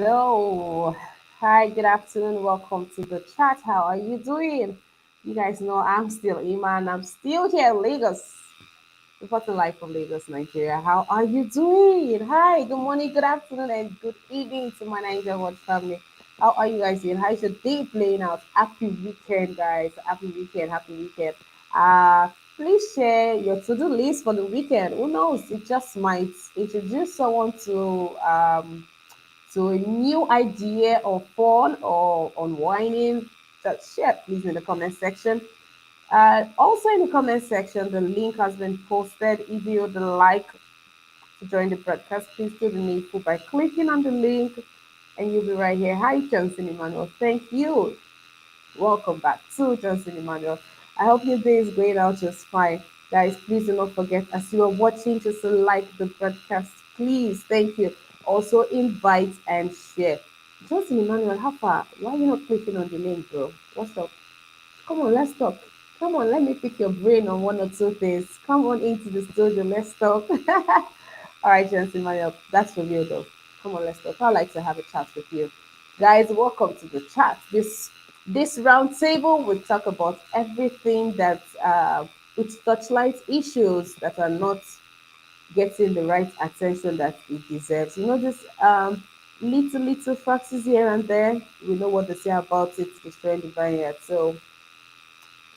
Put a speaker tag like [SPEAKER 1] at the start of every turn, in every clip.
[SPEAKER 1] Hello. Hi, good afternoon. Welcome to the chat. How are you doing? You guys know I'm still Iman. I'm still here in Lagos. Reporting live from Lagos, Nigeria. How are you doing? Hi, good morning, good afternoon, and good evening to my Niger World family. How are you guys doing? How's your day playing out? Happy weekend, guys. Happy weekend. Happy weekend. Please share your to-do list for the weekend. Who knows? It just might introduce someone to a new idea or fun or unwinding. Just share please in the comment section. Also in the comment section, the link has been posted. If you would like to join the broadcast, please do the needful by clicking on the link and you'll be right here. Hi, Johnson Emmanuel. Thank you. Welcome back to Johnson Emmanuel. I hope your day is going out just fine. Guys, please do not forget as you are watching, just to like the broadcast. Please, thank you. Also, invite and share. Johnson Emmanuel, how far? Why are you not clicking on the link, bro? What's up? Come on, let's talk. Come on, let me pick your brain on one or two things. Come on into the studio, let's talk. All right, Johnson Emmanuel, that's for real though. Come on, let's talk. I'd like to have a chat with you. Guys, welcome to the chat. This round table will talk about everything that which touchlight issues that are not getting the right attention that it deserves. You know, just little foxes here and there. We know what they say about it, destroying the vineyard. So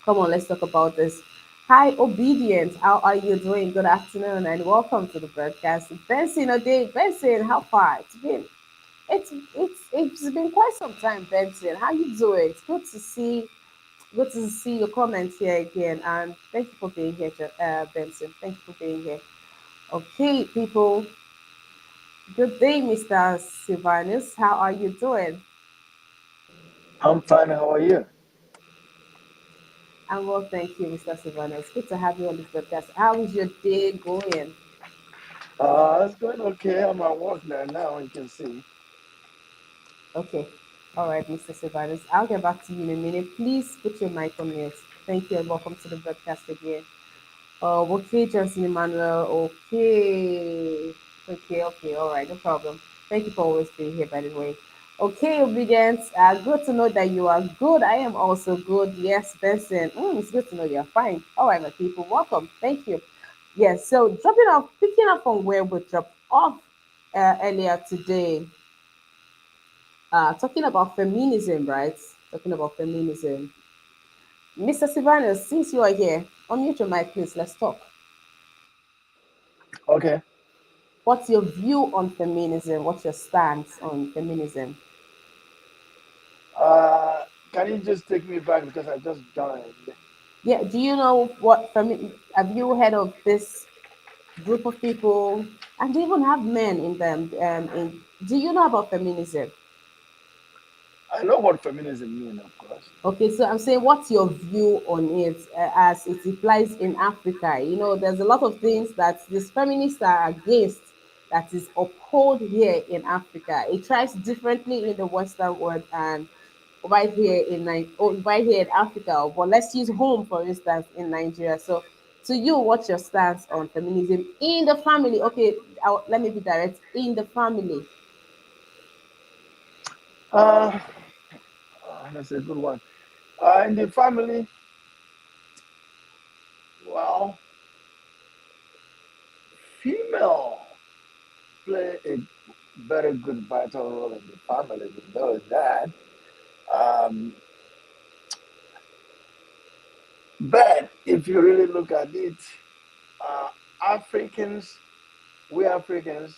[SPEAKER 1] come on, let's talk about this. Hi, Obedient. How are you doing? Good afternoon and welcome to the broadcast. Benson O'Day. Benson, how far? It's been quite some time, Benson. How you doing? It's good to see your comments here again. And thank you for being here, Benson. Thank you for being here. Okay, people. Good day, Mr. Silvanus. How are you doing?
[SPEAKER 2] I'm fine. How are you?
[SPEAKER 1] I'm well, thank you, Mr. Silvanus. Good to have you on this podcast. How is your day going?
[SPEAKER 2] It's going okay. I'm at work now. You can see.
[SPEAKER 1] Okay. All right, Mr. Silvanus. I'll get back to you in a minute. Please put your mic on mute. Thank you and welcome to the broadcast again. Okay, Johnson Emmanuel. Okay. Okay. All right, no problem. Thank you for always being here, by the way. Okay, Obedience. Good to know that you are good. I am also good. Yes, Benson. It's good to know you're fine. All right, my people. Welcome. Thank you. Yes, so picking up on where we dropped off earlier today, talking about feminism, right? Talking about feminism. Mr. Silvanus, since you are here, unmute your mic, please. Let's talk.
[SPEAKER 2] Okay.
[SPEAKER 1] What's your view on feminism? What's your stance on feminism?
[SPEAKER 2] Uh, can you just take me back because I just joined?
[SPEAKER 1] Yeah, do you know what have you heard of this group of people? And they even have men in them. Do you know about feminism?
[SPEAKER 2] I know what feminism means, of course.
[SPEAKER 1] Okay, so I'm saying, what's your view on it as it applies in Africa? You know, there's a lot of things that these feminists are against that is upheld here in Africa. It tries differently in the Western world and right here in Africa. But let's use home for instance in Nigeria. So, to you, what's your stance on feminism in the family? Okay, let me be direct. In the family,
[SPEAKER 2] Uh, that's a good one. In the family, well, female play a very good vital role in the family. We know that. Um, but if you really look at it, uh, Africans, we Africans,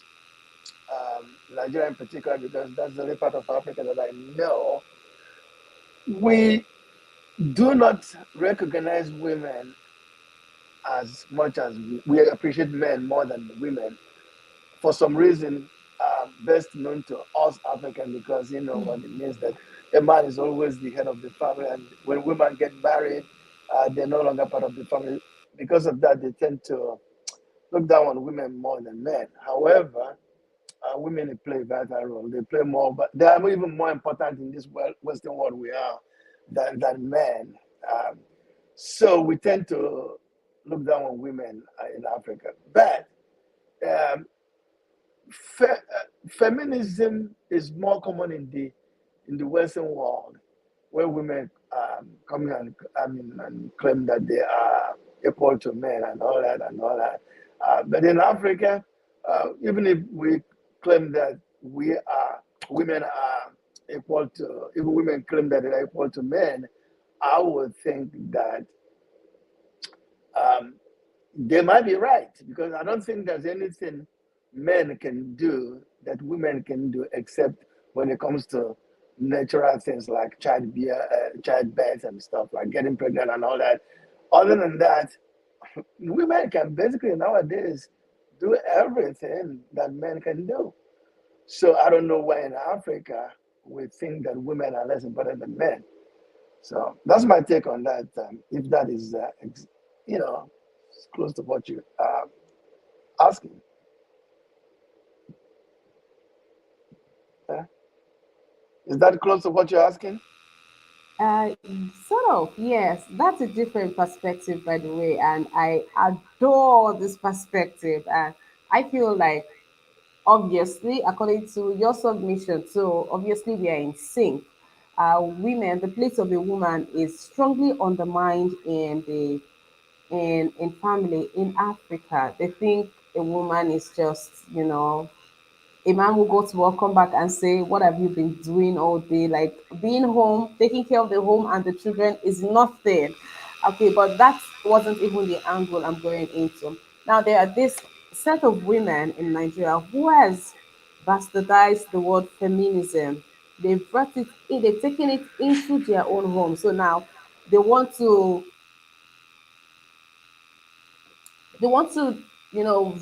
[SPEAKER 2] Nigeria in particular, because that's the only part of Africa that I know, we do not recognize women as much as we appreciate men more than women for some reason, best known to us African, because you know what it means that a man is always the head of the family, and when women get married, they're no longer part of the family. Because of that, they tend to look down on women more than men. However, women play a vital role. They play more, but they are even more important in this Western world we are than men. Um, so we tend to look down on women in Africa. But um, feminism is more common in the Western world, where women come and and claim that they are equal to men and all that and all that. But in Africa, even if we claim that we are women are equal to, if women claim that they are equal to men, I would think that um, they might be right, because I don't think there's anything men can do that women can do, except when it comes to natural things like childbirth and stuff, like getting pregnant and all that. Other than that, women can basically nowadays do everything that men can do. So I don't know why in Africa we think that women are less important than men. So that's my take on that. If that is, you know, close to what you asking. Uh, is that close to what you're asking?
[SPEAKER 1] Uh, Sort of, yes. That's a different perspective, by the way, and I adore this perspective. And I feel like, obviously, according to your submission, so obviously we are in sync. Women, the place of a woman is strongly undermined in the in family in Africa. They think a woman is just, a man will go to work, come back and say, "What have you been doing all day?" Like being home, taking care of the home and the children is nothing. Okay, but that wasn't even the angle I'm going into. Now there are this set of women in Nigeria who has bastardized the word feminism. They've brought it in, they've taken it into their own home. So now they want to they want to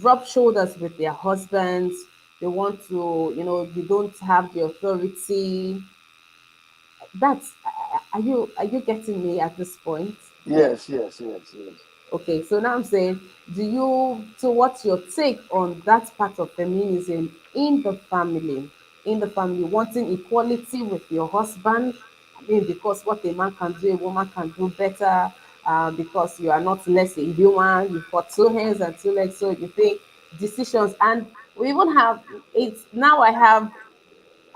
[SPEAKER 1] rub shoulders with their husbands. They want to, you don't have the authority. That's Are you getting me at this point?
[SPEAKER 2] Yes, yes, yes, yes.
[SPEAKER 1] Okay, so now I'm saying, what's your take on that part of feminism in the family? In the family, wanting equality with your husband. I mean, because what a man can do, a woman can do better. Because you are not less a human, you've got two hands and two legs, so you think decisions. And we even have it's now.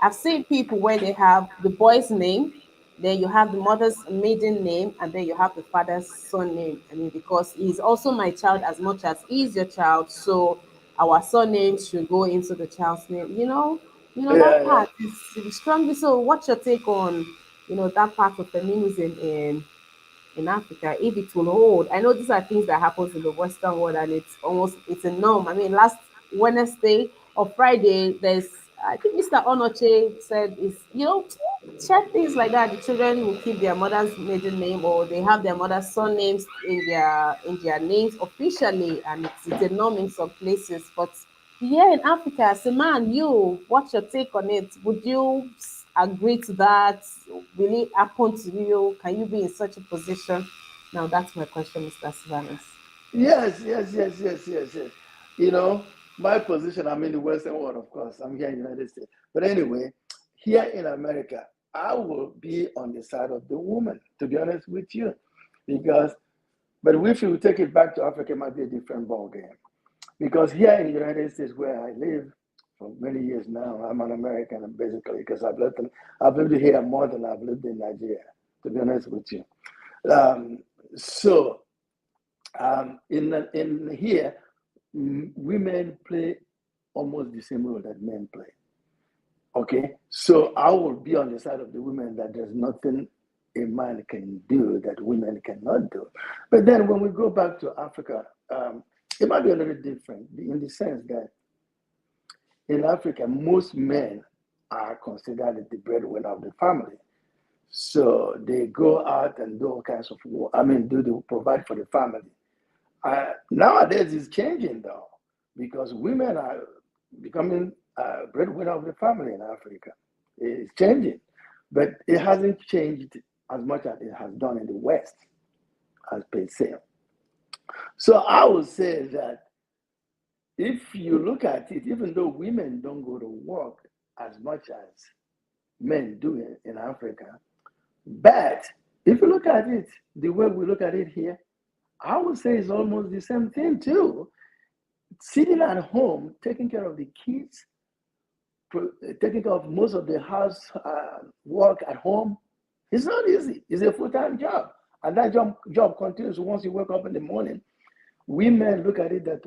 [SPEAKER 1] I've seen people where they have the boy's name, then you have the mother's maiden name, and then you have the father's surname. I mean, because he's also my child as much as he's your child, so our surname should go into the child's name. That
[SPEAKER 2] Yeah, yeah.
[SPEAKER 1] part is strongly. So, what's your take on that part of feminism in Africa, if it will hold? I know these are things that happens in the Western world, and it's a norm. I mean, last Wednesday or Friday, there's I think Mr. Onoche said is check things like that. The children will keep their mother's maiden name, or they have their mother's surnames in their names officially, and it's a norm in some places. But here in Africa, as a man, what's your take on it? Would you agree to that? Will it happen to you? Can you be in such a position? Now that's my question, Mr. Sylvanus.
[SPEAKER 2] Yes, yes, yes, yes, yes, yes. You know, my position, I'm in the Western world, of course. I'm here in the United States. But anyway, here in America, I will be on the side of the woman, to be honest with you. Because, but if you take it back to Africa, it might be a different ballgame. Because here in the United States, where I live for many years now, I'm an American basically, because I've lived here more than I've lived in Nigeria, to be honest with you. Um, so in here, women play almost the same role that men play. Okay, so I will be on the side of the women, that there's nothing a man can do that women cannot do. But then when we go back to Africa, it might be a little different in the sense that in Africa, most men are considered the breadwinner of the family. So they go out and do all kinds of work. I mean, do the provide for the family. Nowadays, it's changing though, because women are becoming breadwinner of the family in Africa. It's changing, but it hasn't changed as much as it has done in the West, as per se. So I would say that if you look at it, even though women don't go to work as much as men do in Africa, but if you look at it the way we look at it here, I would say it's almost the same thing too. sitting at home, taking care of the kids, taking care of most of the house work at home, it's not easy. It's a full-time job. And that job continues once you wake up in the morning. Women look at it that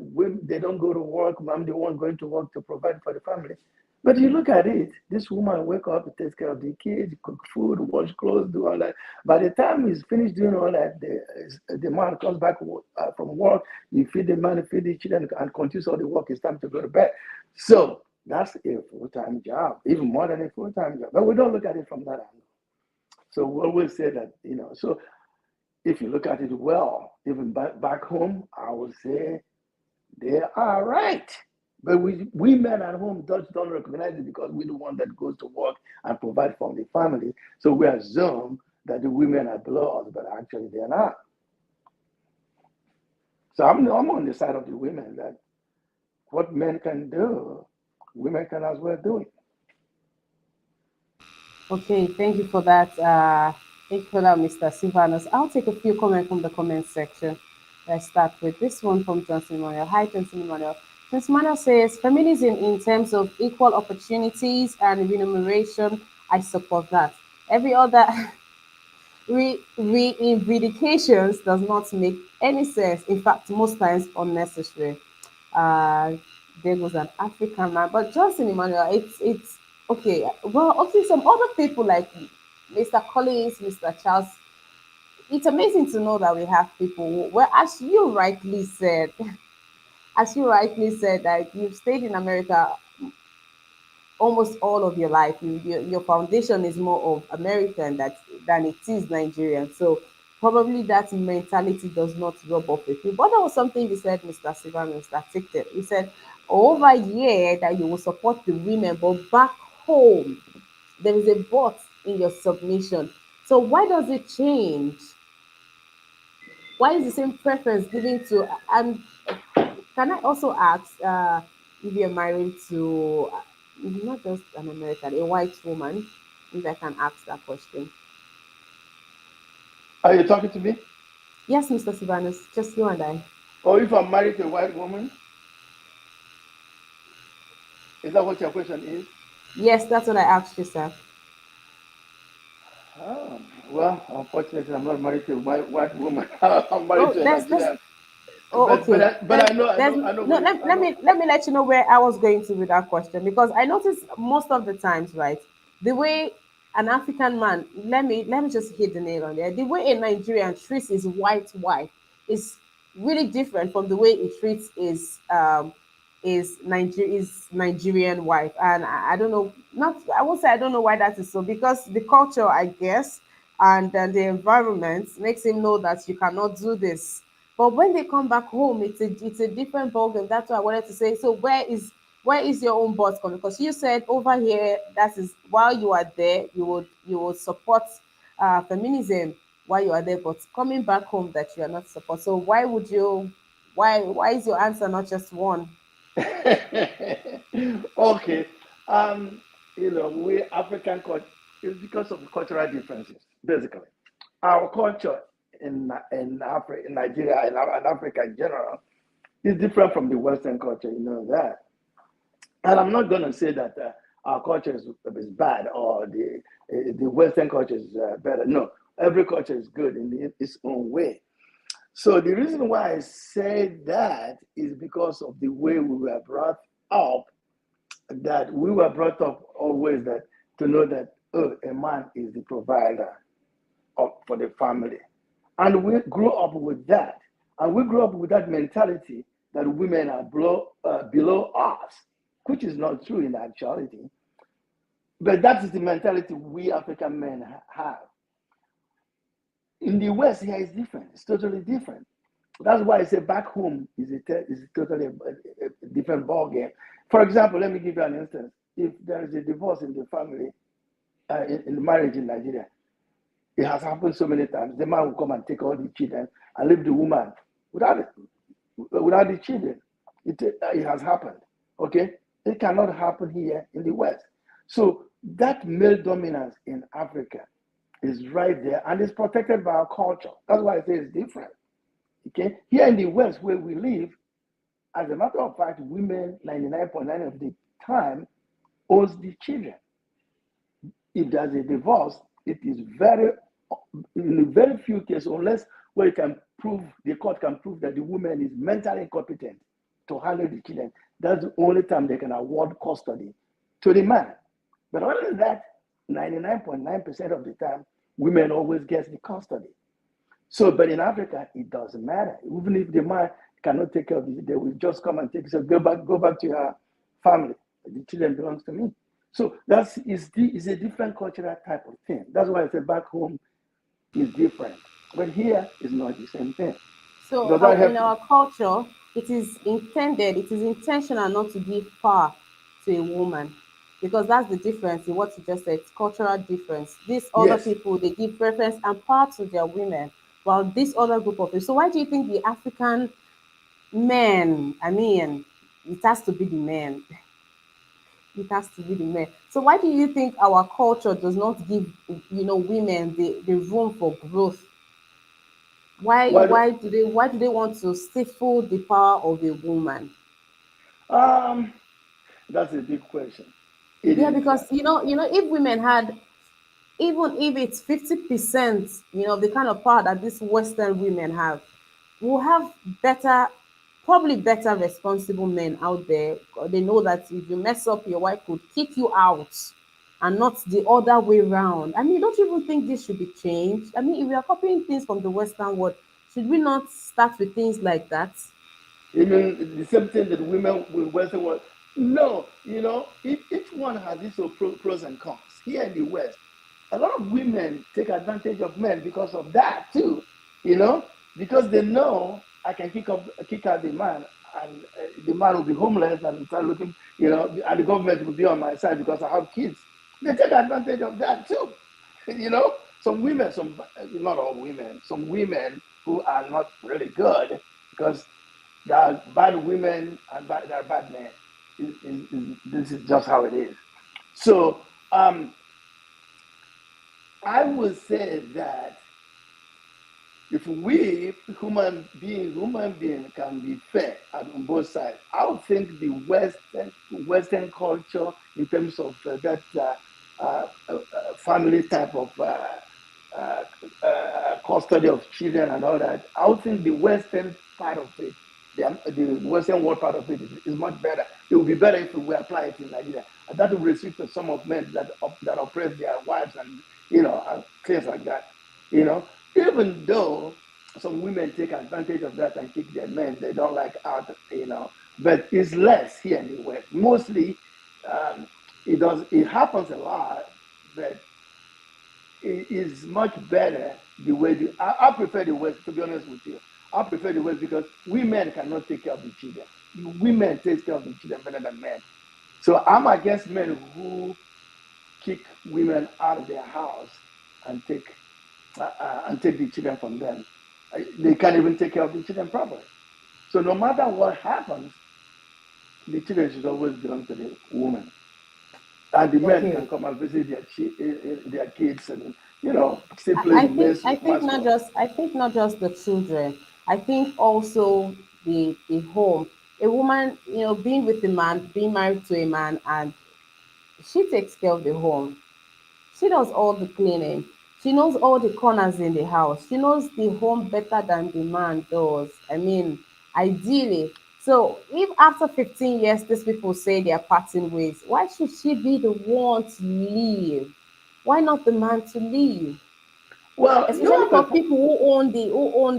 [SPEAKER 2] they don't go to work. I'm the one going to work to provide for the family. But you look at it, this woman wake up, takes care of the kids, cook food, wash clothes, do all that. By the time he's finished doing all that, the man comes back from work, you feed the man, feed the children, and continues all the work. It's time to go to bed. So that's a full-time job, even more than a full-time job. But we don't look at it from that angle. So we always say that, so if you look at it well, even back home, I would say they are right. But we men at home don't recognize it because we're the one that goes to work and provide for the family. So we assume that the women are below us, but actually they're not. So I'm on the side of the women that what men can do, women can as well do it.
[SPEAKER 1] Okay, thank you for that. Thank you for that, Mr. Silvanus. I'll take a few comments from the comment section. Let's start with this one from Johnson Emmanuel. Hi, Johnson Emmanuel. Johnson Emmanuel says, feminism in terms of equal opportunities and remuneration, I support that. Every other reivindications does not make any sense. In fact, most times unnecessary. Uh, there was an African man, but Johnson Emmanuel, it's okay. Well, okay, some other people like Mr. Collins, Mr. Charles. It's amazing to know that we have people well, as you rightly said, that you've stayed in America almost all of your life. Your foundation is more of American than it is Nigerian. So probably that mentality does not rub off with you. But there was something you said, Mr. Silvanus, that ticked it. You said over here that you will support the women, but back home there is a but in your submission. So why does it change? Why is the same preference given to and can I also ask if you're married to not just an American, a white woman? If I can ask that question.
[SPEAKER 2] Are you talking to me?
[SPEAKER 1] Yes, Mr. Sibanus, just you and I.
[SPEAKER 2] Or if I'm married to a white woman? Is that what your question is?
[SPEAKER 1] Yes, that's what I asked you, sir.
[SPEAKER 2] Oh, well, unfortunately, I'm not married to a white woman. I'm married
[SPEAKER 1] Oh,
[SPEAKER 2] to a
[SPEAKER 1] there's
[SPEAKER 2] Nigerian.
[SPEAKER 1] oh, okay.
[SPEAKER 2] But I know
[SPEAKER 1] No.
[SPEAKER 2] where
[SPEAKER 1] Let,
[SPEAKER 2] I
[SPEAKER 1] let
[SPEAKER 2] know.
[SPEAKER 1] me let me let you know where I was going to with that question because I notice most of the times, right, the way an African man. Let me just hit the nail on there. The way a Nigerian treats his white wife is really different from the way he treats his Nigerian wife, and I don't know. Not I won't say I don't know why that is so because the culture, I guess, and the environment makes him know that you cannot do this. But when they come back home, it's a different ballgame. That's what I wanted to say. So where is your own boss coming? Because you said over here that is while you are there, you would support feminism while you are there, but coming back home that you are not support. So why would you? Why is your answer not just one?
[SPEAKER 2] Okay. Um, we African culture is because of cultural differences, basically. Our culture in Africa, in Nigeria, and Africa in general is different from the Western culture. You know that. And I'm not going to say that our culture is bad or the Western culture is better. No, every culture is good in its own way. So the reason why I say that is because of the way we were brought up. That we were brought up always that to know that a man is the provider for the family, and we grew up with that, and we grew up with that mentality that women are below us, which is not true in actuality. But that is the mentality we African men have. In the West, here is different. It's totally different. That's why I say back home is totally a different ball game. For example, let me give you an instance. If there is a divorce in the family, in the marriage in Nigeria, it has happened so many times. The man will come and take all the children and leave the woman without without the children. It has happened. Okay, it cannot happen here in the West. So that male dominance in Africa is right there and it's protected by our culture. That's why I say it's different. Okay, here in the West where we live, As a matter of fact, women 99.9 of the time owns the children. If there's a divorce, it is very, in very few cases, unless where you can prove, the court can prove that the woman is mentally incompetent to handle the children. That's the only time they can award custody to the man. But other than that, 99.9% of the time, women always gets the custody. So, but in Africa, it doesn't matter. Even if the man cannot take care of it, they will just come and take it. So go back to your family. The children belongs to me. So that's is a different cultural type of thing. That's why I say back home is different. But here is not the same thing.
[SPEAKER 1] So
[SPEAKER 2] Does that
[SPEAKER 1] in
[SPEAKER 2] help you?
[SPEAKER 1] our culture, it is intentional not to give power to a woman, because that's the difference in what you just said. It's cultural difference. These other
[SPEAKER 2] Yes.
[SPEAKER 1] people, they give preference and power to their women, while this other group of people. So why do you think the African men? I mean, it has to be the men. It has to be the men. So why do you think our culture does not give women the room for growth?
[SPEAKER 2] What?
[SPEAKER 1] Why do they want to stifle the power of a woman?
[SPEAKER 2] Um, that's a big question. It
[SPEAKER 1] Yeah,
[SPEAKER 2] is.
[SPEAKER 1] because if women had, even if it's 50%, the kind of power that these Western women have, we'll have better, probably better responsible men out there. They know that if you mess up, your wife could kick you out, and not the other way around. I mean, don't you even think this should be changed? I mean, if we are copying things from the Western world, should we not start with things like that?
[SPEAKER 2] Even the same thing that women will Western world. No, each one has its own pros and cons. Here in the West, a lot of women take advantage of men because of that too. You know, because they know I can kick out the man, and the man will be homeless and start looking. And the government will be on my side because I have kids. They take advantage of that too. Some women, not all women, some women who are not really good because there are bad women and there are bad men. This is just how it is. So I would say that if we human being can be fair on both sides, I would think the Western culture in terms of that family type of uh, custody of children and all that, I would think the Western part of it, the Western world part of it is much better. It would be better if we apply it in Nigeria. And that would restrict some of men that oppress their wives and and things like that. You know, Even though some women take advantage of that and kick their men, they don't like out. But it's less here in the West. Mostly, um, it happens a lot, but it is much better the way I prefer the West, to be honest with you. I prefer the West because women cannot take care of the children. Women take care of the children better than men. So I'm against men who kick women out of their house and take the children from them. They can't even take care of the children properly. So no matter what happens, the children should always belong to the woman, and the men
[SPEAKER 1] Okay.
[SPEAKER 2] can come and visit their kids and still play
[SPEAKER 1] I
[SPEAKER 2] the
[SPEAKER 1] think
[SPEAKER 2] men's
[SPEAKER 1] I think not
[SPEAKER 2] mascot.
[SPEAKER 1] just I think not just the children. I think also the home. A woman, being with a man, being married to a man, and she takes care of the home. She does all the cleaning. She knows all the corners in the house. She knows the home better than the man does. I mean, ideally. So if after 15 years these people say they are parting ways, why should she be the one to leave? Why not the man to leave?
[SPEAKER 2] Well,
[SPEAKER 1] Especially for people who own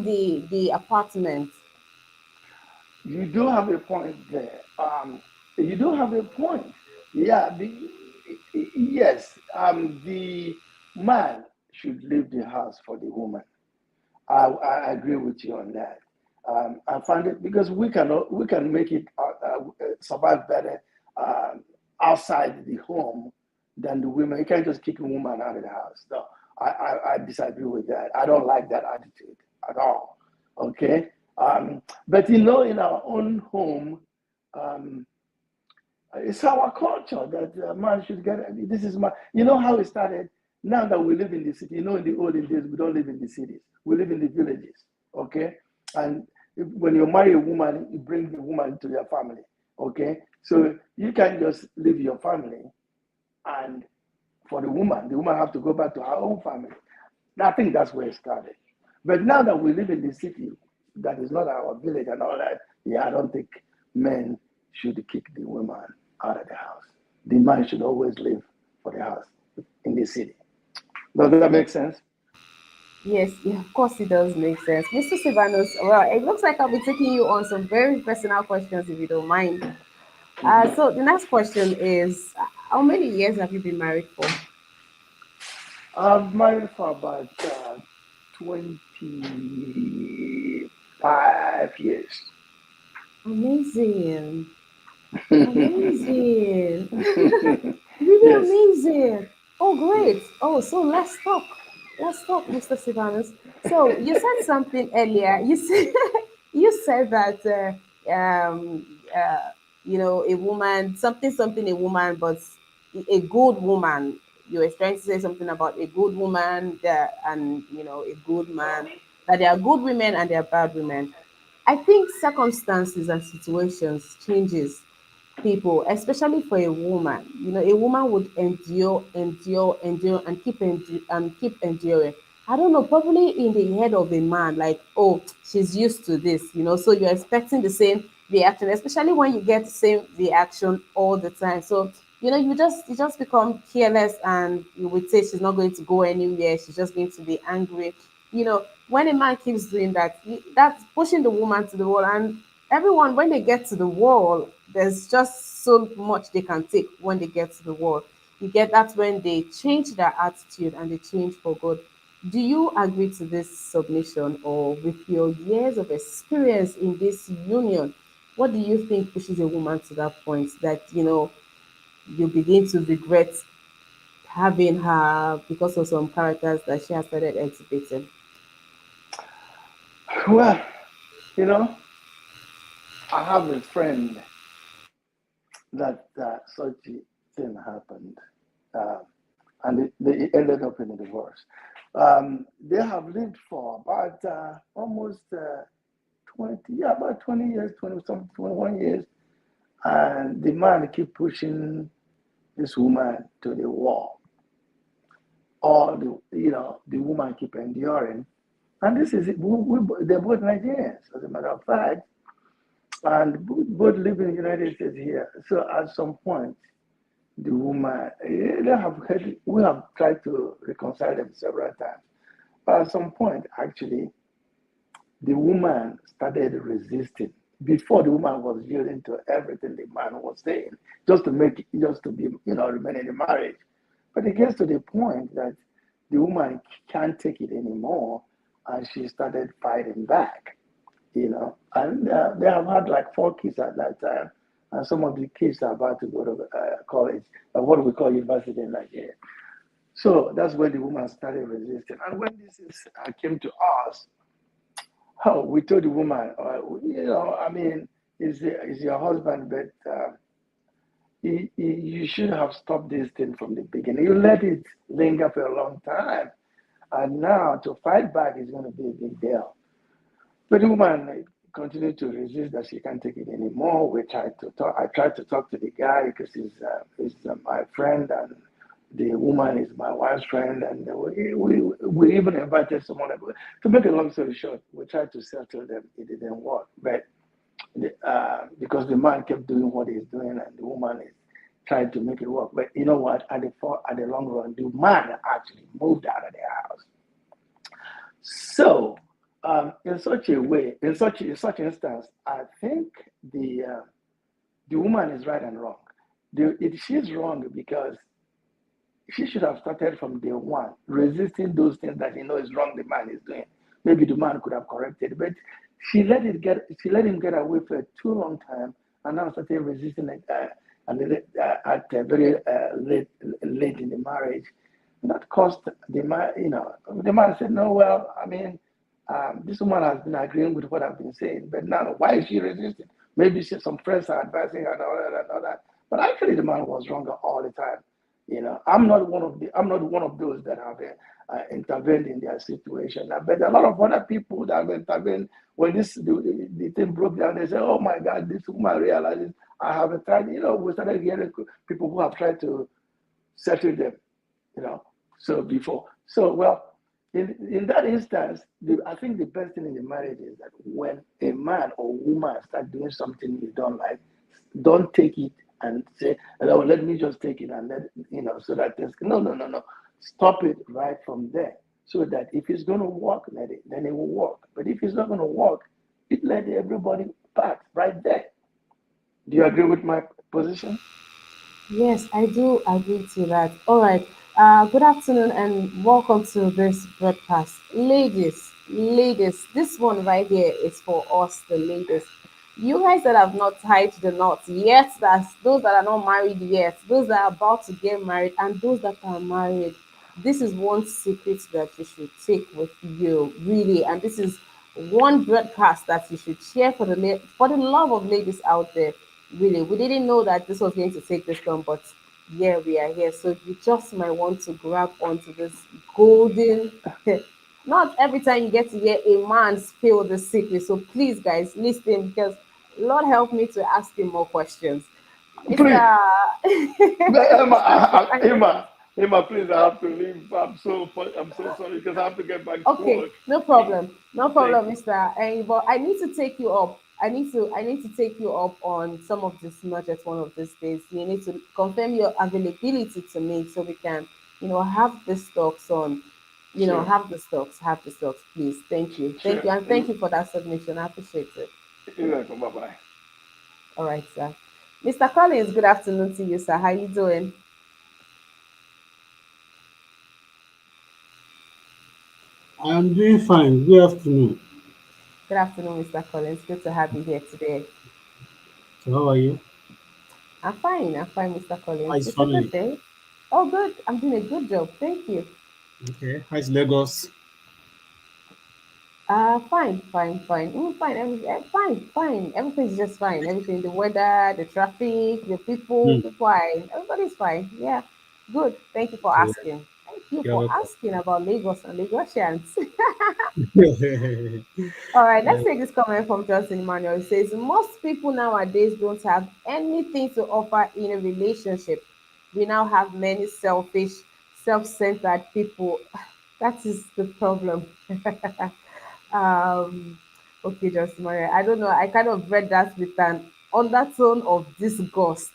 [SPEAKER 1] the apartment.
[SPEAKER 2] you do have a point there. You do have a point. Yeah, yes. The man should leave the house for the woman. I agree with you on that. I find it because we can make it survive better um, outside the home than the women. You can't just kick a woman out of the house. No, I disagree with that. I don't like that attitude at all. Okay, but in our own home, um, it's our culture that man should get. This is my. You know how it started. Now that we live in the city, in the olden days we don't live in the cities. We live in the villages. Okay, and When you marry a woman, you bring the woman to your family. Okay, so you can't just leave your family, and for the woman have to go back to her own family. I think that's where it started. But now that we live in the city, that is not our village and all that, yeah, I don't think men should kick the woman out of the house. The man should always live for the house in the city. Does that make sense?
[SPEAKER 1] Yes, yeah, of course it does make sense. Mr. Silvanus, well, it looks like I'll be taking you on some very personal questions if you don't mind. So the next question is, how many years have you been married for?
[SPEAKER 2] I've married for about 25 years.
[SPEAKER 1] Amazing. Amazing. Really
[SPEAKER 2] Yes.
[SPEAKER 1] amazing. Oh,
[SPEAKER 2] Yes.
[SPEAKER 1] great. Oh, so let's talk. Let's talk, Mr. Silvanus. So you said something earlier. You said you said that a woman, something a woman, but a good woman. You were trying to say something about a good woman and a good man. That there are good women and there are bad women. I think circumstances and situations changes people, especially for a woman. A woman would endure, endure, endure, and keep enduring. I don't know, probably in the head of a man, like, oh, she's used to this, so you're expecting the same reaction, especially when you get the same reaction all the time. So, you just become careless and you would say she's not going to go anywhere, she's just going to be angry. When a man keeps doing that, that's pushing the woman to the wall. And everyone, when they get to the wall, there's just so much they can take when they get to the wall. That's when they change their attitude and they change for good. Do you agree to this submission, or with your years of experience in this union, what do you think pushes a woman to that point that you begin to regret having her because of some characters that she has started exhibiting?
[SPEAKER 2] Well, you know, I have a friend that such a thing happened, uh, and they ended up in a divorce. They have lived for about almost 20, yeah, about 20 years, 20 some 21 years, and the man keep pushing this woman to the wall, or the woman keep enduring. And this is they're both Nigerians, as a matter of fact, and both live in the United States here. So at some point, the woman, we have tried to reconcile them several times. But at some point, actually, the woman started resisting. Before, the woman was yielding to everything the man was saying, just to be, remain in the marriage. But it gets to the point that the woman can't take it anymore, and she started fighting back. And they have had like 4 kids at that time, and some of the kids are about to go to college, what we call university in Nigeria. So that's when the woman started resisting. And when came to us, oh, we told the woman, I mean, is your husband, but you should have stopped this thing from the beginning. You let it linger for a long time, and now to fight back is going to be a big deal. But the woman continued to resist that she can't take it anymore. We tried to talk. I tried to talk to the guy because he's my friend, and the woman is my wife's friend, and we even invited someone. To make a long story short, we tried to settle them. It didn't work, but because the man kept doing what he's doing, and the woman is trying to make it work. But you know what? At the long run, the man actually moved out of the house. So, in such a way, in such instance, I think the woman is right and wrong. She's wrong because she should have started from day one, resisting those things that is wrong. The man is doing. Maybe the man could have corrected, but she let him get away for a too long time, and now started resisting it, at a very late in the marriage. And that cost the man. The man said, "No, well, I mean, this woman has been agreeing with what I've been saying, but now why is she resisting? Maybe some friends are advising her and all that and all that. But actually, the man was wrong all the time. I'm not one of those that have intervened in their situation. But a lot of other people that have intervened when the thing broke down, they say, "Oh my God, this woman realizes I have tried." We started hearing people who have tried to settle them, you know. So before, so well, in that instance, I think the best thing in the marriage is that when a man or woman start doing something you don't like, don't take it and say, "Oh, let me just take it and so that things." No, no, no, no. Stop it right from there, so that if it's going to work, let it. Then it will work. But if it's not going to work, it let everybody part right there. Do you agree with my position?
[SPEAKER 1] Yes, I do agree to that. All right. Good afternoon and welcome to this broadcast. Ladies, this one right here is for us, the ladies. You guys that have not tied the knot yet, that's those that are not married yet, those that are about to get married, and those that are married. This is one secret that you should take with you, really. And this is one broadcast that you should share for for the love of ladies out there. Really, we didn't know that this was going to take this long, but yeah, we are here. So you just might want to grab onto this golden. Not every time you get to hear a man spill the secret. So please, guys, listen because Lord help me to ask him more questions. Mister.
[SPEAKER 2] Please, Emma,
[SPEAKER 1] Mr. Chifanyi.
[SPEAKER 2] Emma, please, I have to leave. I'm so sorry because I have to get back to
[SPEAKER 1] Okay,
[SPEAKER 2] work.
[SPEAKER 1] no problem. No
[SPEAKER 2] Thank
[SPEAKER 1] problem,
[SPEAKER 2] you.
[SPEAKER 1] Mr. But I need to take you up. I need to take you up on some of this nuggets one of these days. You need to confirm your availability to me so we can, have the stocks on,
[SPEAKER 2] Sure,
[SPEAKER 1] have the stocks, please. Thank you. Thank
[SPEAKER 2] sure.
[SPEAKER 1] you. And thank you for that submission. I appreciate it.
[SPEAKER 2] You're welcome. Bye bye.
[SPEAKER 1] All right, sir. Mr. Collins, good afternoon to you, sir. How you doing?
[SPEAKER 3] I'm doing fine. Good afternoon.
[SPEAKER 1] Good afternoon, Mr. Collins. Good to have you here today.
[SPEAKER 3] So how are you?
[SPEAKER 1] I'm fine. I'm fine, Mr.
[SPEAKER 3] How
[SPEAKER 1] Collins.
[SPEAKER 3] is
[SPEAKER 1] It's a good
[SPEAKER 3] family?
[SPEAKER 1] day. Oh, good. I'm doing a good job. Thank you.
[SPEAKER 3] Okay. How is Lagos?
[SPEAKER 1] Fine, fine, fine. Fine, fine, fine. Everything's just fine. Everything, the weather, the traffic, the people,
[SPEAKER 3] Hmm.
[SPEAKER 1] people fine. Everybody's fine. Yeah, good. Thank you for
[SPEAKER 3] Okay.
[SPEAKER 1] asking. Thank you
[SPEAKER 3] You're
[SPEAKER 1] for
[SPEAKER 3] welcome.
[SPEAKER 1] asking about Lagos and Lagosians.
[SPEAKER 3] Yeah.
[SPEAKER 1] All right, let's take this comment from Justin Emmanuel. It says, most people nowadays don't have anything to offer in a relationship. We now have many selfish, self centered people. That is the problem. um, okay, Justin Emmanuel. I don't know. I kind of read that with an undertone of disgust.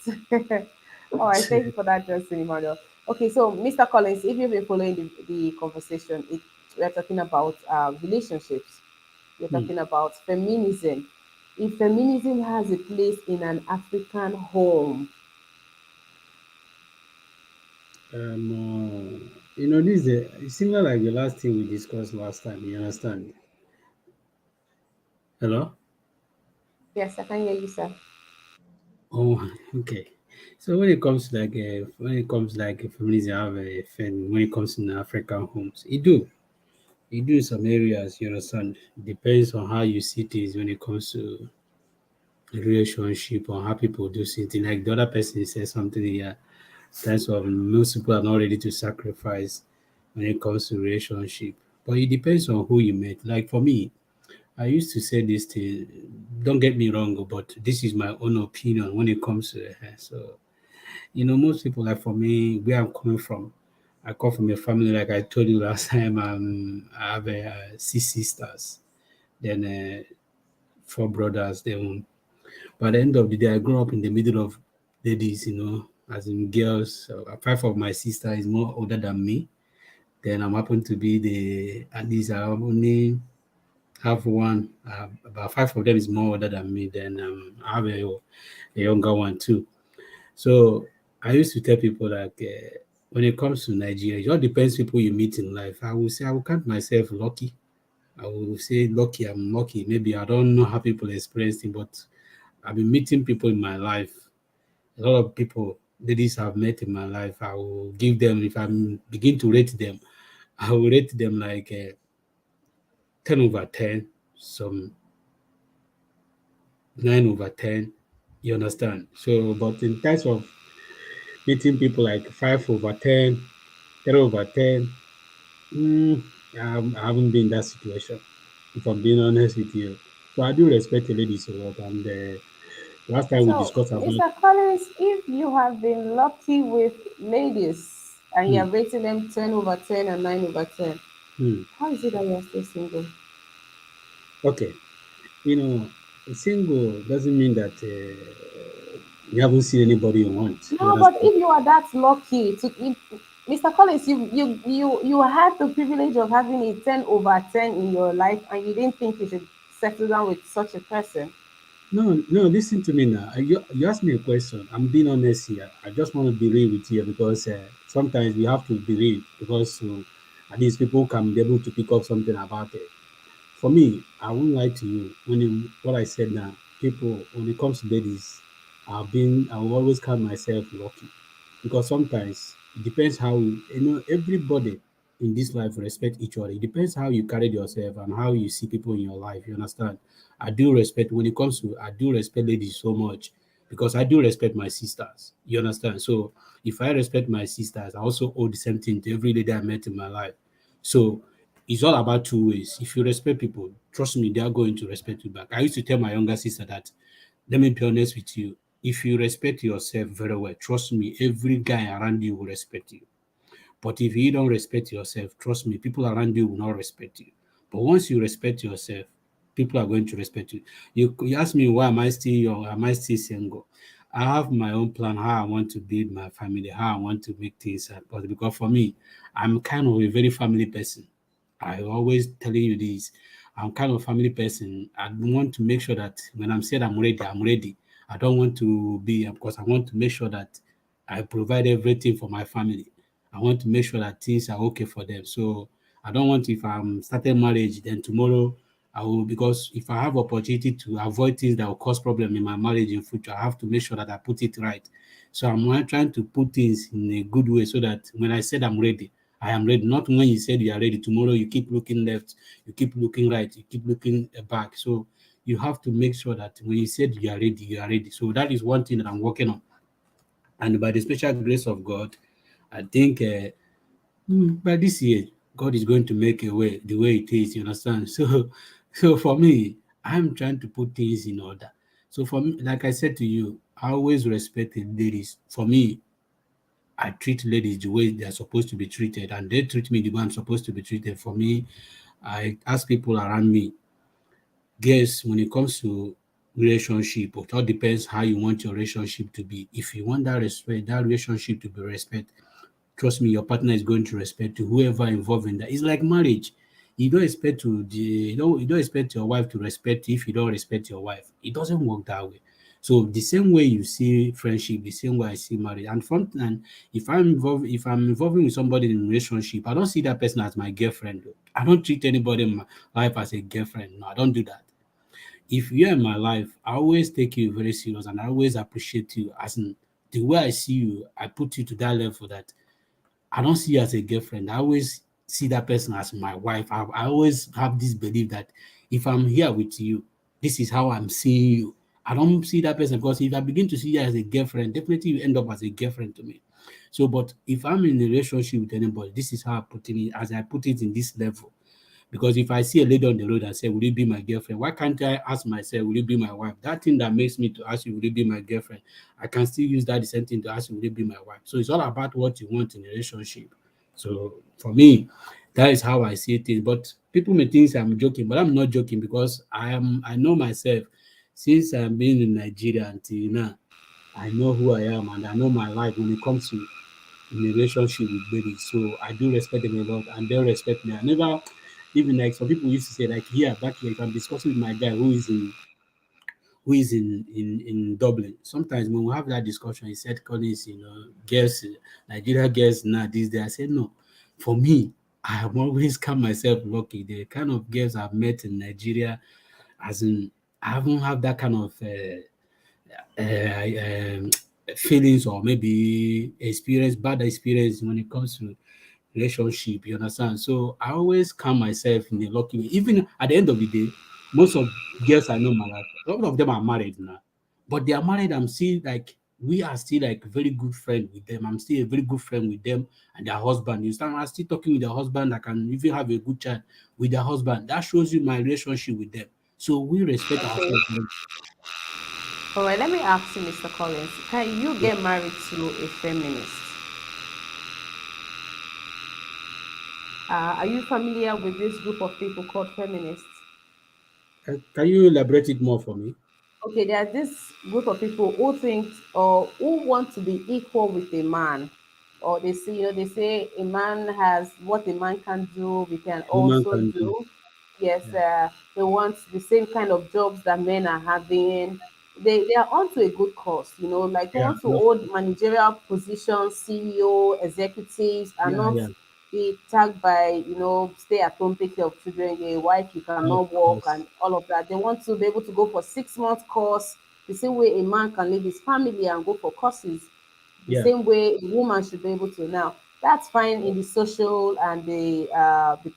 [SPEAKER 1] All right, thank you for that, Justin Emmanuel. Okay, so Mr. Collins, if you've been following the conversation, we're talking about relationships. We're
[SPEAKER 3] Hmm.
[SPEAKER 1] talking about feminism. If feminism has a place in an African home,
[SPEAKER 3] This is it's similar like the last thing we discussed last time. You understand? Hello?
[SPEAKER 1] yes, I can hear you, sir.
[SPEAKER 3] Oh, okay. So when it comes like feminism, have a when it comes in African homes, it do in some areas. You understand? Depends on how you see things when it comes to relationship or how people do something. Like the other person said something here. That's why most people are not ready to sacrifice when it comes to relationship. But it depends on who you met. Like for me, I used to say this thing. Don't get me wrong, but this is my own opinion when it comes to hair. So most people like for me, where I'm coming from, I come from a family like I told you last time. I have 6 sisters, then 4 brothers. Then by the end of the day, I grew up in the middle of ladies, as in girls. So, 5 of my sister is more older than me. Then I'm happen to be at least I only have one. About 5 of them is more older than me. Then I have a younger one too. So I used to tell people like, when it comes to Nigeria, it all depends people you meet in life. I will say I will count myself lucky. I will say lucky. I'm lucky. Maybe I don't know how people experience it, but I've been meeting people in my life, a lot of people, ladies I've met in my life. I will give them, if I begin to rate them, I will rate them like 10 over 10, some 9 over 10. You understand? So, but in terms of meeting people like 5 over 10, 3 over 10, Mm, I haven't been in that situation, if I'm being honest with you. So I do respect the ladies a lot. And last time we
[SPEAKER 1] So,
[SPEAKER 3] discussed about,
[SPEAKER 1] Mr. Collins, if you have been lucky with ladies and
[SPEAKER 3] hmm,
[SPEAKER 1] you're rating them 10 over 10 and 9 over 10,
[SPEAKER 3] hmm,
[SPEAKER 1] how is it that you're still single?
[SPEAKER 3] okay, you know, single doesn't mean that you haven't seen anybody you want. You
[SPEAKER 1] No, but
[SPEAKER 3] understand?
[SPEAKER 1] if you are that lucky to, if, Mr. Collins, you had the privilege of having a 10 over 10 in your life and you didn't think you should settle down with such a person.
[SPEAKER 3] No, no, listen to me now. You asked me a question. I'm being honest here. I just want to believe with you because sometimes we have to believe because at least people can be able to pick up something about it. For me, I won't lie to you. What I said now, people, when it comes to ladies, I will always count myself lucky because sometimes it depends how everybody in this life respect each other. It depends how you carry yourself and how you see people in your life. You understand? I do respect when it comes to I do respect ladies so much because I do respect my sisters. You understand? So if I respect my sisters, I also owe the same thing to every lady I met in my life. So it's all about two ways. If you respect people, trust me, they are going to respect you back. I used to tell my younger sister that, let me be honest with you. If you respect yourself very well, trust me, every guy around you will respect you. But if you don't respect yourself, trust me, people around you will not respect you. But once you respect yourself, people are going to respect you. You ask me why am I still young? Am I still single? I have my own plan how I want to build my family, how I want to make things happen. Because for me, I'm kind of a very family person. I always telling you this. I'm kind of family person. I want to make sure that when I'm said I'm ready, I'm ready. I don't want to be because I want to make sure that I provide everything for my family. I want to make sure that things are okay for them. So I don't want if I'm starting marriage, then tomorrow I will because if I have opportunity to avoid things that will cause problem in my marriage in future, I have to make sure that I put it right. So trying to put things in a good way so that when I said I'm ready, I am ready. Not when you said you are ready. Tomorrow you keep looking left, you keep looking right, you keep looking back. So you have to make sure that when you said you are ready, you are ready. So that is one thing that I'm working on. And by the special grace of God, I think by this year, God is going to make a way the way it is. You understand? So for me, I'm trying to put things in order. So for me, like I said to you, I always respect the ladies. For me, I treat ladies the way they are supposed to be treated, and they treat me the way I'm supposed to be treated. For me, I ask people around me, guess when it comes to relationship, it all depends how you want your relationship to be. If you want that respect, that relationship to be respect, trust me, your partner is going to respect you, whoever involved in that. It's like marriage. You don't expect your wife to respect you if you don't respect your wife. It doesn't work that way. So the same way you see friendship, the same way I see marriage. And if I'm involving with somebody in a relationship, I don't see that person as my girlfriend. Though. I don't treat anybody in my life as a girlfriend. No, I don't do that. If you're in my life, I always take you very serious and I always appreciate you as in the way I see you, I put you to that level that I don't see you as a girlfriend. I always see that person as my wife. I always have this belief that if I'm here with you, this is how I'm seeing you. I don't see that person because if I begin to see you as a girlfriend, definitely you end up as a girlfriend to me. So, but if I'm in a relationship with anybody, this is how I put it in, as I put it in this level. Because if I see a lady on the road and say, will you be my girlfriend? Why can't I ask myself, will you be my wife? That thing that makes me to ask you, will you be my girlfriend? I can still use that the same thing to ask you, will you be my wife? So it's all about what you want in a relationship. So for me, that is how I see things. But people may think I'm joking, but I'm not joking because I know myself since I've been in Nigeria until now. I know who I am and I know my life when it comes to in a relationship with ladies. So I do respect them a lot and they respect me. I never even like some people used to say like here back here if I'm discussing with my guy who is in Dublin. Sometimes when we have that discussion, he said Collins, girls, Nigeria girls now these days. I said no. For me, I have always count myself lucky. The kind of girls I've met in Nigeria, as in I haven't had that kind of feelings or maybe bad experience when it comes to relationship. You understand? So I always count myself in a lucky way. Even at the end of the day, most of girls I know in my life, a lot of them are married now, but they are married. I'm seeing like We are still like very good friend with them. I'm still a very good friend with them and their husband. You understand? I'm still talking with their husband. I can even have a good chat with their husband. That shows you my relationship with them. So we respect
[SPEAKER 1] Okay.
[SPEAKER 3] ourselves.
[SPEAKER 1] All right, let me ask you, Mr. Collins, can you
[SPEAKER 3] Yeah.
[SPEAKER 1] get married to a feminist? Are you familiar with this group of people called feminists?
[SPEAKER 3] Can you elaborate it more for me?
[SPEAKER 1] Okay, there's this group of people who think or who want to be equal with a man, or they see, they say a man has what a man can do, we can
[SPEAKER 3] Woman
[SPEAKER 1] also
[SPEAKER 3] can do.
[SPEAKER 1] do. Yes,
[SPEAKER 3] Yeah.
[SPEAKER 1] they want the same kind of jobs that men are having. They are onto a good cause, like they
[SPEAKER 3] Yeah.
[SPEAKER 1] want to hold managerial positions, CEO, executives, and
[SPEAKER 3] Yeah.
[SPEAKER 1] not
[SPEAKER 3] Yeah.
[SPEAKER 1] be tagged by, stay at home, take care of children, a wife you
[SPEAKER 3] Of
[SPEAKER 1] cannot work, and
[SPEAKER 3] course.
[SPEAKER 1] all of that. They want to be able to go for 6 month course, the same way a man can leave his family and go for courses, the
[SPEAKER 3] Yeah.
[SPEAKER 1] same way a woman should be able to now. That's fine in the social and the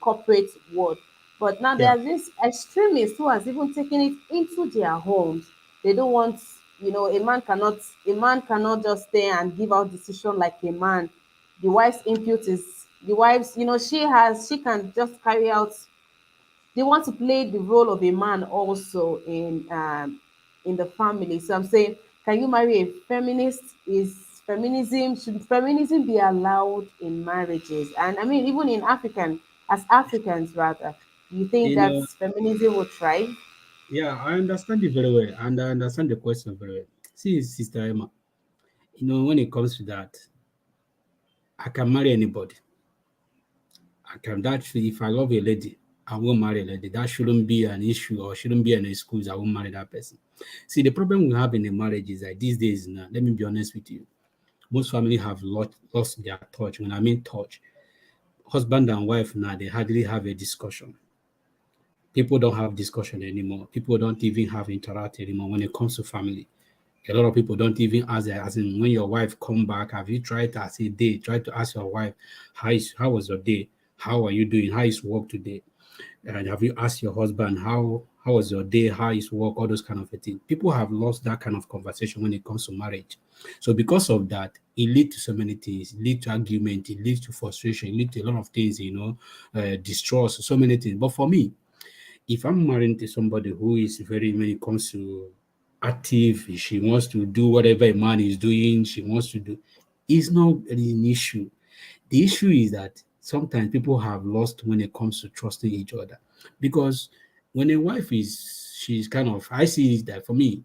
[SPEAKER 1] corporate world. But now
[SPEAKER 3] Yeah.
[SPEAKER 1] there's this extremist who has even taken it into their homes. They don't want, a man cannot just stay and give out decision like a man. The wife's input is the wife's, she can just carry out. They want to play the role of a man also in the family. So I'm saying, can you marry a feminist? Is feminism should feminism be allowed in marriages? And I mean, even in as Africans rather, you think
[SPEAKER 3] You
[SPEAKER 1] that
[SPEAKER 3] know,
[SPEAKER 1] feminism will thrive?
[SPEAKER 3] yeah, I understand it very well, and I understand the question very well. See, Sister Emma, when it comes to that, I can marry anybody. I can that if I love a lady, I won't marry a lady. That shouldn't be an issue or shouldn't be an excuse. I won't marry that person. See, the problem we have in a marriage is that these days now, let me be honest with you, most families have lost their touch. When I mean touch, husband and wife now they hardly have a discussion. People don't have discussion anymore. People don't even have interact anymore when it comes to family. A lot of people don't even ask that. As in, when your wife come back, have you tried to as a day? Try to ask your wife, how was your day? How are you doing? How is work today? And have you asked your husband how was your day? How is work? All those kind of things. People have lost that kind of conversation when it comes to marriage. So because of that, it leads to so many things. It leads to argument. It leads to frustration. It leads to a lot of things. Distrust. So many things. But for me, if I'm married to somebody who is very, when it comes to active, she wants to do whatever a man is doing, she wants to do, it's not really an issue. The issue is that sometimes people have lost when it comes to trusting each other. Because when a wife she's kind of, I see it that for me,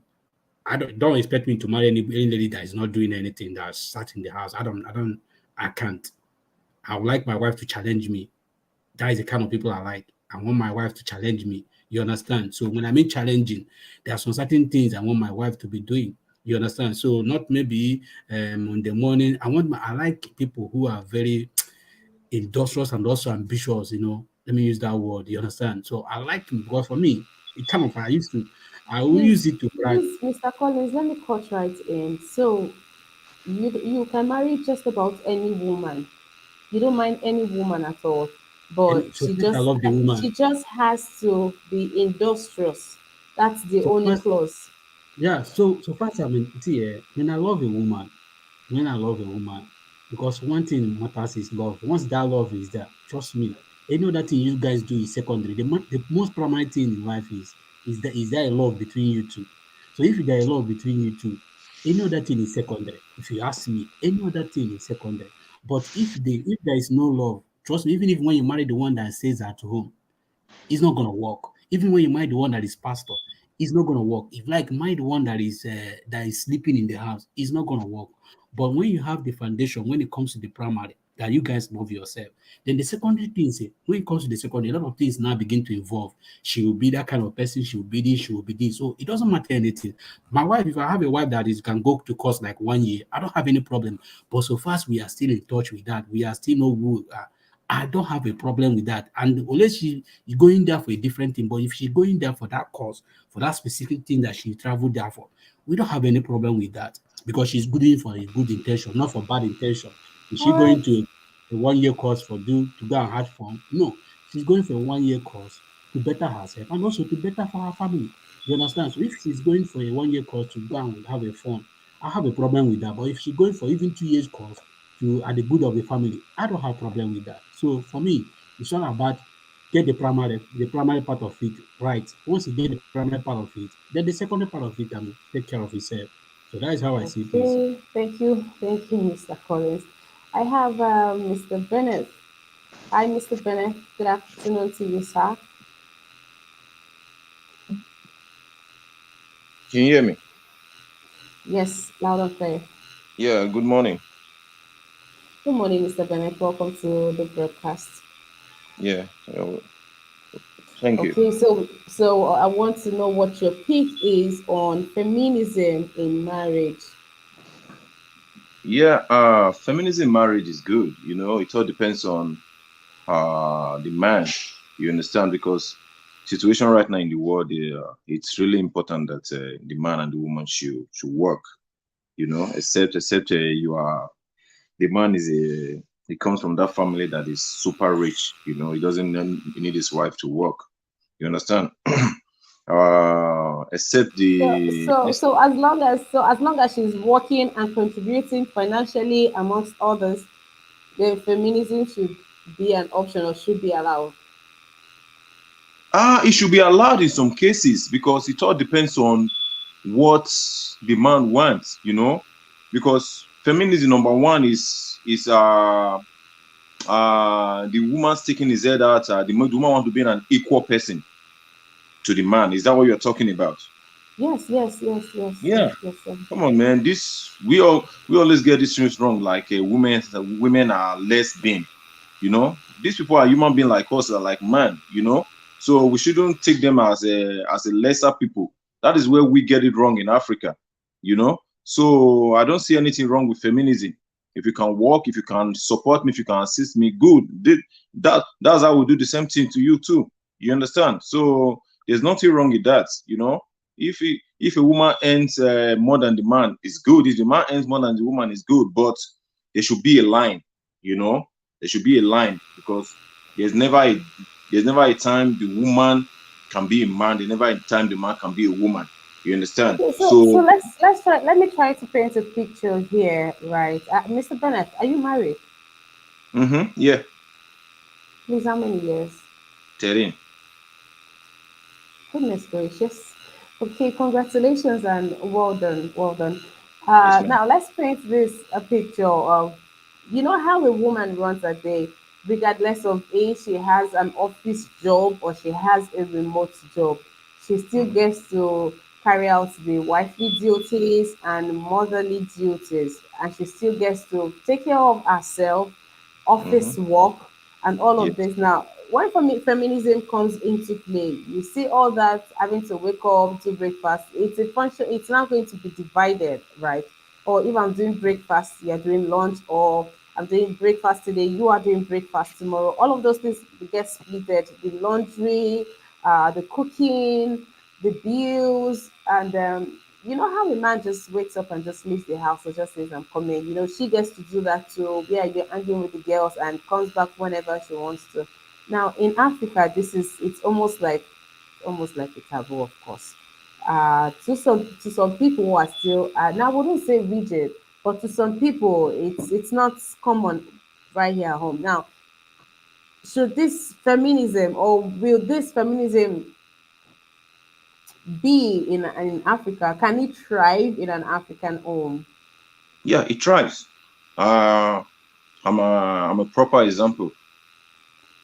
[SPEAKER 3] I don't expect me to marry any lady that is not doing anything, that's sat in the house. I can't. I would like my wife to challenge me. That is the kind of people I like. I want my wife to challenge me. You understand? So when I mean challenging, there are some certain things I want my wife to be doing. You understand? So not maybe in the morning. I like people who are very industrious and also ambitious. Let me use that word. You understand? So I like him because for me, it kind of I will
[SPEAKER 1] Please,
[SPEAKER 3] use it to brag.
[SPEAKER 1] please, Mr. Collins, let me cut right in. So you can marry just about any woman. You don't mind any woman at all, but
[SPEAKER 3] And so first I love the
[SPEAKER 1] she
[SPEAKER 3] woman.
[SPEAKER 1] just has to be industrious. That's the
[SPEAKER 3] So
[SPEAKER 1] only
[SPEAKER 3] first,
[SPEAKER 1] clause.
[SPEAKER 3] yeah. So first, I mean, see, when I love a woman, when I love a woman, because one thing matters is love. Once that love is there, trust me, any other thing you guys do is secondary. The most primary thing in life is there a love between you two. So if there is love between you two, any other thing is secondary. If you ask me, any other thing is secondary. But if there is no love, trust me, even if when you marry the one that stays at home, it's not gonna work. Even when you marry the one that is pastor, it's not gonna work. If like marry the one that is sleeping in the house, it's not gonna work. But when you have the foundation, when it comes to the primary, that you guys love yourself, then the secondary things, when it comes to the secondary, a lot of things now begin to involve. She will be that kind of person. She will be this. She will be this. So it doesn't matter anything. My wife, if I have a wife that is can go to course like 1 year, I don't have any problem. But so far as we are still in touch with that, we are still know who we are. I don't have a problem with that. And unless she is going there for a different thing, but if she's going there for that cause, for that specific thing that she traveled there for, we don't have any problem with that because she's good in for a good intention, not for bad intention. Is she
[SPEAKER 1] All right.
[SPEAKER 3] going to a 1 year course to go and have fun? No, she's going for a 1 year course to better herself and also to better for her family. You understand? So if she's going for a 1 year course to go and have a fun I have a problem with that. But if she's going for even 2 years course to at the good of the family, I don't have problem with that. So for me, it's all about get the primary part of it right. Once you get the primary part of it, then the secondary part of it can take care of itself. So that is how I see things.
[SPEAKER 1] Okay, thank you, Mr. Collins. I have Mr. Bennett. Hi, Mr. Bennett. Good afternoon to you, sir.
[SPEAKER 4] Can you hear me?
[SPEAKER 1] Yes, loud and clear.
[SPEAKER 4] Yeah, good morning.
[SPEAKER 1] Good morning, Mr. Bennett. Welcome to the broadcast.
[SPEAKER 4] Yeah, thank you.
[SPEAKER 1] Okay, so I want to know what your pick is on feminism in marriage.
[SPEAKER 4] Yeah, feminism marriage is good. It all depends on the man. You understand? Because situation right now in the world, it's really important that the man and the woman should work. Except you are the man is a he comes from that family that is super rich. He doesn't need his wife to work. You understand? Except
[SPEAKER 1] So,
[SPEAKER 4] the
[SPEAKER 1] so, so as long as she's working and contributing financially amongst others, then feminism should be an option or should be allowed.
[SPEAKER 4] it should be allowed in some cases because it all depends on what the man wants, because feminism number one is the woman sticking his head out. The woman wants to be an equal person to the man. Is that what you're talking about?
[SPEAKER 1] Yes, yes, yes, yes, yes,
[SPEAKER 4] Yeah.
[SPEAKER 1] yes, yes.
[SPEAKER 4] Come on, man. This we always get these things wrong. Like women are less being. These people are human being like us, are like man. So we shouldn't take them as a lesser people. That is where we get it wrong in Africa. So I don't see anything wrong with feminism. If you can work, if you can support me, if you can assist me, good. That's how we do the same thing to you too. You understand? So there's nothing wrong with that. If a woman earns more than the man, it's good. If the man earns more than the woman, it's good. But there should be a line. You know, there should be a line because there's never a there's never a time the woman can be a man. There's never a time the man can be a woman. You understand?
[SPEAKER 1] Okay, so
[SPEAKER 4] So,
[SPEAKER 1] let's try. Let me try to paint a picture here, right? Mr. Bennett, are you married?
[SPEAKER 4] yeah,
[SPEAKER 1] Please, how many years?
[SPEAKER 4] Terrain.
[SPEAKER 1] Goodness gracious. Okay, congratulations and well done, well done.
[SPEAKER 4] Yes, ma'am.
[SPEAKER 1] Now let's paint this a picture of, you know how a woman runs a day, regardless of age, she has an office job or she has a remote job. She still
[SPEAKER 4] Mhm,
[SPEAKER 1] gets to carry out the wifely duties and motherly duties, and she still gets to take care of herself, office
[SPEAKER 4] mhm.
[SPEAKER 1] work, and all of
[SPEAKER 4] Yes.
[SPEAKER 1] this. Now, when feminism comes into play, you see all that having to wake up, do breakfast. It's a function. It's not going to be divided, right? Or if I'm doing breakfast, you're doing lunch, or I'm doing breakfast today, you are doing breakfast tomorrow. All of those things get splitted. The laundry, the cooking, the bills, and you know how a man just wakes up and just leaves the house or just says, I'm coming. You know, she gets to do that too. Yeah, you're angry with the girls and comes back whenever she wants to. Now in Africa, it's almost like a taboo, of course. To some people who are still now I wouldn't say rigid, but to some people it's not common right here at home. Now, should this feminism or will this feminism be in Africa? Can it thrive in an African home?
[SPEAKER 4] Yeah, it tries. Uh, I'm a proper example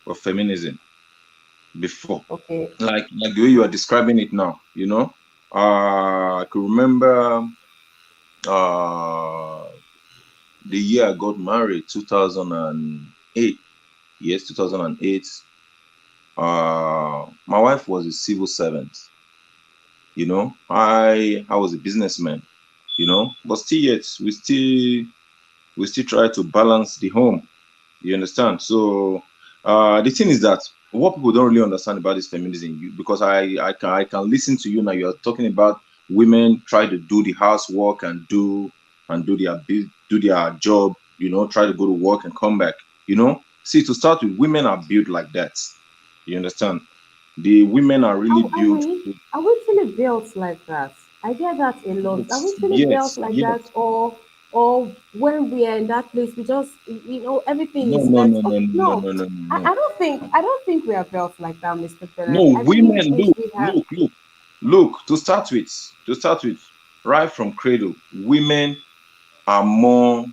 [SPEAKER 4] of feminism before,
[SPEAKER 1] Okay.
[SPEAKER 4] like the way you are describing it now. I could remember uh the year I got married, 2008. Yes, 2008. My wife was a civil servant. I was a businessman. But still yet we still try to balance the home. You understand? So the thing is that what people don't really understand about this feminism, because I can listen to you now. You're talking about women try to do the housework and do their job. Try to go to work and come back. See, to start with, women are built like that. You understand? The women are really
[SPEAKER 1] Are
[SPEAKER 4] built.
[SPEAKER 1] we? Are we really built like that? I get that a lot. Are we feeling
[SPEAKER 4] Yes,
[SPEAKER 1] felt like
[SPEAKER 4] yes.
[SPEAKER 1] that, or when we are in that place, we just everything
[SPEAKER 4] No,
[SPEAKER 1] is
[SPEAKER 4] no,
[SPEAKER 1] meant?
[SPEAKER 4] no, no,
[SPEAKER 1] Okay,
[SPEAKER 4] no,
[SPEAKER 1] no,
[SPEAKER 4] no, no, no, no.
[SPEAKER 1] I don't think we are built like that, Mr.
[SPEAKER 4] No,
[SPEAKER 1] Bennett. I really
[SPEAKER 4] women,
[SPEAKER 1] think
[SPEAKER 4] look,
[SPEAKER 1] we have.
[SPEAKER 4] look, look, look. To start with, right from cradle, women are more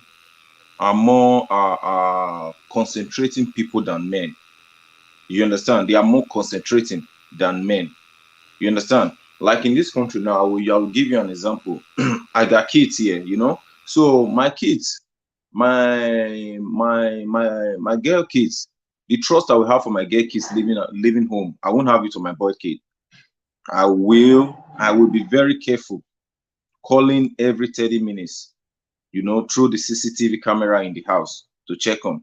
[SPEAKER 4] concentrating people than men. You understand? They are more concentrating than men. You understand? Like in this country now, I will give you an example. I got kids here, So my kids, my girl kids, the trust I will have for my girl kids living home, I won't have it to my boy kid. I will be very careful calling every 30 minutes, through the CCTV camera in the house to check on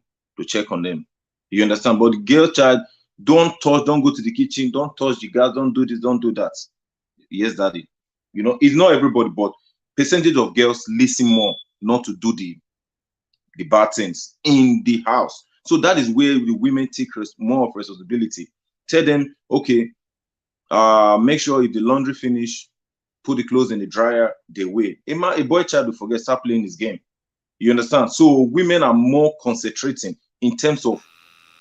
[SPEAKER 4] them. You understand? But the girl child, don't touch, don't go to the kitchen, don't touch the gas, don't do this, don't do that. Yes, daddy. It's not everybody, but percentage of girls listen more not to do the bad things in the house. So that is where the women take more of responsibility. Tell them, okay, make sure if the laundry finish, put the clothes in the dryer, they wait. A boy child will forget, start playing his game. You understand? So women are more concentrating in terms of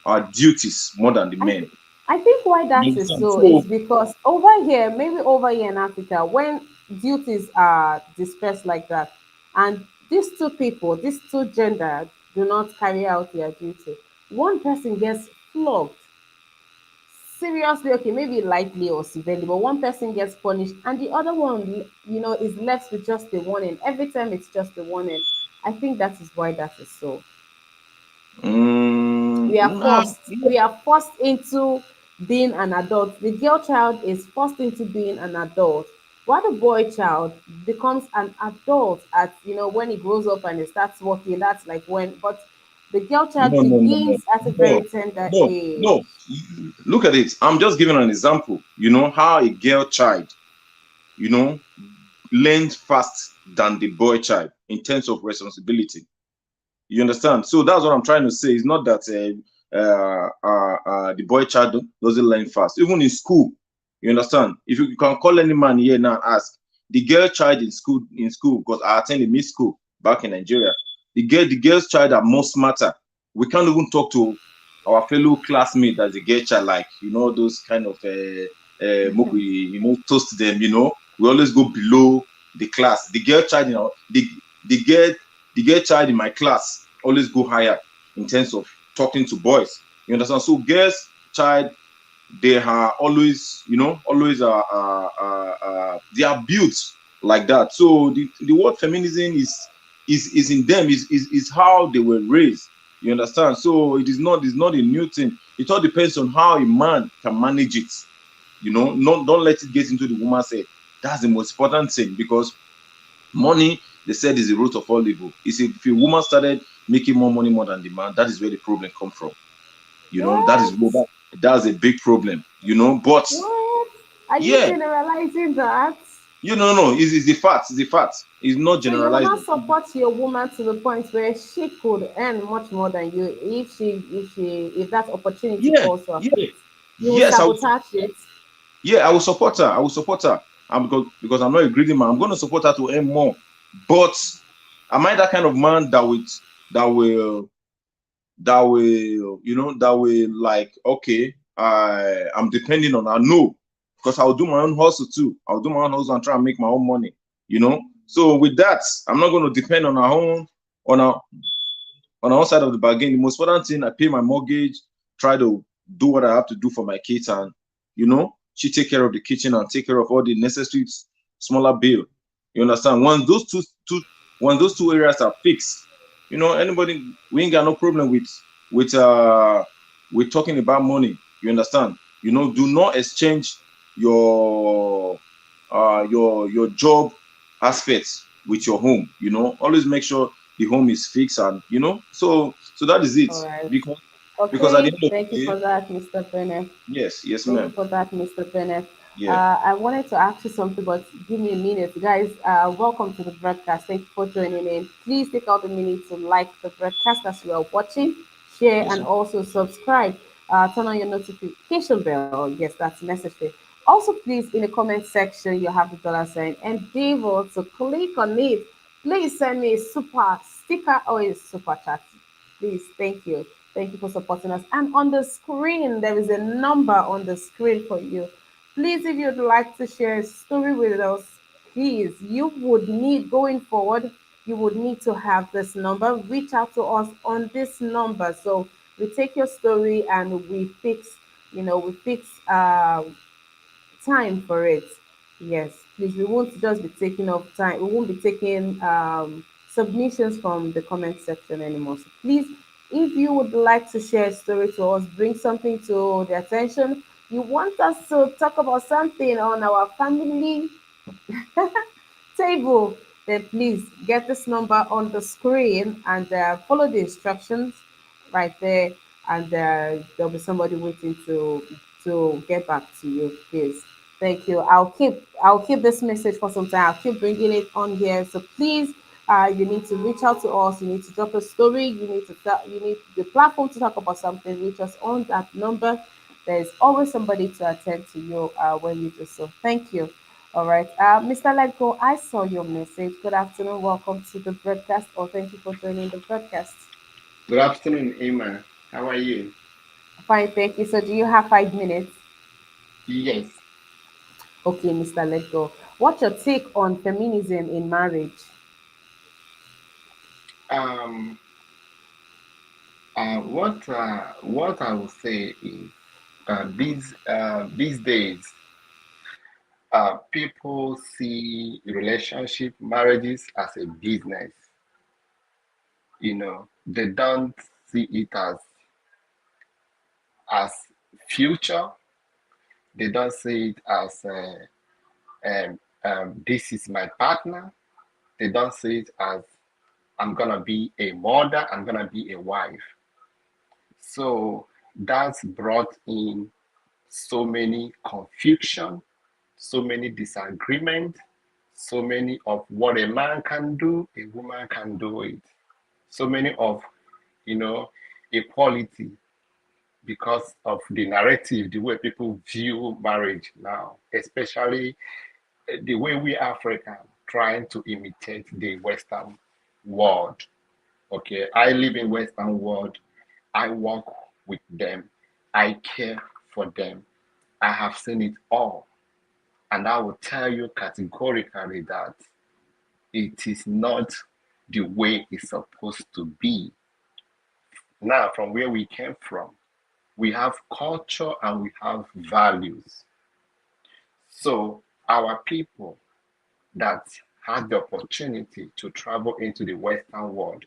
[SPEAKER 4] our duties more than the
[SPEAKER 1] I
[SPEAKER 4] men.
[SPEAKER 1] th- I think why
[SPEAKER 4] You
[SPEAKER 1] that is
[SPEAKER 4] understand?
[SPEAKER 1] so is
[SPEAKER 4] So
[SPEAKER 1] because over here, maybe over here in Africa, when duties are dispersed like that, and these two gender do not carry out their duty, one person gets flogged seriously, okay, maybe lightly or severely, but one person gets punished and the other one, is left with just the warning. Every time it's just the warning. I think that is why that is so. we are
[SPEAKER 4] nah,
[SPEAKER 1] forced we are forced into being an adult. The girl child is forced into being an adult, while the boy child becomes an adult at when he grows up and he starts working. That's like when, but the girl child
[SPEAKER 4] no, no, no, no,
[SPEAKER 1] begins at a very
[SPEAKER 4] no,
[SPEAKER 1] tender
[SPEAKER 4] no,
[SPEAKER 1] age.
[SPEAKER 4] no. Look at it. I'm just giving an example. How a girl child, you know, learns fast than the boy child in terms of responsibility. You understand? So that's what I'm trying to say. It's not that the boy child doesn't learn fast. Even in school, you understand? If you can call any man here now and ask the girl child in school, because I attended mid school back in Nigeria. The girl's child are more smarter. We can't even talk to our fellow classmate as a girl child, like those kind of make we toast them. We always go below the class. The girl child, the girl the girl child in my class always go higher in terms of talking to boys. You understand? So girls child, they are always they are built like that. So the word feminism is in them, is how they were raised. You understand? So it's not a new thing. It all depends on how a man can manage it. Not don't let it get into the woman's head. That's the most important thing, because money, they said, is the root of all evil. If a woman started making more money more than the man, that is where the problem come from. That is where
[SPEAKER 1] What?
[SPEAKER 4] that's a big problem. But
[SPEAKER 1] What? Are you
[SPEAKER 4] yeah,
[SPEAKER 1] generalizing that?
[SPEAKER 4] no, it's the fact. It's the fact. It's not
[SPEAKER 1] So you will not
[SPEAKER 4] generalizing.
[SPEAKER 1] support your woman to the point where she could earn much more than you if that opportunity
[SPEAKER 4] Yeah,
[SPEAKER 1] falls to her
[SPEAKER 4] yeah,
[SPEAKER 1] feet. You will
[SPEAKER 4] yes.
[SPEAKER 1] sabotage it.
[SPEAKER 4] Yeah, I will support her. I will support her. Because I'm not a greedy man. I'm going to support her to earn more. But am I that kind of man that will that will like, okay, I'm depending on her? No, because I'll do my own hustle too. I'll do my own hustle and try and make my own money. So with that, I'm not going to depend on her own on her on our side of the bargain. The most important thing, I pay my mortgage, try to do what I have to do for my kids, and she take care of the kitchen and take care of all the necessary smaller bill. You understand? Once those two areas are fixed, anybody, we ain't got no problem with uh with talking about money. You understand? Do not exchange your your job aspects with your home. Always make sure the home is fixed, and so that is it.
[SPEAKER 1] All right.
[SPEAKER 4] Because at the
[SPEAKER 1] Okay.
[SPEAKER 4] end of
[SPEAKER 1] Thank you
[SPEAKER 4] the day,
[SPEAKER 1] for that, Mr. Bennett.
[SPEAKER 4] yes, yes,
[SPEAKER 1] Thank you
[SPEAKER 4] ma'am.
[SPEAKER 1] for that, Mr. Bennett.
[SPEAKER 4] Yeah,
[SPEAKER 1] I wanted to ask you something, but give me a minute. Guys, welcome to the broadcast. Thank you for joining in. Please take out a minute to like the broadcast as you are watching, share,
[SPEAKER 4] yes,
[SPEAKER 1] and
[SPEAKER 4] ma'am.
[SPEAKER 1] also subscribe. Turn on your notification bell. Yes, that's necessary. Also, please, in the comment section, you have the dollar sign. Endeavor to click on it. Please send me a super sticker or a super chat. Please, thank you. Thank you for supporting us. And on the screen, there is a number on the screen for you. Please, if you'd like to share a story with us, please, you would need going forward, you would need to have this number. Reach out to us on this number. So we take your story and we fix, we fix time for it. Yes, please. We won't just be taking up time. We won't be taking submissions from the comment section anymore. So please, if you would like to share a story to us, bring something to the attention. You want us to talk about something on our family table, then please get this number on the screen and follow the instructions right there. And there'll be somebody waiting to get back to you. Please, thank you. I'll keep this message for some time. I'll keep bringing it on here. So please, you need to reach out to us. You need to drop a story. You need the platform to talk about something. Reach us on that number. There's always somebody to attend to you when you do so. Thank you. All right. Mr. Leggo, I saw your message. Good afternoon. Welcome to the broadcast, or thank you for joining the broadcast.
[SPEAKER 5] Good afternoon, Emma. How are you?
[SPEAKER 1] Fine, thank you. So, do you have 5 minutes?
[SPEAKER 5] Yes.
[SPEAKER 1] Okay, Mr. Leggo. What's your take on feminism in marriage?
[SPEAKER 5] Um. What I will say is these days people see relationship marriages as a business. They don't see it as future. They don't see it as this is my partner. They don't see it as I'm gonna be a mother. I'm gonna be a wife. So that's brought in so many confusion, so many disagreement, so many of what a man can do, a woman can do it. So many of, you know, equality because of the narrative, the way people view marriage now, especially the way we Africans trying to imitate the Western world. Okay, I live in Western world. I work with them. I care for them. I have seen it all. And I will tell you categorically that it is not the way it's supposed to be. Now, from where we came from, we have culture and we have values. So, our people that had the opportunity to travel into the Western world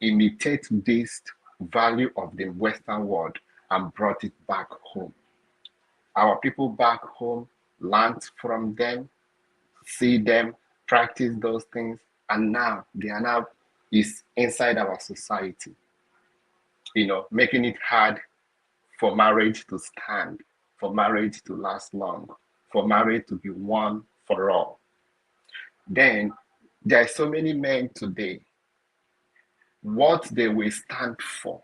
[SPEAKER 5] imitate this value of the Western world and brought it back home. Our people back home learned from them, see them, practice those things, and now they are now is inside our society, making it hard for marriage to stand, for marriage to last long, for marriage to be one for all. Then there are so many men today, what they will stand for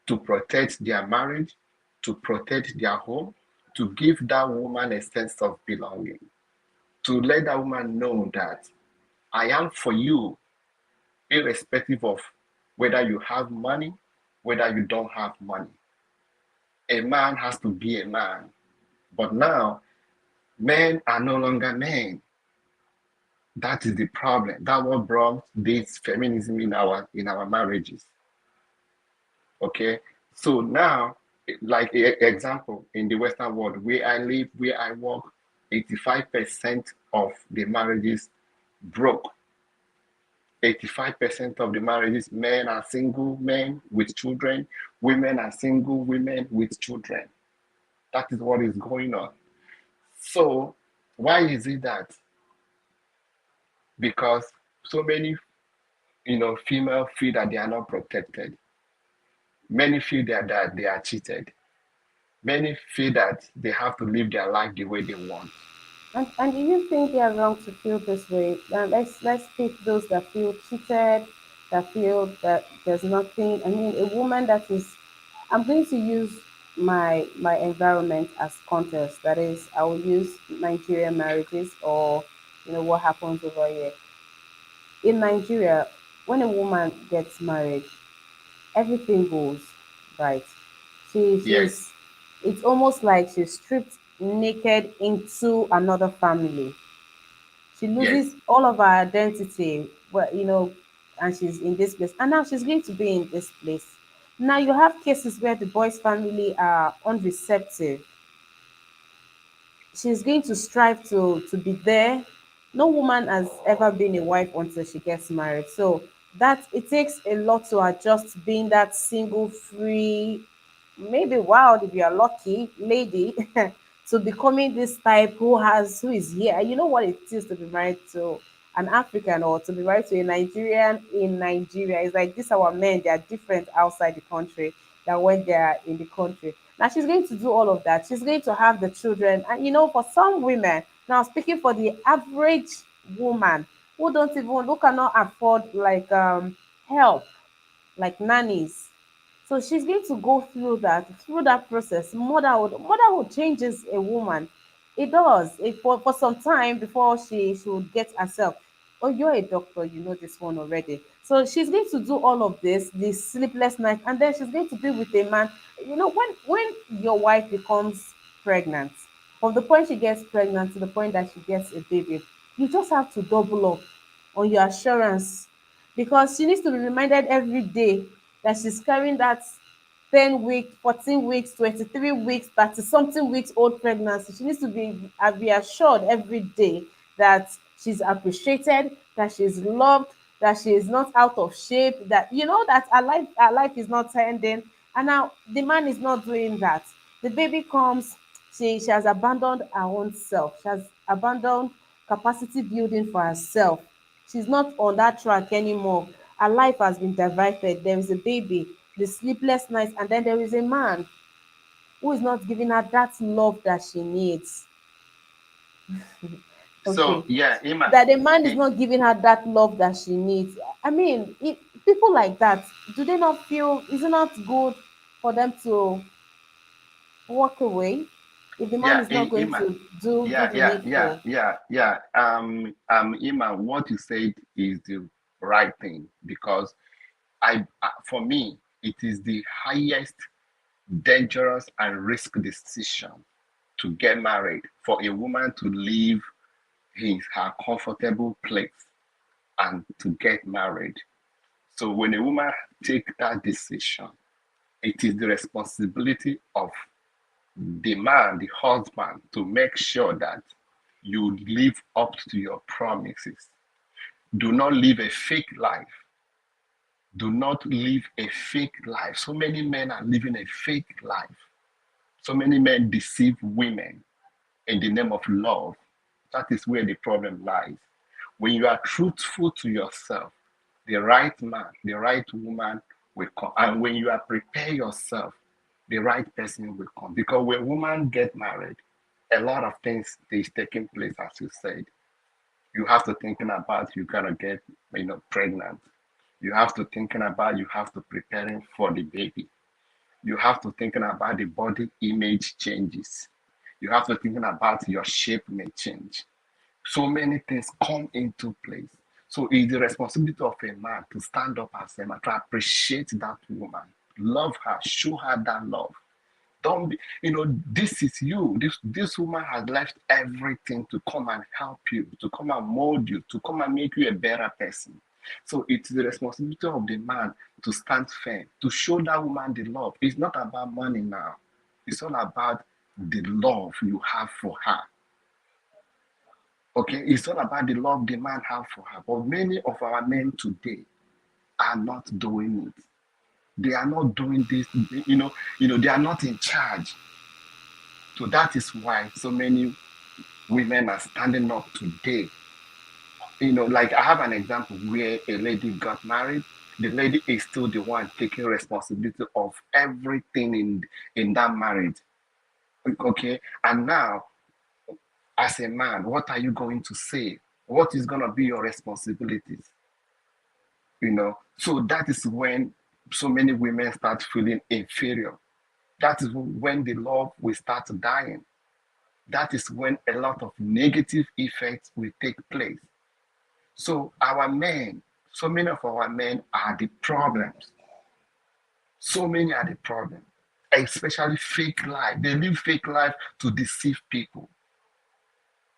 [SPEAKER 5] to protect their marriage, to protect their home, to give that woman a sense of belonging, to let that woman know that I am for you, irrespective of whether you have money, whether you don't have money. A man has to be a man. But now, men are no longer men. That is the problem. That what brought this feminism in our marriages. Okay. So now, like example, in the Western world, where I live, where I work, 85% of the marriages broke. 85% of the marriages, men are single men with children, women are single women with children. That is what is going on. So, why is it that? Because so many, female feel that they are not protected. Many feel that they are cheated. Many feel that they have to live their life the way they want.
[SPEAKER 1] And do you think they are wrong to feel this way? Let's pick those that feel cheated, that feel that there's nothing. I mean, a woman that is, I'm going to use my environment as context. That is, I will use Nigerian marriages or what happens over here in Nigeria. When a woman gets married, everything goes right.
[SPEAKER 5] Yes,
[SPEAKER 1] She's it's almost like she's stripped naked into another family. She
[SPEAKER 5] yes.
[SPEAKER 1] loses all of her identity, but and she's in this place, and now she's going to be in this place. Now you have cases where the boy's family are unreceptive. She's going to strive to be there. No woman has ever been a wife until she gets married. So that it takes a lot to adjust being that single, free, maybe wild if you're lucky, lady, to becoming this type who is here. You know what it is to be married to an African or to be married to a Nigerian in Nigeria. It's like this our men, they are different outside the country than when they are in the country. Now she's going to do all of that. She's going to have the children. And for some women, now speaking for the average woman who cannot afford like help, like nannies. So she's going to go through that process. Motherhood changes a woman. It does. For some time before she would get herself. Oh, you're a doctor, you know this one already. So she's going to do all of this sleepless night, and then she's going to be with a man. When your wife becomes pregnant, from the point she gets pregnant to the point that she gets a baby, you just have to double up on your assurance, because she needs to be reminded every day that she's carrying that 10 weeks, 14 weeks, 23 weeks, 30 something weeks old pregnancy. She needs to be reassured every day that she's appreciated, that she's loved, that she is not out of shape, that that her life is not ending. And now the man is not doing that. The baby comes, she has abandoned her own self. She has abandoned capacity building for herself. She's not on that track anymore. Her life has been diverted. There is a baby, the sleepless nights, and then there is a man who is not giving her that love that she needs.
[SPEAKER 5] So
[SPEAKER 1] Okay.
[SPEAKER 5] yeah, Ima,
[SPEAKER 1] That the man is
[SPEAKER 5] I-
[SPEAKER 1] not giving her that love that she needs. I mean, people like that, do they not feel, is it not good for them to walk away if the man
[SPEAKER 5] yeah,
[SPEAKER 1] is not going
[SPEAKER 5] Ima,
[SPEAKER 1] to do
[SPEAKER 5] yeah,
[SPEAKER 1] the
[SPEAKER 5] yeah, yeah,
[SPEAKER 1] needful?
[SPEAKER 5] yeah, yeah. Ima, what you said is the right thing because for me, it is the highest dangerous and risk decision to get married for a woman to leave her comfortable place and to get married. So when a woman take that decision, it is the responsibility of the man, the husband, to make sure that you live up to your promises. Do not live a fake life. Do not live a fake life. So many men are living a fake life. So many men deceive women in the name of love. That is where the problem lies. When you are truthful to yourself, the right man, the right woman will come. And when you are prepare yourself, the right person will come. Because when women get married, a lot of things is taking place, as you said. You have to thinking about you're gonna get, pregnant. You have to thinking about you have to preparing for the baby. You have to thinking about the body image changes. You have to thinking about your shape may change. So many things come into place. So it's the responsibility of a man to stand up as a man, to appreciate that woman, love her, show her that love. Don't be, this is you. This woman has left everything to come and help you, to come and mold you, to come and make you a better person. So it's the responsibility of the man to stand firm, to show that woman the love. It's not about money now. It's all about the love you have for her. Okay, it's all about the love the man have for her. But many of our men today are not doing it. They are not doing this. They are not in charge. So that is why so many women are standing up today. Like I have an example where a lady got married. The lady is still the one taking responsibility of everything in that marriage. Okay, and now as a man, what are you going to say? What is going to be your responsibilities? So that is when so many women start feeling inferior. That is when the love will start dying. That is when a lot of negative effects will take place. So our men, so many of our men are the problems. So many are the problem, especially fake life. They live fake life to deceive people.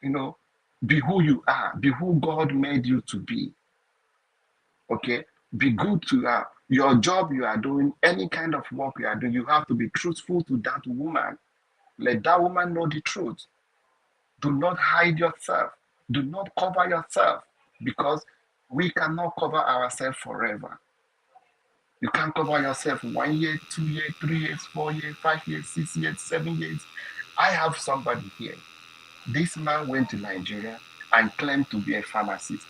[SPEAKER 5] You know, be who you are, be who God made you to be. Okay, be good to her. Your job you are doing, any kind of work you are doing, you have to be truthful to that woman. Let that woman know the truth. Do not hide yourself. Do not cover yourself because we cannot cover ourselves forever. You can't cover yourself 1 year, 2 years, 3 years, 4 years, 5 years, 6 years, 7 years. I have somebody here. This man went to Nigeria and claimed to be a pharmacist.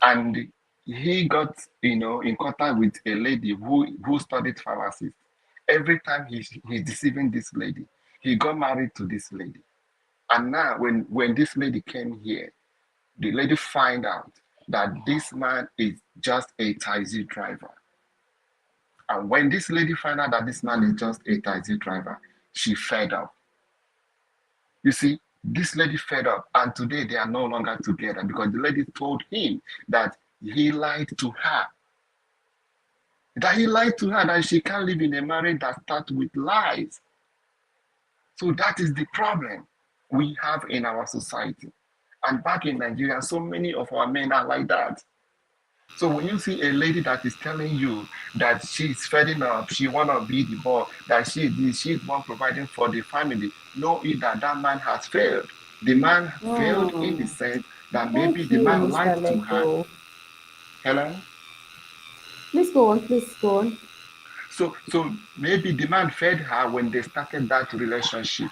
[SPEAKER 5] And he got, in contact with a lady who studied pharmacist. Every time he's deceiving this lady, he got married to this lady. And now when this lady came here, the lady find out that this man is just a taxi driver. And when this lady found out that this man is just a taxi driver, she fed up. You see, this lady fed up, and today they are no longer together because the lady told him that he lied to her. That he lied to her that she can't live in a marriage that starts with lies. So that is the problem we have in our society. And back in Nigeria, so many of our men are like that. So when you see a lady that is telling you that she's feeding up, she wanna be the boss, that she's one providing for the family, know it that that man has failed. The man failed in the
[SPEAKER 1] Hmm.
[SPEAKER 5] sense that maybe
[SPEAKER 1] Thank
[SPEAKER 5] the
[SPEAKER 1] you,
[SPEAKER 5] man
[SPEAKER 1] Mr.
[SPEAKER 5] lied to her.
[SPEAKER 1] Lego.
[SPEAKER 5] Hello?
[SPEAKER 1] Please go on, please go on.
[SPEAKER 5] So maybe the man fed her when they started that relationship,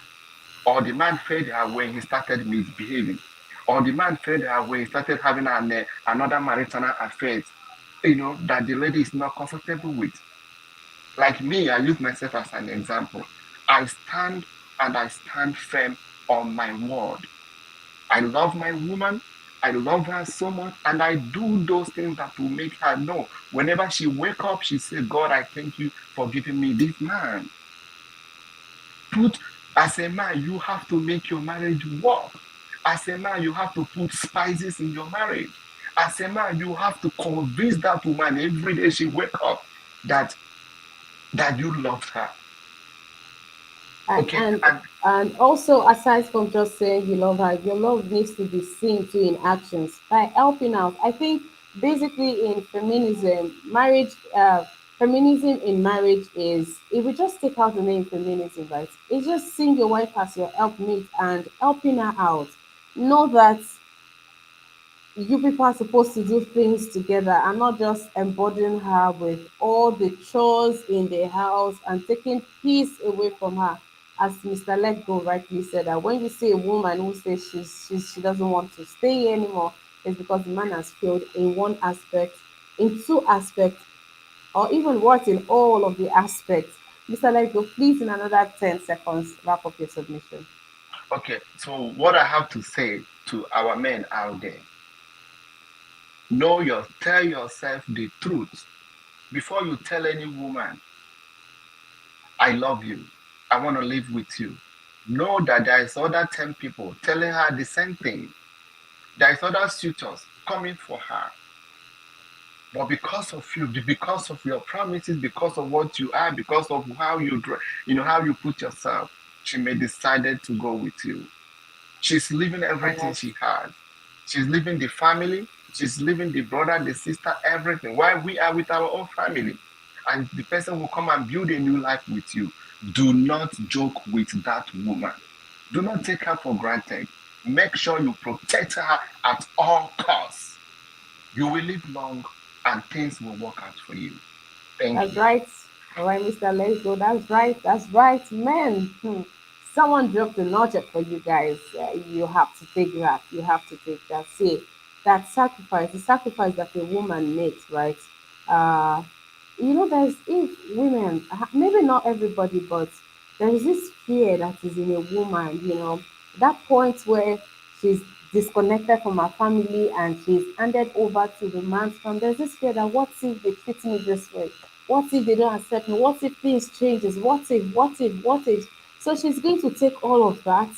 [SPEAKER 5] or the man fed her when he started misbehaving, or the man fed her when he started having another marital affair, that the lady is not comfortable with. Like me, I use myself as an example. I stand and I stand firm on my word. I love my woman. I love her so much, and I do those things that will make her know. Whenever she wake up, she say, "God, I thank you for giving me this man." Put As a man, you have to make your marriage work. As a man, you have to put spices in your marriage. As a man, you have to convince that woman every day she wake up that you loved her.
[SPEAKER 1] and
[SPEAKER 5] Okay,
[SPEAKER 1] and
[SPEAKER 5] and
[SPEAKER 1] and also, aside from just saying you love her, your love needs to be seen too in actions by helping out. I think basically in feminism, feminism in marriage is, if we just take out the name feminism, right? It's just seeing your wife as your helpmate and helping her out. Know that you people are supposed to do things together and not just embodying her with all the chores in the house and taking peace away from her. As Mr. Let Go rightly said, that when you see a woman who says she doesn't want to stay here anymore, it's because the man has failed in one aspect, in two aspects, or even worse, in all of the aspects. Mr. Let Go, please, in another 10 seconds, wrap up your submission.
[SPEAKER 5] okay, so what I have to say to our men out there, tell yourself the truth before you tell any woman, I love you, I want to live with you. Know that there is other 10 people telling her the same thing. There is other suitors coming for her. But because of you, because of your promises, because of what you are, because of how how you put yourself, she may decided to go with you. She's leaving
[SPEAKER 1] All
[SPEAKER 5] everything
[SPEAKER 1] right.
[SPEAKER 5] she has. She's leaving the family. She's leaving the brother, the sister, everything. While we are with our own family. And the person will come and build a new life with you. Do not joke with that woman. Do not take her for granted. Make sure you protect her at all costs. You will live long and things will work out for you. Thank
[SPEAKER 1] That's
[SPEAKER 5] you.
[SPEAKER 1] right. All right, Mr. Let's go. That's right. That's right, man. Someone dropped the nugget for you guys. You have to take that. You have to take that. See, that sacrifice, the sacrifice that a woman makes, right? Uh, there's, if women, maybe not everybody, but there is this fear that is in a woman. That point where she's disconnected from her family and she's handed over to the man's family. There's this fear that, what if they treat me this way? What if they don't accept me? What if things changes? What if, what if, what if? So she's going to take all of that.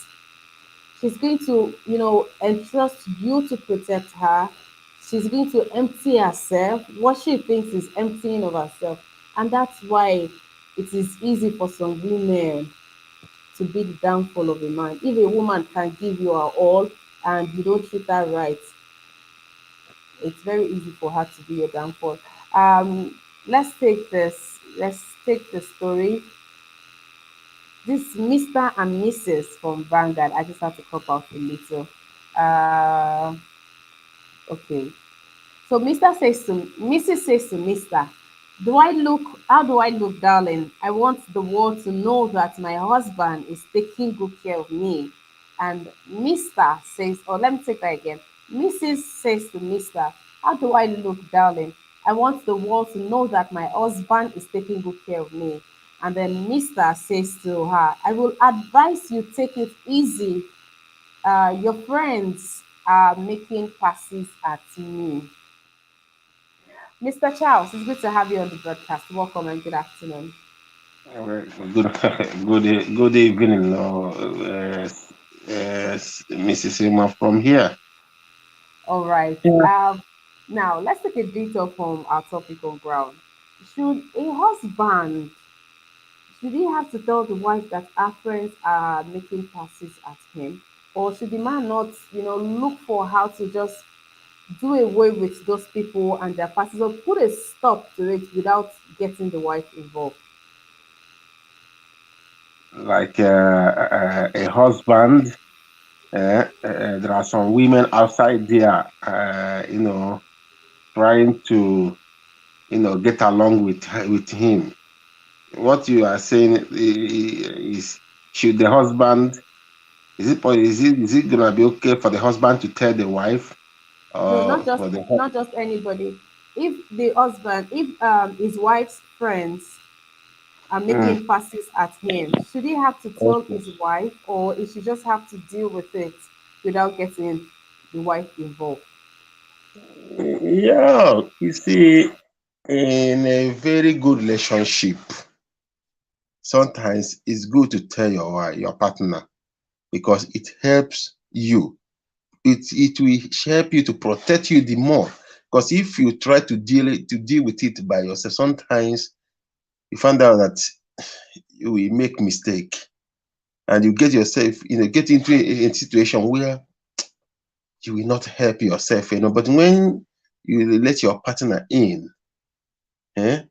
[SPEAKER 1] She's going to, entrust you to protect her. She's going to empty herself, what she thinks is emptying of herself. And that's why it is easy for some women to be the downfall of a man. If a woman can give you her all and you don't treat her right, it's very easy for her to be your downfall. Let's take this. Let's take the story. This Mr. and Mrs. from Vanguard. I just have to crop out a little. Uh, okay. So Mr. says to Mrs. says to Mr. Do I look how do I look, darling? I want the world to know that my husband is taking good care of me. And Mr. says, or let me take that again. Mrs. says to Mr. How do I look, darling? I want the world to know that my husband is taking good care of me. And then Mr. says to her, I will advise you take it easy. Your friends are making passes at me. Mr. Charles, it's good to have you on the broadcast. Welcome and good afternoon.
[SPEAKER 6] Well, good, good evening, Mrs. Emma from here.
[SPEAKER 1] All right.
[SPEAKER 6] Yeah.
[SPEAKER 1] Now, let's take a detour from our topic on ground. Should a husband, should he have to tell the wife that our friends are making passes at him? Or should the man not, look for how to just do away with those people and their passes or put a stop to it without getting the wife involved?
[SPEAKER 6] Like a husband, there are some women outside there, trying to, get along with him. What you are saying is, should the husband, is it gonna be okay for the husband to tell the wife,
[SPEAKER 1] No,
[SPEAKER 6] or for the
[SPEAKER 1] not just anybody. If the husband, if his wife's friends are
[SPEAKER 6] mm,
[SPEAKER 1] making passes at him, should he have to tell
[SPEAKER 6] okay.
[SPEAKER 1] his wife, or he should just have to deal with it without getting the wife involved?
[SPEAKER 6] Yeah, you see, in a very good relationship, sometimes it's good to tell your partner because it helps you. It will help you to protect you the more. Because if you try to deal with it by yourself, sometimes you find out that you will make mistake and you get yourself, get into a situation where you will not help yourself, But when you let your partner in, eh,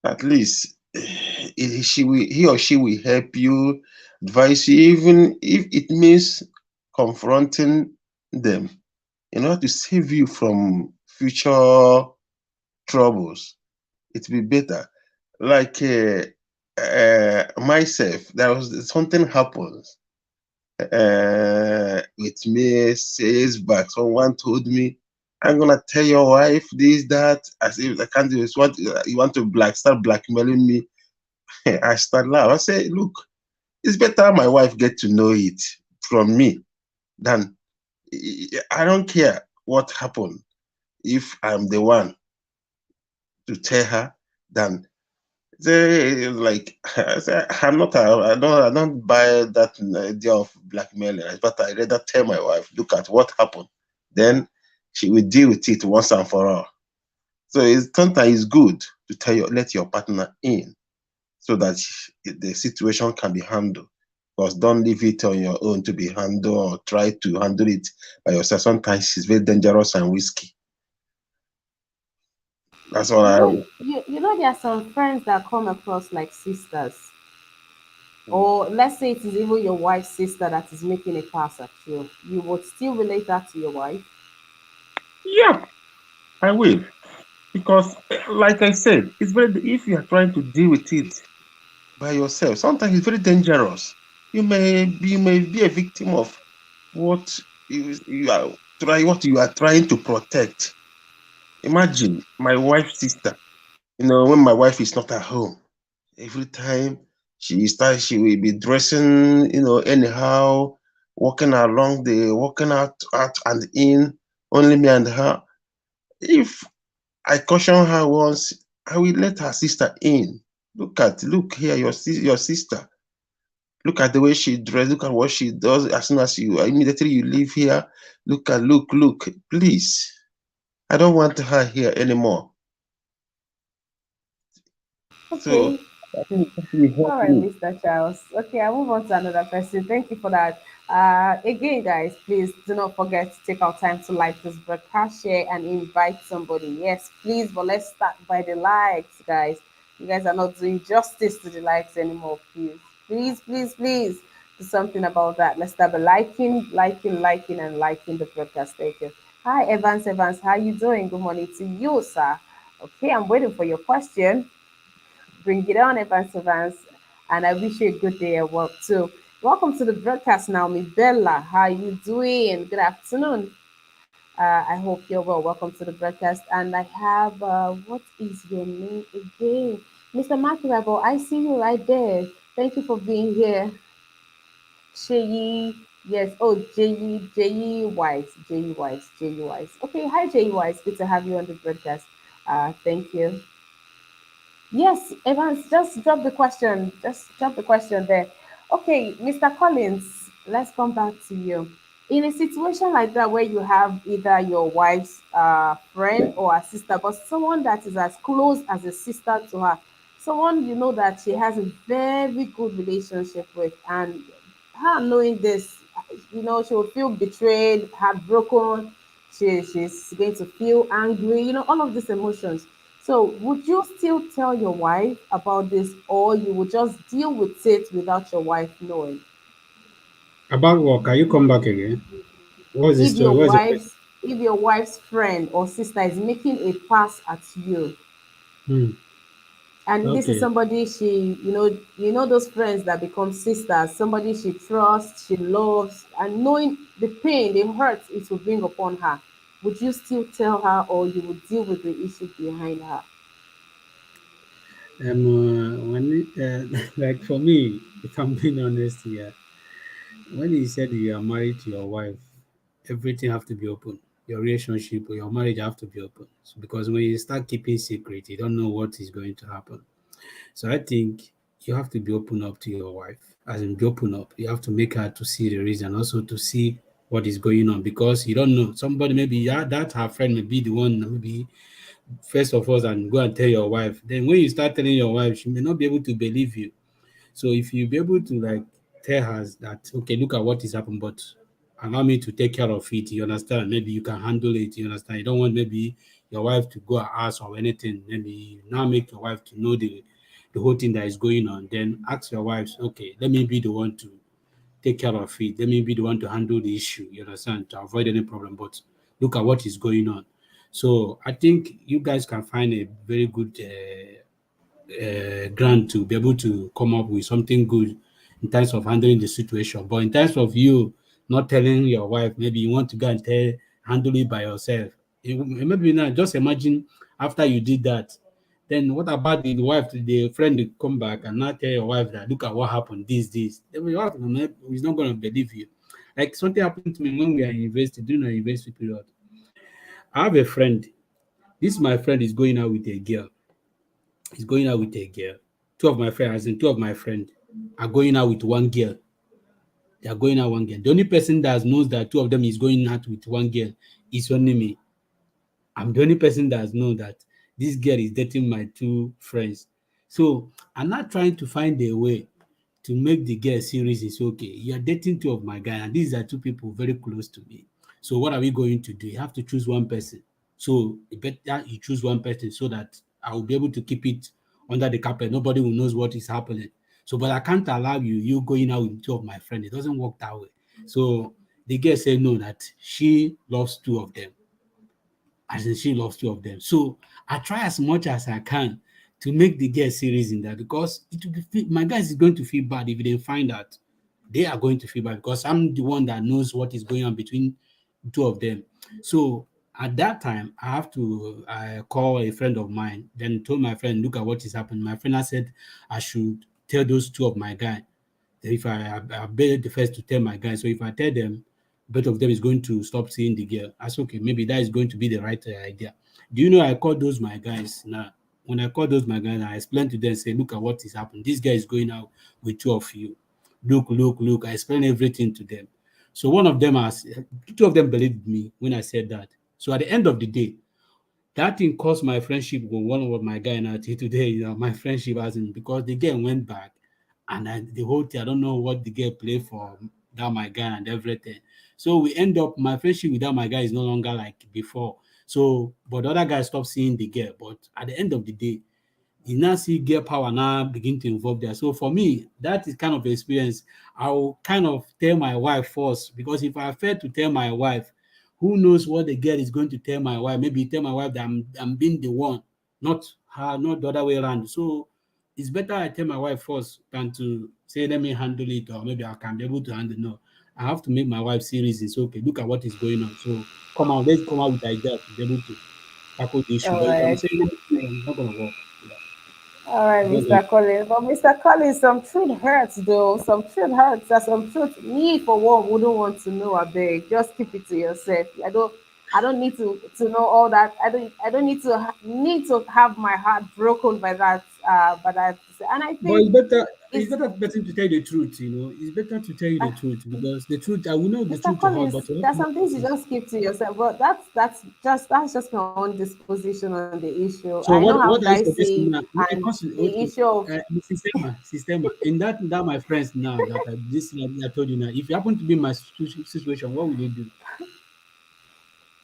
[SPEAKER 6] at least he or she will help you, advise you, even if it means confronting them in order to save you from future troubles. It will be better. Like myself, there was something happens with me says back. Someone told me, I'm gonna tell your wife this, that, as if I can't do this. What you want to start blackmailing me? I start laugh. I say, look, it's better my wife get to know it from me than I don't care what happened if I'm the one to tell her than they like I say, I don't buy that idea of blackmailing, but I rather tell my wife, look at what happened. Then she will deal with it once and for all. So sometimes it's good to let your partner in so that the situation can be handled. Because don't leave it on your own to be handled or try to handle it by yourself. Sometimes it's very dangerous and risky. That's all
[SPEAKER 1] You
[SPEAKER 6] I.
[SPEAKER 1] know, there are some friends that come across like sisters, or let's say it is even your wife's sister that is making a pass at you. You would still relate that to your wife.
[SPEAKER 6] Yeah, I will. Because, like I said, it's very if you are trying to deal with it by yourself, sometimes it's very dangerous. You may be a victim of what what you are trying to protect. Imagine my wife's sister. When my wife is not at home, every time she will be dressing, anyhow, walking out and in, only me and her. If I caution her once, I will let her sister in. Look here, your sister. Look at the way she dressed. Look at what she does as soon as you immediately you leave here. Look. Please. I don't want her here anymore. So
[SPEAKER 1] Okay.
[SPEAKER 6] I think that will help
[SPEAKER 1] All right,
[SPEAKER 6] me.
[SPEAKER 1] Mr. Charles. Okay, I'll move on to another person. Thank you for that. Again, guys, please do not forget to take our time to like this broadcast, share, and invite somebody. Yes, please, but let's start by the likes, guys. You guys are not doing justice to the likes anymore. Please, do something about that. Let's start by liking, and liking the broadcast. Thank you. Hi, Evans. Evans, how you doing? Good morning to you, sir. Okay, I'm waiting for your question. Bring it on, Evans Evans. And I wish you a good day at work too. Welcome to the broadcast, Naomi Bella. How you doing? Good afternoon. I hope you're well. Welcome to the broadcast. And I have, what is your name again? Mr. Makirabo, I see you right there. Thank you for being here. Cheyi, yes. Oh, J.E. Wise. J.E. Wise. J.E. Wise. Okay. Hi, J.E. Wise. Good to have you on the broadcast. Thank you. Yes, Evans, just drop the question. Just drop the question there. Okay, Mr. Collins, let's come back to you. In a situation like that where you have either your wife's friend or a sister, but someone that is as close as a sister to her, someone you know that she has a very good relationship with, and her knowing this, she will feel betrayed, heartbroken. She's going to feel angry, all of these emotions. So, would you still tell your wife about this, or you would just deal with it without your wife knowing?
[SPEAKER 3] About what? Can you come back again? What's the
[SPEAKER 1] If
[SPEAKER 3] story?
[SPEAKER 1] your
[SPEAKER 3] What's the question?
[SPEAKER 1] wife's if your wife's friend or sister is making a pass at you,
[SPEAKER 3] Hmm.
[SPEAKER 1] and this is
[SPEAKER 3] Okay.
[SPEAKER 1] somebody she, those friends that become sisters, somebody she trusts, she loves, and knowing the pain, the hurt it will bring upon her, would you still tell her, or you would deal with the issue behind her?
[SPEAKER 3] Like for me, if I'm being honest here, when you said you are married to your wife, everything have to be open. Your relationship or your marriage have to be open. So because when you start keeping secret, you don't know what is going to happen. So I think you have to be open up to your wife. As in, be open up. You have to make her to see the reason, also to see what is going on because you don't know. Somebody maybe yeah, that her friend may be the one maybe first of all and go and tell your wife. Then when you start telling your wife, she may not be able to believe you. So if you be able to like tell her that okay, look at what is happened, but allow me to take care of it. You understand? Maybe you can handle it. You understand? You don't want maybe your wife to go and ask or anything. Maybe you now make your wife to know the whole thing that is going on. Then ask your wife, okay, let me be the one to take care of it. Let me be the one to handle the issue. You understand? To avoid any problem. But look at what is going on. So I think you guys can find a very good grant to be able to come up with something good in terms of handling the situation. But in terms of you not telling your wife, maybe you want to go and handle it by yourself. Maybe now, just imagine after you did that, then what about the wife, the friend will come back and not tell your wife that look at what happened, this. Then your wife is not going to believe you. Like something happened to me when we are in university, during our university period. I have a friend. This my friend is going out with a girl. He's going out with a girl. Two of my friends, as in two of my friends, are going out with one girl. They are going out one girl. The only person that knows that two of them is going out with one girl is only me. I'm the only person that knows that this girl is dating my two friends. So I'm not trying to find a way to make the girl serious. It's okay. You're dating two of my guys, and these are two people very close to me. So what are we going to do? You have to choose one person. So it better you choose one person so that I will be able to keep it under the carpet. Nobody will knows what is happening. So, but I can't allow you going out with two of my friends. It doesn't work that way. So the girl said no, that she loves two of them as in she loves two of them. So I try as much as I can to make the girl serious in that because it will be my guys is going to feel bad if they find out. They are going to feel bad because I'm the one that knows what is going on between the two of them. So at that time, I have to call a friend of mine, then told my friend, look at what is happening. My friend has said I should tell those two of my guys if I better the first to tell my guys. So if I tell them, both of them is going to stop seeing the girl. I said, okay, maybe that is going to be the right idea. Do you know I call those my guys now? when I call those my guys, I explain to them, say, look at what is happening. This guy is going out with two of you. Look, look, look. I explain everything to them. So one of them has, two of them believed me when I said that. So at the end of the day, that thing cost my friendship with one of my guy now till today. My friendship hasn't, because the girl went back, and the whole thing, I don't know what the girl played for that my guy and everything. So we end up, my friendship with that my guy is no longer like before. So, but the other guy stopped seeing the girl. But at the end of the day, you now see girl power now begin to involve there. So for me, that is kind of experience. I will kind of tell my wife first, because if I fail to tell my wife, who knows what the girl is going to tell my wife? Maybe tell my wife that I'm being the one, not her, not the other way around. So it's better I tell my wife first than to say let me handle it, or maybe I can be able to handle. No, I have to make my wife see reasons. Okay, look at what is going on. So come on, let's come out with ideas to be able to tackle the issue.
[SPEAKER 1] All
[SPEAKER 3] But if I'm
[SPEAKER 1] right.
[SPEAKER 3] saying anything, it's not gonna work. Yeah.
[SPEAKER 1] All right,
[SPEAKER 3] That's what
[SPEAKER 1] Mr. Collins. But Mr. Collins, some truth hurts though. Some truth hurts. There's some truth me for one wouldn't want to know. I beg. Just keep it to yourself. I don't need to know all that. I don't need to have my heart broken by that. And I
[SPEAKER 3] But
[SPEAKER 1] think
[SPEAKER 3] it's
[SPEAKER 1] it's
[SPEAKER 3] better person to tell the truth, It's better to tell you the truth, because the truth, I will know the
[SPEAKER 1] Mr.
[SPEAKER 3] truth to hurt, but
[SPEAKER 1] Collins,
[SPEAKER 3] you have
[SPEAKER 1] there's
[SPEAKER 3] to know
[SPEAKER 1] some
[SPEAKER 3] the
[SPEAKER 1] things you
[SPEAKER 3] truth.
[SPEAKER 1] just keep to yourself. But that's just my own disposition on the issue. I
[SPEAKER 3] So
[SPEAKER 1] know how
[SPEAKER 3] what are you
[SPEAKER 1] guys
[SPEAKER 3] suggesting
[SPEAKER 1] see,
[SPEAKER 3] now? When it
[SPEAKER 1] and
[SPEAKER 3] comes to
[SPEAKER 1] the
[SPEAKER 3] okay,
[SPEAKER 1] issue of
[SPEAKER 3] the systema, in that my friends now that this thing I told you now, if you happen to be in my situation, what will you do?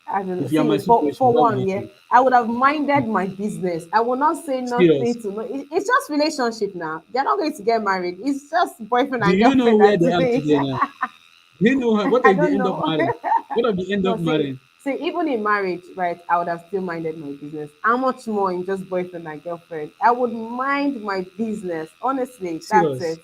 [SPEAKER 1] I don't know.
[SPEAKER 3] If you are my
[SPEAKER 1] See, for
[SPEAKER 3] situation, what will
[SPEAKER 1] one,
[SPEAKER 3] you
[SPEAKER 1] yeah,
[SPEAKER 3] do?
[SPEAKER 1] I would have minded my business. I will not say
[SPEAKER 3] Serious.
[SPEAKER 1] nothing to no. It's just relationship now. They're not going to get married. It's just boyfriend
[SPEAKER 3] Do
[SPEAKER 1] and
[SPEAKER 3] you know
[SPEAKER 1] girlfriend
[SPEAKER 3] where
[SPEAKER 1] are
[SPEAKER 3] they are
[SPEAKER 1] doing.
[SPEAKER 3] today now? Do you know what
[SPEAKER 1] I
[SPEAKER 3] if they
[SPEAKER 1] don't
[SPEAKER 3] end up
[SPEAKER 1] know.
[SPEAKER 3] marrying? What if they end
[SPEAKER 1] No,
[SPEAKER 3] up
[SPEAKER 1] see,
[SPEAKER 3] marrying?
[SPEAKER 1] see, even in marriage, right, I would have still minded my business. How much more in just boyfriend and girlfriend? I would mind my business. Honestly, that's
[SPEAKER 3] Serious.
[SPEAKER 1] it.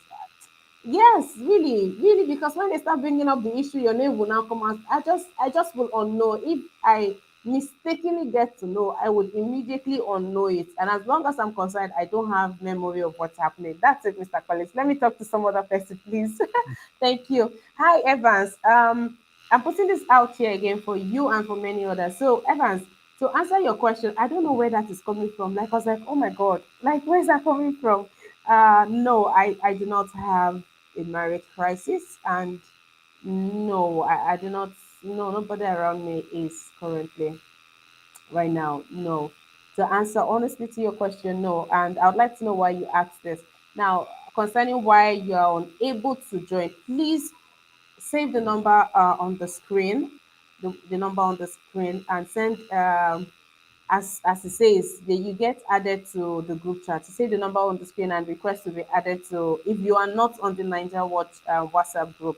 [SPEAKER 1] Yes, really, really, because when they start bringing up the issue, your name will now come out. I just will unknow. If I mistakenly get to know, I would immediately unknow it. And as long as I'm concerned, I don't have memory of what's happening. That's it, Mr. Collins. Let me talk to some other person, please. Thank you. Hi, Evans. I'm putting this out here again for you and for many others. So, Evans, to answer your question, I don't know where that is coming from. Like, I was like, oh my God, like, where's that coming from? No, I do not have a marriage crisis. And no, I do not, no, nobody around me is currently right now. No. To answer honestly to your question, no. And I would like to know why you asked this. Now, concerning why you are unable to join, please save the number on the screen, the number on the screen, and send as it says that you get added to the group chat. You say the number on the screen and request to be added to. If you are not on the Niger Watch WhatsApp group,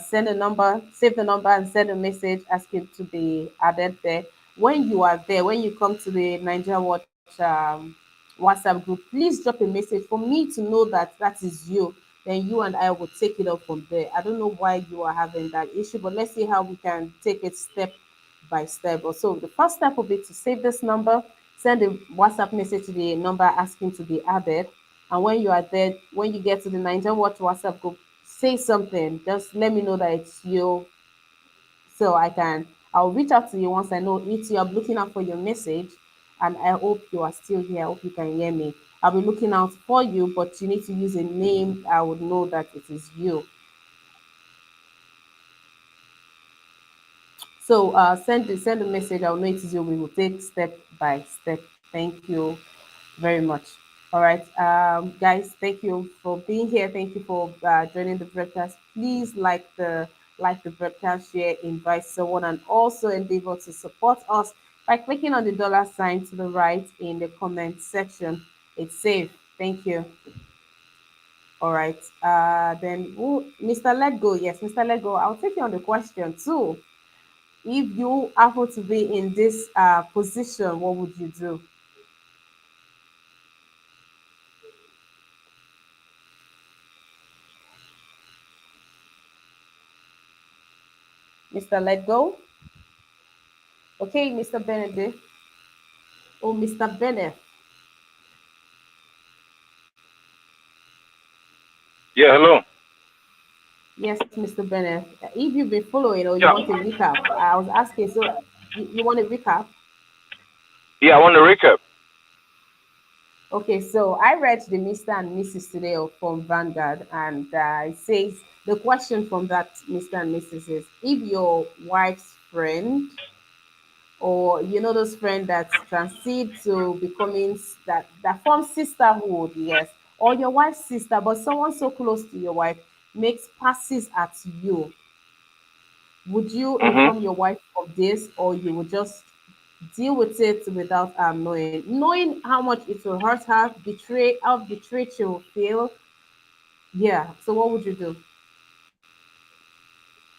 [SPEAKER 1] send a number, save the number, and send a message asking to be added there. When you are there, when you come to the Niger Watch WhatsApp group, please drop a message for me to know that that is you. Then you and I will take it up from there. I don't know why you are having that issue, but let's see how we can take it step by step. So the first step will be to save this number, send a WhatsApp message to the number asking to be added. And when you are there, when you get to the Niger Watch WhatsApp group, say something. Just let me know that it's you, so I'll reach out to you once I know it's you. I'm looking out for your message, and I hope you are still here. I hope you can hear me. I'll be looking out for you, but you need to use a name. I would know that it is you. So send a message. I'll know it is you. We will take step by step. Thank you very much. All right, guys. Thank you for being here. Thank you for joining the broadcast. Please like the broadcast, share, invite someone, and also endeavor to support us by clicking on the dollar sign to the right in the comment section. It's safe. Thank you. All right. Then Mr. Let Go. Yes, Mr. Let Go. I'll take you on the question too. If you happen to be in this position, what would you do? Mr. Let Go? Okay, Mr. Benedict. Oh, Mr. Bennett.
[SPEAKER 7] Yeah, hello.
[SPEAKER 1] Yes, Mr. Bennett. If you've been following or you
[SPEAKER 7] Yeah,
[SPEAKER 1] want a recap, I was asking, so you want a recap?
[SPEAKER 7] yeah. I want to recap.
[SPEAKER 1] Okay, so I read the Mr. and Mrs. today from Vanguard, and it says the question from that Mr. and Mrs. is if your wife's friend, or those friends that transit to becoming that form sisterhood, yes, or your wife's sister, but someone so close to your wife makes passes at you, would you
[SPEAKER 7] Hmm.
[SPEAKER 1] inform your wife of this, or you would just deal with it without knowing how much it will hurt her, how betrayed she will feel? Yeah. So what would you do?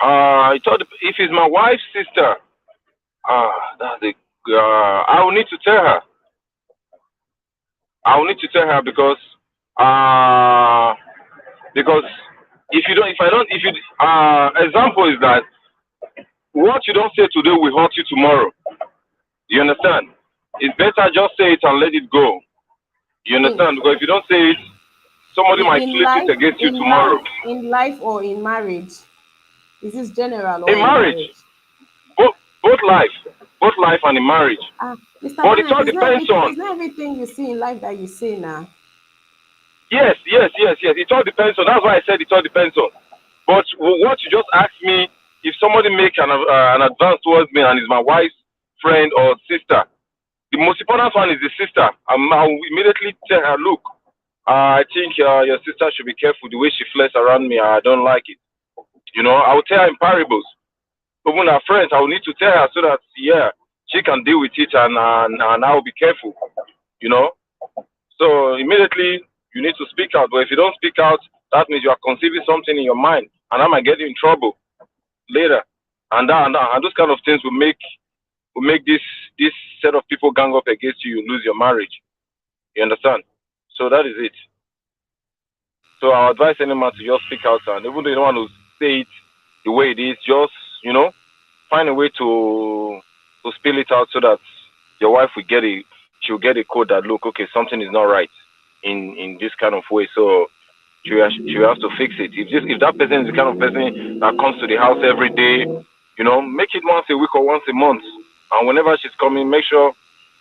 [SPEAKER 7] I thought if it's my wife's sister, that's a. I will need to tell her. I will need to tell her uh, because if you don't, if I don't, if you, example is that what you don't say today will hurt you tomorrow. You understand? It's better just say it and let it go. You
[SPEAKER 1] In
[SPEAKER 7] understand? Because if you don't say it, somebody might
[SPEAKER 1] in
[SPEAKER 7] flip it
[SPEAKER 1] life,
[SPEAKER 7] against you tomorrow.
[SPEAKER 1] or in marriage? Is this general or
[SPEAKER 7] In
[SPEAKER 1] in
[SPEAKER 7] marriage,
[SPEAKER 1] marriage?
[SPEAKER 7] both both life, both life and in marriage.
[SPEAKER 1] Mr.
[SPEAKER 7] But it
[SPEAKER 1] Bennett,
[SPEAKER 7] all depends on.
[SPEAKER 1] it's not everything you see in life that you say now.
[SPEAKER 7] Yes, yes, yes, yes. It all depends on. That's why I said it all depends on. But what you just asked me, if somebody make an advance towards me and is my wife's friend or sister, the most important one is the sister. I'll immediately tell her, look, I think your sister should be careful the way she flirts around me. I don't like it. I will tell her in parables. Even her friends, I will need to tell her so that yeah, she can deal with it and I will be careful. You know. So immediately you need to speak out. But if you don't speak out, that means you are conceiving something in your mind, and that might get you in trouble later. And those kind of things will make this set of people gang up against you. You lose your marriage. You understand? So that is it. So I advise any man to just speak out, and even though you don't want to say it the way it is, just find a way to spill it out so that your wife will get a she'll get a code that look okay, something is not right in this kind of way. So she has to fix it. If that person is the kind of person that comes to the house every day, make it once a week or once a month. And whenever she's coming, make sure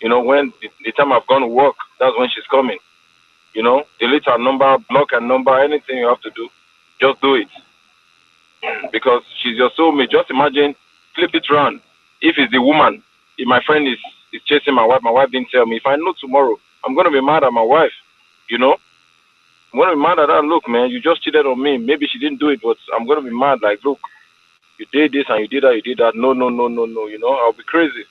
[SPEAKER 7] when the time I've gone to work, that's when she's coming. Delete her number, block her number, anything you have to do, just do it because she's your soulmate. Just imagine, flip it round. If it's the woman, if my friend is chasing my wife didn't tell me. If I know tomorrow, I'm gonna be mad at my wife. You know, I'm gonna be mad at her. Look, man, you just cheated on me. Maybe she didn't do it, but I'm gonna be mad. Like, look, you did this and you did that, you did that. No, no, no, no, no. I'll be crazy.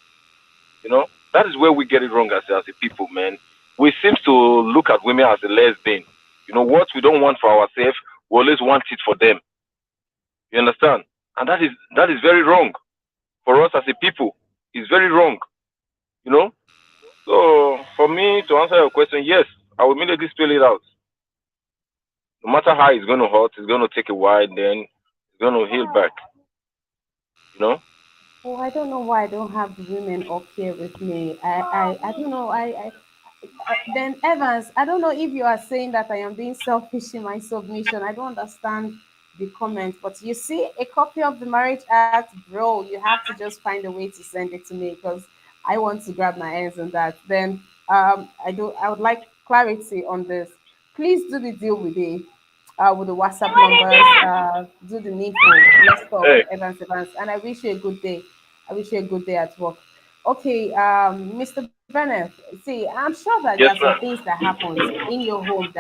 [SPEAKER 7] That is where we get it wrong as a people, man. We seem to look at women as a lesbian. What we don't want for ourselves, we always want it for them. You understand? And that is very wrong for us as a people. It's very wrong. You know. So for me to answer your question, yes, I will immediately spell it out. No matter how it's going to hurt, it's going to take a while. Then it's going to heal back. You know.
[SPEAKER 1] Oh, I don't know why I don't have the women up here with me. I don't know. Then Evans, I don't know if you are saying that I am being selfish in my submission. I don't understand the comment, but you see a copy of the Marriage Act, bro. You have to just find a way to send it to me because I want to grab my hands on that. Then I would like clarity on this. Please do the deal with the WhatsApp numbers. Do the needful. Let's talk,
[SPEAKER 7] Hey.
[SPEAKER 1] Evans. And I wish you a good day. I wish you a good day at work. Okay, Mr. Bennett, see, I'm sure that there are
[SPEAKER 7] Yes,
[SPEAKER 1] some things
[SPEAKER 7] ma'am.
[SPEAKER 1] that happens in your home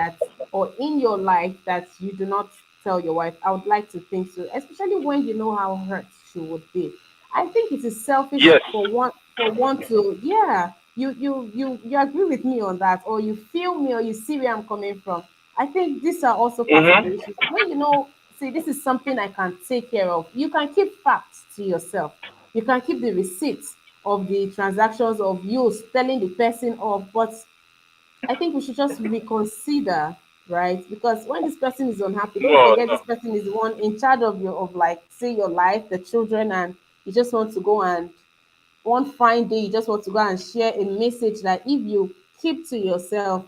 [SPEAKER 1] or in your life that you do not tell your wife. I would like to think so, especially when you know how hurt she would be. I think it is selfish
[SPEAKER 7] Yes.
[SPEAKER 1] for one to, yeah, you agree with me on that, or you feel me, or you see where I'm coming from. I think these are also part of the
[SPEAKER 7] Mhm.
[SPEAKER 1] issues. When see, this is something I can take care of. You can keep facts to yourself. You can keep the receipts of the transactions of you telling the person off, but I think we should just reconsider, right? Because when this person is unhappy, don't
[SPEAKER 7] No,
[SPEAKER 1] forget
[SPEAKER 7] no.
[SPEAKER 1] this person is the one in charge of like say your life, the children, and you just want to go and one fine day you just want to go and share a message that if you keep to yourself,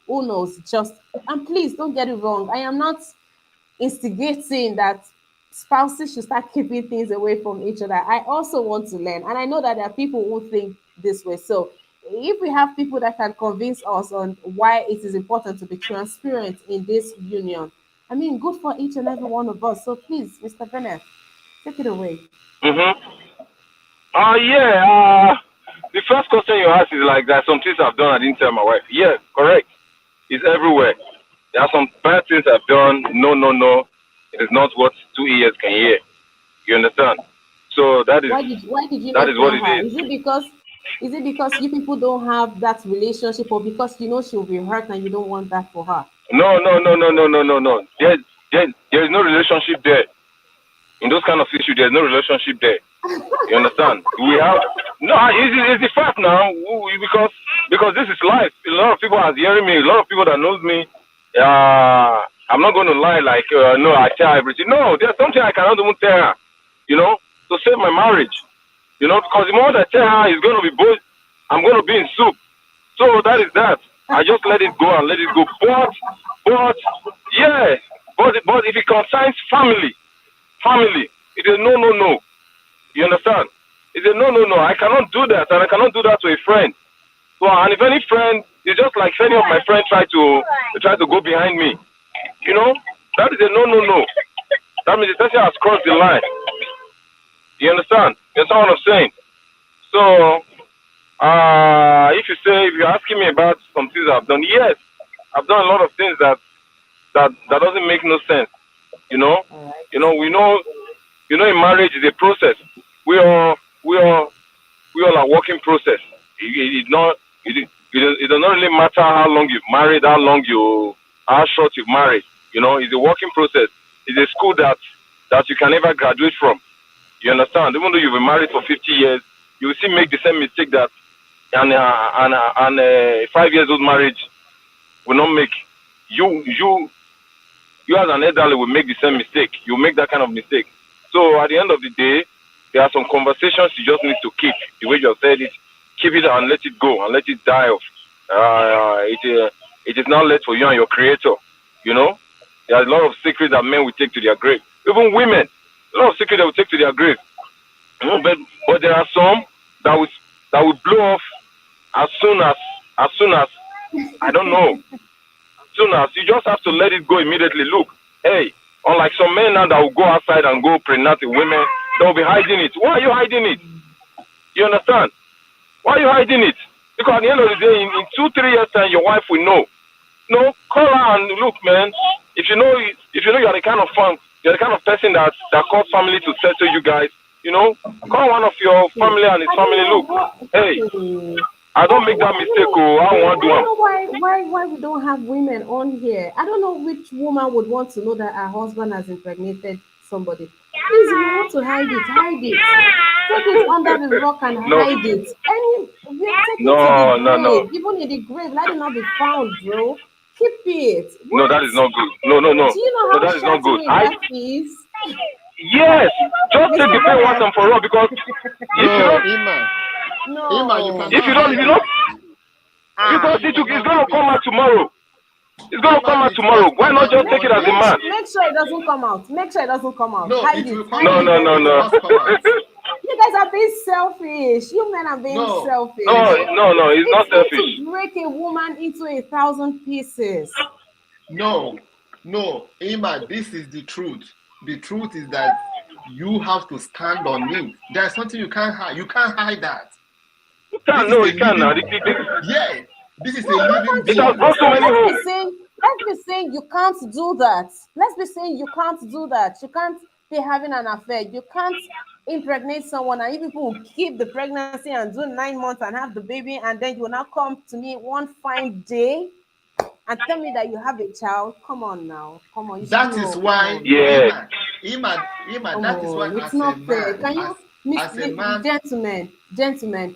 [SPEAKER 1] who knows, just and please don't get it wrong. I am not instigating that spouses should start keeping things away from each other. I also want to learn, and I know that there are people who think this way. So if we have people that can convince us on why it is important to be transparent in this union, I mean, good for each and every one of us. So please, Mr. Bennett, take it away.
[SPEAKER 7] Mm-hmm. Yeah. The first question you asked is like that. Some things I've done I didn't tell my wife. Yes, correct. It's everywhere. There are some bad things I've done. No, no, no. It is not what 2 ears can hear. You understand? So
[SPEAKER 1] Why did you
[SPEAKER 7] that
[SPEAKER 1] not
[SPEAKER 7] is what
[SPEAKER 1] tell
[SPEAKER 7] it
[SPEAKER 1] her?
[SPEAKER 7] is.
[SPEAKER 1] Is it because you people don't have that relationship, or because you know she'll be hurt and you don't want that for her?
[SPEAKER 7] No, no, no, no, no, no, no, no. There is no relationship there. In those kind of issues, there's no relationship there. You understand? We have no. It's the fact now because this is life. A lot of people are hearing me. A lot of people that knows me. I'm not going to lie. Like no, I tell her everything. No, there's something I cannot even tell her. You know, to save my marriage. You know, because the moment I tell her it's going to be both, I'm going to be in soup. So that is that. I just let it go and let it go. But yeah, but if it concerns family, it is no, no, no. You understand? He said, no, no, no, I cannot do that, and I cannot do that to a friend. So, and if any friend, it's just like if any of my friends try to go behind me, you know, that is a no, no, no. That means the person has crossed the line. You understand? You understand what I'm saying? So, if you're asking me about some things I've done, yes, I've done a lot of things that doesn't make no sense. You know,
[SPEAKER 1] All right.
[SPEAKER 7] we know, in marriage is a process. We all, we all, we all are working process. It not it does not really matter how long you've married, how short you've married. You know, it's a working process. It's a school that you can never graduate from. You understand? Even though you've been married for 50 years, you will still make the same mistake that an 5 years old marriage will not make. You you you as an elderly will make the same mistake. You make that kind of mistake. So at the end of the day, there are some conversations you just need to keep. The way you have said it, keep it and let it go and let it die off. It is not left for you and your creator. You know, there are a lot of secrets that men will take to their grave. Even women, a lot of secrets they will take to their grave. You know, but there are some that will blow off as soon as I don't know. Soon as you just have to let it go immediately. Look, hey, unlike some men now that will go outside and go pregnant with women, they'll be hiding it. Why are you hiding it? You understand? Why are you hiding it? Because at the end of the day, in 2-3 years time, your wife will know. No, call her and look, man. If you know you're the kind of person that calls family to settle you guys. You know, call one of your family and his
[SPEAKER 1] I don't
[SPEAKER 7] family.
[SPEAKER 1] know
[SPEAKER 7] Look,
[SPEAKER 1] what.
[SPEAKER 7] hey,
[SPEAKER 1] Hmm.
[SPEAKER 7] I don't
[SPEAKER 1] Why,
[SPEAKER 7] make that
[SPEAKER 1] I don't
[SPEAKER 7] mistake.
[SPEAKER 1] know.
[SPEAKER 7] Oh, I
[SPEAKER 1] I
[SPEAKER 7] won't do
[SPEAKER 1] don't
[SPEAKER 7] them.
[SPEAKER 1] know why we don't have women on here. I don't know which woman would want to know that her husband has impregnated somebody. Please, if you want to hide it, hide it. Take it under the rock and
[SPEAKER 7] No,
[SPEAKER 1] hide it. We'll take it to the
[SPEAKER 7] no, no, no.
[SPEAKER 1] grave. Even in the grave, let it not be found, bro. Keep it.
[SPEAKER 7] No, that is
[SPEAKER 1] What?
[SPEAKER 7] not good. No, no, no.
[SPEAKER 1] Do you know
[SPEAKER 7] No,
[SPEAKER 1] how
[SPEAKER 7] that is not good.
[SPEAKER 1] shattering that is?
[SPEAKER 7] Yes, just take
[SPEAKER 1] Mr.
[SPEAKER 7] the pain once
[SPEAKER 1] Bennett?
[SPEAKER 7] and for all because if you
[SPEAKER 5] No,
[SPEAKER 7] don't,
[SPEAKER 5] Iman, you
[SPEAKER 1] No.
[SPEAKER 7] if
[SPEAKER 5] cannot
[SPEAKER 7] you don't, if
[SPEAKER 5] hide
[SPEAKER 7] you
[SPEAKER 5] it.
[SPEAKER 7] don't,
[SPEAKER 5] Iman,
[SPEAKER 7] because
[SPEAKER 5] you
[SPEAKER 7] it's
[SPEAKER 5] cannot
[SPEAKER 7] gonna
[SPEAKER 5] keep it.
[SPEAKER 7] come out tomorrow. It's gonna come
[SPEAKER 5] Iman,
[SPEAKER 7] out
[SPEAKER 5] it
[SPEAKER 7] tomorrow.
[SPEAKER 5] must
[SPEAKER 7] Why
[SPEAKER 5] come
[SPEAKER 7] not
[SPEAKER 5] out
[SPEAKER 7] just take
[SPEAKER 5] one
[SPEAKER 7] it as a
[SPEAKER 5] day.
[SPEAKER 7] man?
[SPEAKER 1] Make sure it doesn't come out. Make sure it doesn't come out.
[SPEAKER 5] No,
[SPEAKER 1] Hide
[SPEAKER 5] it
[SPEAKER 1] it.
[SPEAKER 5] will come
[SPEAKER 1] Hide
[SPEAKER 7] No,
[SPEAKER 1] it
[SPEAKER 5] out.
[SPEAKER 7] no, no,
[SPEAKER 1] very
[SPEAKER 5] It
[SPEAKER 7] no.
[SPEAKER 1] well.
[SPEAKER 5] must come out.
[SPEAKER 1] You guys are being selfish. You men are being
[SPEAKER 5] No,
[SPEAKER 1] selfish.
[SPEAKER 7] No,
[SPEAKER 5] Iman,
[SPEAKER 7] no, no. It's
[SPEAKER 1] It's
[SPEAKER 7] not
[SPEAKER 1] going
[SPEAKER 7] selfish.
[SPEAKER 1] to break a woman into 1,000 pieces.
[SPEAKER 5] no, no, Iman, this is the truth. The truth is that you have to stand on it. There's something you can't hide. You can't hide that.
[SPEAKER 7] You
[SPEAKER 5] This
[SPEAKER 7] can't.
[SPEAKER 5] is
[SPEAKER 7] No,
[SPEAKER 5] a
[SPEAKER 7] you can't now.
[SPEAKER 5] living, yeah, this is
[SPEAKER 1] No,
[SPEAKER 5] a
[SPEAKER 1] you
[SPEAKER 5] living
[SPEAKER 1] can't.
[SPEAKER 7] It
[SPEAKER 1] You
[SPEAKER 7] has
[SPEAKER 5] being.
[SPEAKER 7] gone
[SPEAKER 1] let's
[SPEAKER 7] so
[SPEAKER 1] say,
[SPEAKER 7] many
[SPEAKER 1] let's be
[SPEAKER 7] homes.
[SPEAKER 1] saying, let's be saying you can't do that. Let's be saying you can't do that. You can't be having an affair. You can't impregnate someone, and you people will keep the pregnancy and do 9 months and have the baby, and then you will now come to me one fine day and tell me that you have a child. Come on now. Come on. You should
[SPEAKER 5] That is
[SPEAKER 1] know. Come
[SPEAKER 5] why,
[SPEAKER 1] on now.
[SPEAKER 7] Yeah.
[SPEAKER 5] Iman,
[SPEAKER 1] Come
[SPEAKER 5] that is why
[SPEAKER 1] on. It's
[SPEAKER 5] as a
[SPEAKER 1] not fair.
[SPEAKER 5] man,
[SPEAKER 1] Can you, Miss
[SPEAKER 5] as a man,
[SPEAKER 1] gentlemen,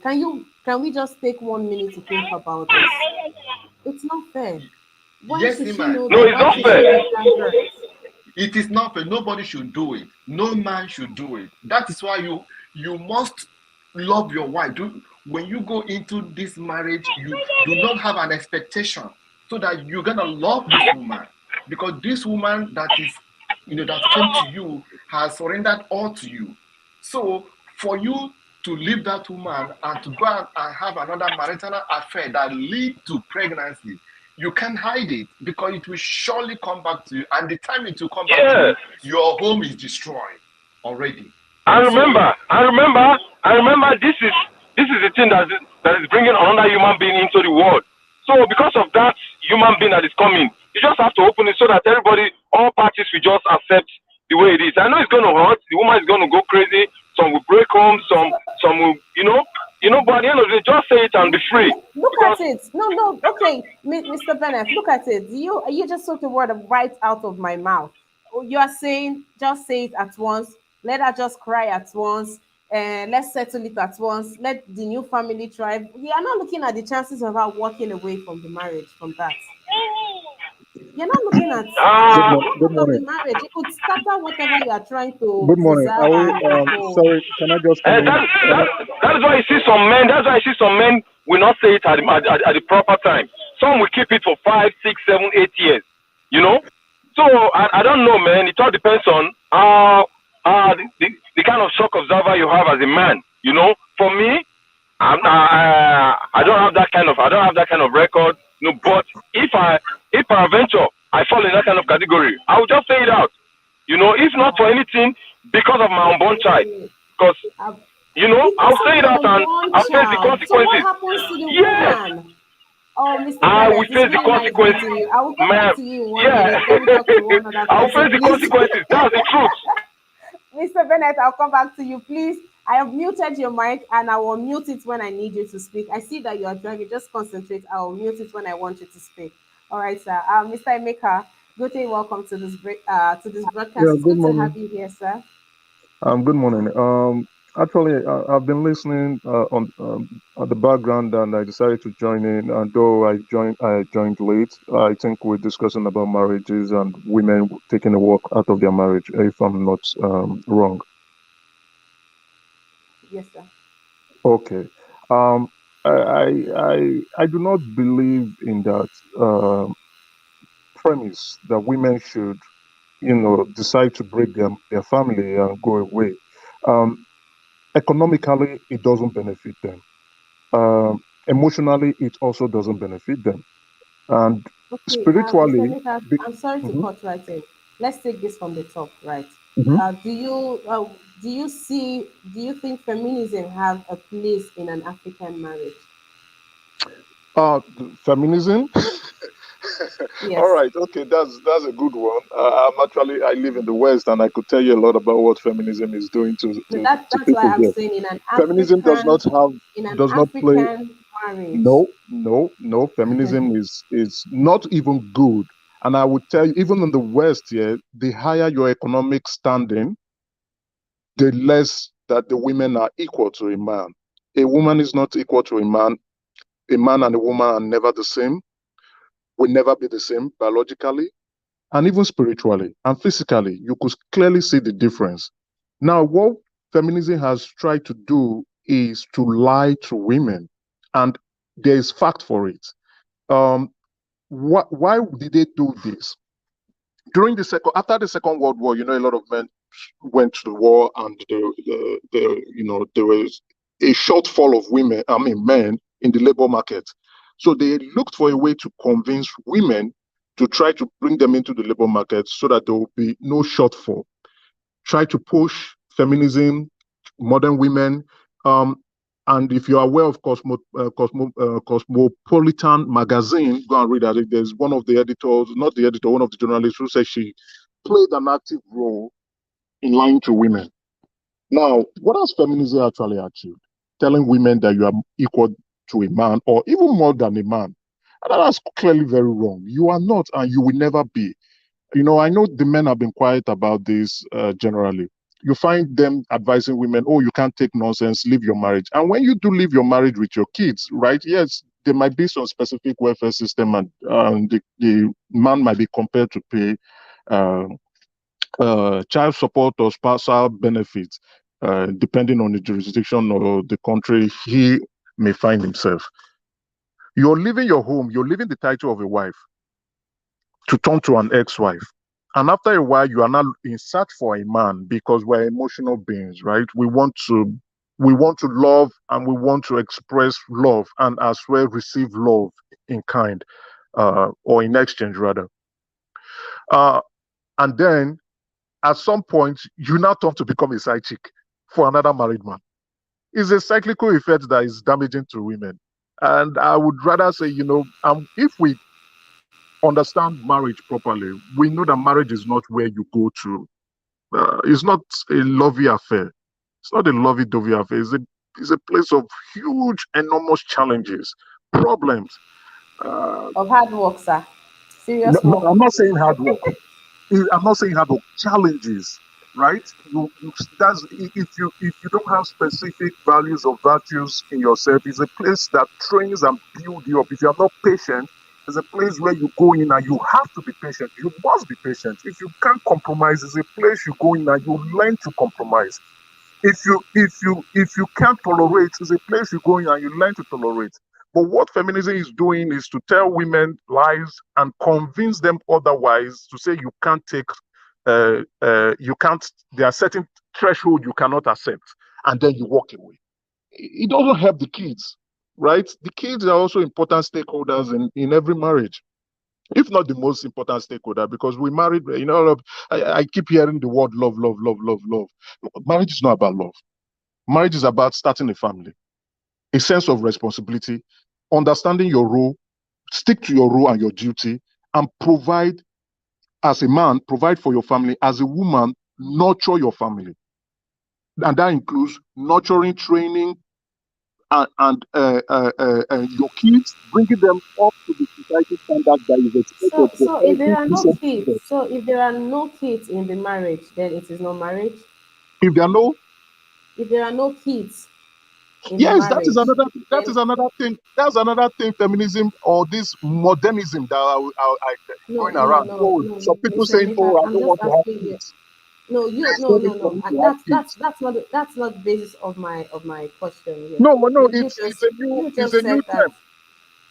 [SPEAKER 1] can we just take 1 minute to think about this? It's not fair. Why
[SPEAKER 5] yes,
[SPEAKER 1] should she
[SPEAKER 5] Iman,
[SPEAKER 1] know
[SPEAKER 7] No,
[SPEAKER 1] that?
[SPEAKER 7] it's
[SPEAKER 1] Why
[SPEAKER 7] not
[SPEAKER 1] should
[SPEAKER 7] fair.
[SPEAKER 1] she get that hurt?
[SPEAKER 5] it is not fair. Nobody should do it. No man should do it. That is why you must love your wife. When you go into this marriage, you do not have an expectation so that you're gonna love this woman because this woman that is that came to you has surrendered all to you. So for you to leave that woman and to go and have another marital affair that lead to pregnancy, you can't hide it because it will surely come back to you. And the time it will come back to
[SPEAKER 7] Yes.
[SPEAKER 5] you, your home is destroyed already.
[SPEAKER 7] I
[SPEAKER 5] So,
[SPEAKER 7] remember, I remember, I remember. This is the thing that is bringing another human being into the world. So because of that human being that is coming, you just have to open it so that everybody, all parties will just accept the way it is. I know it's going to hurt. The woman is going to go crazy. Some will break home. Some will, But at the end of the day, just say it and be free.
[SPEAKER 1] Look
[SPEAKER 7] Because
[SPEAKER 1] at it. No, no. Okay, Mr. Bennett, look at it. You just took the word right out of my mouth. Oh, you are saying just say it at once. Let her just cry at once. And let's settle it at once. Let the new family thrive. We are not looking at the chances of her walking away from the marriage from that. You're not looking at
[SPEAKER 7] uh,
[SPEAKER 1] the
[SPEAKER 8] Good
[SPEAKER 1] impact of the
[SPEAKER 8] morning.
[SPEAKER 1] marriage. It could scatter whatever you are trying to
[SPEAKER 8] Good morning.
[SPEAKER 1] preserve
[SPEAKER 8] Are we,
[SPEAKER 1] and uphold.
[SPEAKER 8] sorry, can I just come
[SPEAKER 7] And
[SPEAKER 8] in?
[SPEAKER 7] that is why you see some men. That's why you see some men will not say it at the proper time. Some will keep it for 5, 6, 7, 8 years. You know. So I don't know, man. It all depends on the kind of shock observer you have as a man. You know. For me, I don't have that kind of record. No, but if peradventure I fall in that kind of category, I will just say it out. You know, if not for anything, because of my unborn child. Because
[SPEAKER 1] Uh,
[SPEAKER 7] I'll
[SPEAKER 1] because of
[SPEAKER 7] say it
[SPEAKER 1] your
[SPEAKER 7] out and
[SPEAKER 1] unborn
[SPEAKER 7] I'll face the
[SPEAKER 1] child. So what
[SPEAKER 7] consequences.
[SPEAKER 1] happens to the
[SPEAKER 7] Yes,
[SPEAKER 1] woman? Oh, Mr.
[SPEAKER 7] I will
[SPEAKER 1] Bennett, it's
[SPEAKER 7] face the
[SPEAKER 1] really nice
[SPEAKER 7] consequences,
[SPEAKER 1] meeting you. I will come back
[SPEAKER 7] ma'am.
[SPEAKER 1] to you in 1 minute.
[SPEAKER 7] Yeah,
[SPEAKER 1] Let me talk to one other
[SPEAKER 7] I'll
[SPEAKER 1] person,
[SPEAKER 7] face the
[SPEAKER 1] please.
[SPEAKER 7] consequences. That's the truth.
[SPEAKER 1] Mr. Bennett, I'll come back to you, please. I have muted your mic and I will mute it when I need you to speak. I see that you are driving. Just concentrate. I will mute it when I want you to speak. All right, sir. Mr. Emeka, good day. Welcome to to this broadcast.
[SPEAKER 8] Yeah,
[SPEAKER 1] It's
[SPEAKER 8] good
[SPEAKER 1] good to
[SPEAKER 8] morning.
[SPEAKER 1] have you here, sir.
[SPEAKER 8] Good morning. Actually, I've been listening on the background, and I decided to join in. And though I joined late. I think we're discussing about marriages and women taking a walk out of their marriage, if I'm not wrong.
[SPEAKER 1] Yes, sir.
[SPEAKER 8] Okay. Um, I do not believe in that premise that women should, decide to break their family and go away. Um, Economically, it doesn't benefit them. Emotionally, it also doesn't benefit them. And
[SPEAKER 1] Okay, Mr.
[SPEAKER 8] spiritually,
[SPEAKER 1] Emeka,
[SPEAKER 8] be,
[SPEAKER 1] I'm sorry to
[SPEAKER 8] mhm,
[SPEAKER 1] cut right in. Let's take this from the top, right?
[SPEAKER 8] mhm.
[SPEAKER 1] Uh, do you uh, do you think feminism have a place in an African marriage?
[SPEAKER 8] Feminism. All
[SPEAKER 1] Yes.
[SPEAKER 8] right, okay, that's a good one. I live in the West, and I could tell you a lot about what feminism is doing
[SPEAKER 1] So
[SPEAKER 8] to
[SPEAKER 1] that's why
[SPEAKER 8] people
[SPEAKER 1] I'm
[SPEAKER 8] here.
[SPEAKER 1] saying
[SPEAKER 8] Feminism does not play.
[SPEAKER 1] marriage.
[SPEAKER 8] No. Feminism is not even good. And I would tell you, even in the West here, the higher your economic standing, the less that the women are equal to a man. A woman is not equal to a man. A man and a woman are never the same, will never be the same biologically and even spiritually and physically. You could clearly see the difference. Now, what feminism has tried to do is to lie to women, and there is fact for it. Um, why did they do this? After the Second World War, a lot of men went to the war, and there was a shortfall of men in the labor market. So they looked for a way to convince women to try to bring them into the labor market so that there will be no shortfall. Try to push feminism, modern women. Um, and if you're aware of Cosmopolitan magazine, go and read that. There's one of the editors, not the editor, one of the journalists who says she played an active role in lying to women. Now, what has feminism actually achieved? Telling women that you are equal to a man or even more than a man. And that's clearly very wrong. You are not, and you will never be. I know the men have been quiet about this generally. You find them advising women, oh, you can't take nonsense, leave your marriage. And when you do leave your marriage with your kids, right? Yes, there might be some specific welfare system, and the man might be compelled to pay uh, child support or spousal benefits, depending on the jurisdiction or the country he may find himself. You're leaving your home, you're leaving the title of a wife to turn to an ex-wife. And after a while, you are now in search for a man because we're emotional beings, right? we want to love and we want to express love and as well receive love in kind, or in exchange rather. Uh, and then at some point, you now turn to become a side chick for another married man. It's a cyclical effect that is damaging to women. And I would rather say, if we understand marriage properly, we know that marriage is not where you go to. It's not a lovey affair. It's not a lovey-dovey affair. It's a place of huge, enormous challenges, problems. Uh,
[SPEAKER 1] Of hard work, sir.
[SPEAKER 8] no,
[SPEAKER 1] Serious
[SPEAKER 8] no,
[SPEAKER 1] work.
[SPEAKER 8] I'm not saying hard work. I'm not saying hard work. Challenges, right? If you don't have specific values or virtues in yourself, it's a place that trains and builds you up. If you are not patient, it's a place where you go in and you have to be patient. You must be patient. If you can't compromise, it's a place you go in and you learn to compromise. If you can't tolerate, it's a place you go in and you learn to tolerate. But what feminism is doing is to tell women lies and convince them otherwise, to say you can't take, you can't, there are certain threshold you cannot accept, and then you walk away. It doesn't help the kids, right? The kids are also important stakeholders in every marriage, if not the most important stakeholder, because we married, I keep hearing the word love, love, love, love, love. Marriage is not about love. Marriage is about starting a family, a sense of responsibility, understanding your role, stick to your role and your duty, and provide, as a man, provide for your family. As a woman, nurture your family. And that includes nurturing, training, and your kids, bringing them up to the society standard that is expected for
[SPEAKER 1] So if there
[SPEAKER 8] every
[SPEAKER 1] are no
[SPEAKER 8] decent
[SPEAKER 1] kids,
[SPEAKER 8] student.
[SPEAKER 1] so if there are no kids in the marriage, then it is not marriage.
[SPEAKER 8] If there are no,
[SPEAKER 1] If there are no kids in the
[SPEAKER 8] yes, that is
[SPEAKER 1] marriage,
[SPEAKER 8] another that
[SPEAKER 1] then
[SPEAKER 8] is another thing. That's another thing. Feminism or this modernism that is
[SPEAKER 1] no,
[SPEAKER 8] going
[SPEAKER 1] no,
[SPEAKER 8] around.
[SPEAKER 1] no,
[SPEAKER 8] Oh,
[SPEAKER 1] no,
[SPEAKER 8] some people
[SPEAKER 1] Mr.
[SPEAKER 8] saying,
[SPEAKER 1] Emeka,
[SPEAKER 8] "Oh, I
[SPEAKER 1] I'm
[SPEAKER 8] don't
[SPEAKER 1] just
[SPEAKER 8] want to have
[SPEAKER 1] asking you.
[SPEAKER 8] kids."
[SPEAKER 1] No,
[SPEAKER 8] There's no need for me to have kids.
[SPEAKER 1] That's not the basis of my question here.
[SPEAKER 8] No, no,
[SPEAKER 1] You
[SPEAKER 8] it's
[SPEAKER 1] just you
[SPEAKER 8] it's
[SPEAKER 1] just
[SPEAKER 8] a new
[SPEAKER 1] said that.
[SPEAKER 8] term.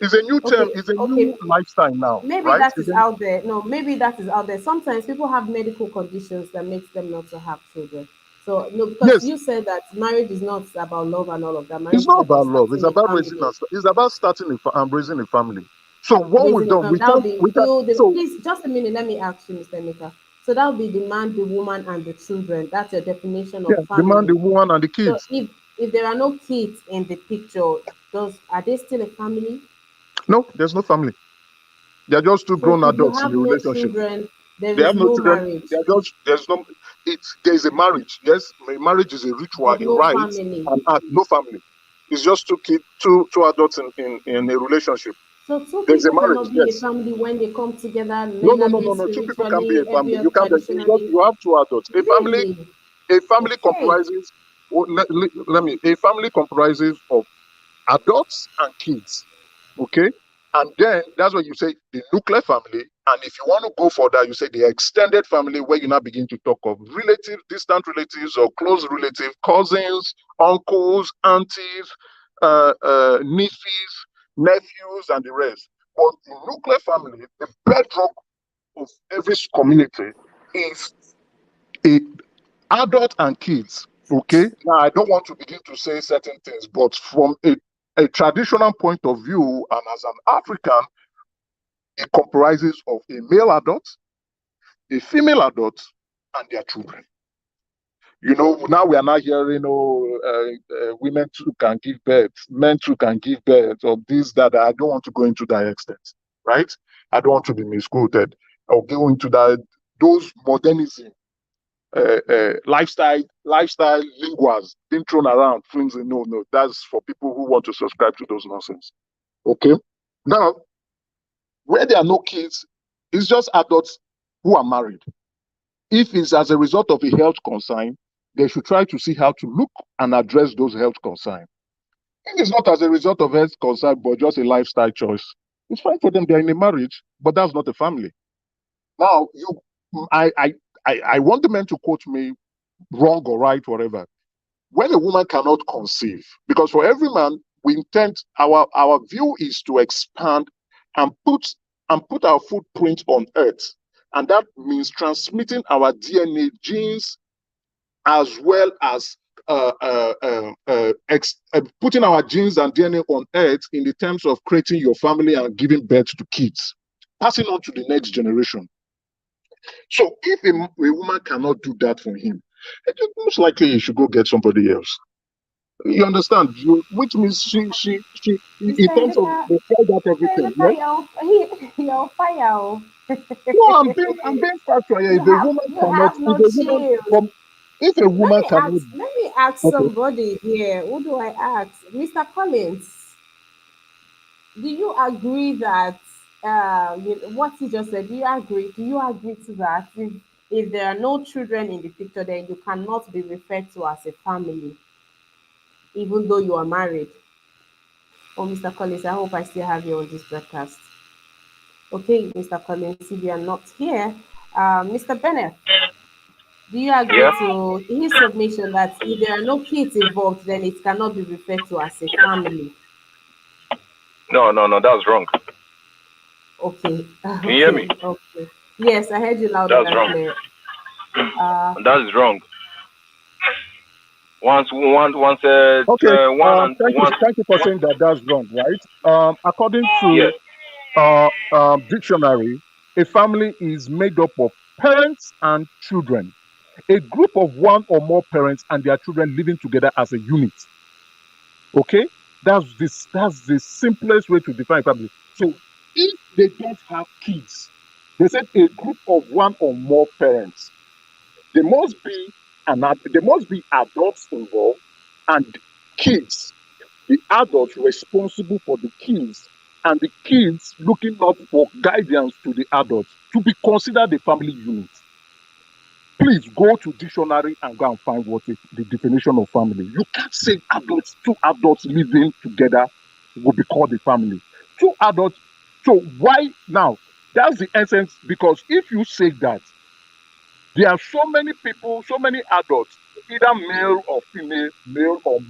[SPEAKER 8] It's a new term.
[SPEAKER 1] Okay,
[SPEAKER 8] It's a
[SPEAKER 1] okay.
[SPEAKER 8] new lifestyle now,
[SPEAKER 1] Maybe
[SPEAKER 8] right?
[SPEAKER 1] that is out there. No, maybe that is out there. Sometimes people have medical conditions that makes them not to have children. So no, because
[SPEAKER 8] Yes,
[SPEAKER 1] you said that marriage is not about love and all of that.
[SPEAKER 8] it's
[SPEAKER 1] Marriage is
[SPEAKER 8] not
[SPEAKER 1] about
[SPEAKER 8] about love. It's
[SPEAKER 1] starting a
[SPEAKER 8] about raising
[SPEAKER 1] family.
[SPEAKER 8] us. It's about starting and raising a family. So what we've
[SPEAKER 1] Raising a
[SPEAKER 8] done,
[SPEAKER 1] family. That would be
[SPEAKER 8] we can.
[SPEAKER 1] you.
[SPEAKER 8] So
[SPEAKER 1] Please, just a minute. Let me ask you, Mr. Nika. So that would be the man, the woman, and the children. That's your definition of
[SPEAKER 8] yeah, the man,
[SPEAKER 1] family.
[SPEAKER 8] the woman, and the
[SPEAKER 1] So
[SPEAKER 8] kids.
[SPEAKER 1] if there are no kids in the picture, those are they still a family?
[SPEAKER 8] No, there's no family. They're just two
[SPEAKER 1] So
[SPEAKER 8] grown
[SPEAKER 1] if you
[SPEAKER 8] adults in
[SPEAKER 1] have
[SPEAKER 8] a
[SPEAKER 1] no
[SPEAKER 8] relationship.
[SPEAKER 1] children, there
[SPEAKER 8] They
[SPEAKER 1] is
[SPEAKER 8] have no
[SPEAKER 1] no
[SPEAKER 8] children.
[SPEAKER 1] marriage,
[SPEAKER 8] They're just there's no. There's a marriage. Yes, marriage is a ritual,
[SPEAKER 1] but
[SPEAKER 8] a
[SPEAKER 1] no
[SPEAKER 8] rite,
[SPEAKER 1] family.
[SPEAKER 8] and act. No family. It's just two kids, two adults in a relationship.
[SPEAKER 1] So two
[SPEAKER 8] There's a
[SPEAKER 1] people
[SPEAKER 8] marriage.
[SPEAKER 1] cannot be a
[SPEAKER 8] Yes.
[SPEAKER 1] family when they come together,
[SPEAKER 8] No, no, no,
[SPEAKER 1] legally,
[SPEAKER 8] no, no. Two people can be a
[SPEAKER 1] spiritually,
[SPEAKER 8] family.
[SPEAKER 1] every
[SPEAKER 8] You
[SPEAKER 1] other
[SPEAKER 8] can't.
[SPEAKER 1] traditionally.
[SPEAKER 8] You have two adults.
[SPEAKER 1] Really?
[SPEAKER 8] A family
[SPEAKER 1] Okay.
[SPEAKER 8] comprises. Oh, let me. A family comprises of adults and kids. Okay. And then that's what you say the nuclear family. And if you want to go further, you say the extended family, where you now begin to talk of relatives, distant relatives, or close relatives, cousins, uncles, aunties, nieces, nephews, and the rest. But the nuclear family, the bedrock of every community, is a adult and kids. Okay. Now I don't want to begin to say certain things, but from a traditional point of view, and as an African, it comprises of a male adult, a female adult, and their children. Now we are not hearing, women too can give birth, men too can give birth, or this, that. I don't want to go into that extent, right? I don't want to be misquoted or go into that, those modernism, lifestyle linguas being thrown around. Flimsy. No, no, that's for people who want to subscribe to those nonsense. Okay. Now, where there are no kids, it's just adults who are married. If it's as a result of a health concern, they should try to see how to look and address those health concerns. If it's not as a result of health concern, but just a lifestyle choice, it's fine for them. They're in a marriage, but that's not a family. Now, I want the men to quote me wrong or right, whatever. When a woman cannot conceive, because for every man, we intend our view is to expand and put our footprint on earth. And that means transmitting our DNA genes as well as putting our genes and DNA on earth in the terms of creating your family and giving birth to kids, passing on to the next generation. So if a woman cannot do that for him, most likely he should go get somebody else. You understand? Which means she in
[SPEAKER 1] Mr.
[SPEAKER 8] terms of
[SPEAKER 1] Emeka,
[SPEAKER 8] they tried out
[SPEAKER 1] Mr.
[SPEAKER 8] everything.
[SPEAKER 1] Emeka,
[SPEAKER 8] Yes?
[SPEAKER 1] you're fire. Oh.
[SPEAKER 8] No, I'm being factual here. If a woman
[SPEAKER 1] You
[SPEAKER 8] cannot,
[SPEAKER 1] have
[SPEAKER 8] if
[SPEAKER 1] no
[SPEAKER 8] a woman
[SPEAKER 1] chills.
[SPEAKER 8] from if a woman cannot,
[SPEAKER 1] Let me ask
[SPEAKER 8] okay.
[SPEAKER 1] somebody here. Who do I ask? Mr. Collins, do you agree that what he just said? Do you agree? Do you agree to that? If there are no children in the picture, then you cannot be referred to as a family, even though you are married. Oh, Mr. Collins, I hope I still have you on this broadcast. Okay, Mr. Collins, if you are not here, Mr. Bennett, do you agree
[SPEAKER 7] Yeah.
[SPEAKER 1] to his submission that if there are no kids involved, then it cannot be referred to as a family?
[SPEAKER 7] No, no, no. That's wrong.
[SPEAKER 1] Okay,
[SPEAKER 7] Can you hear me?
[SPEAKER 1] okay. Yes, I heard you loud
[SPEAKER 7] That's
[SPEAKER 1] and
[SPEAKER 7] wrong.
[SPEAKER 1] clear. Uh,
[SPEAKER 7] That is wrong.
[SPEAKER 8] Okay.
[SPEAKER 7] One and one.
[SPEAKER 8] Thank you for
[SPEAKER 7] One.
[SPEAKER 8] saying that. That's wrong, right? According
[SPEAKER 7] Yes.
[SPEAKER 8] to dictionary, a family is made up of parents and children, a group of one or more parents and their children living together as a unit. Okay, that's the simplest way to define family. So if they don't have kids, they said a group of one or more parents. There must be there must be adults involved and kids. The adults responsible for the kids and the kids looking out for guidance to the adults to be considered a family unit. Please go to dictionary and go and find what is the definition of family. You can't say two adults living together will be called a family. Two adults. So why now? That's the essence. Because if you say that, there are so many people, so many adults, either male or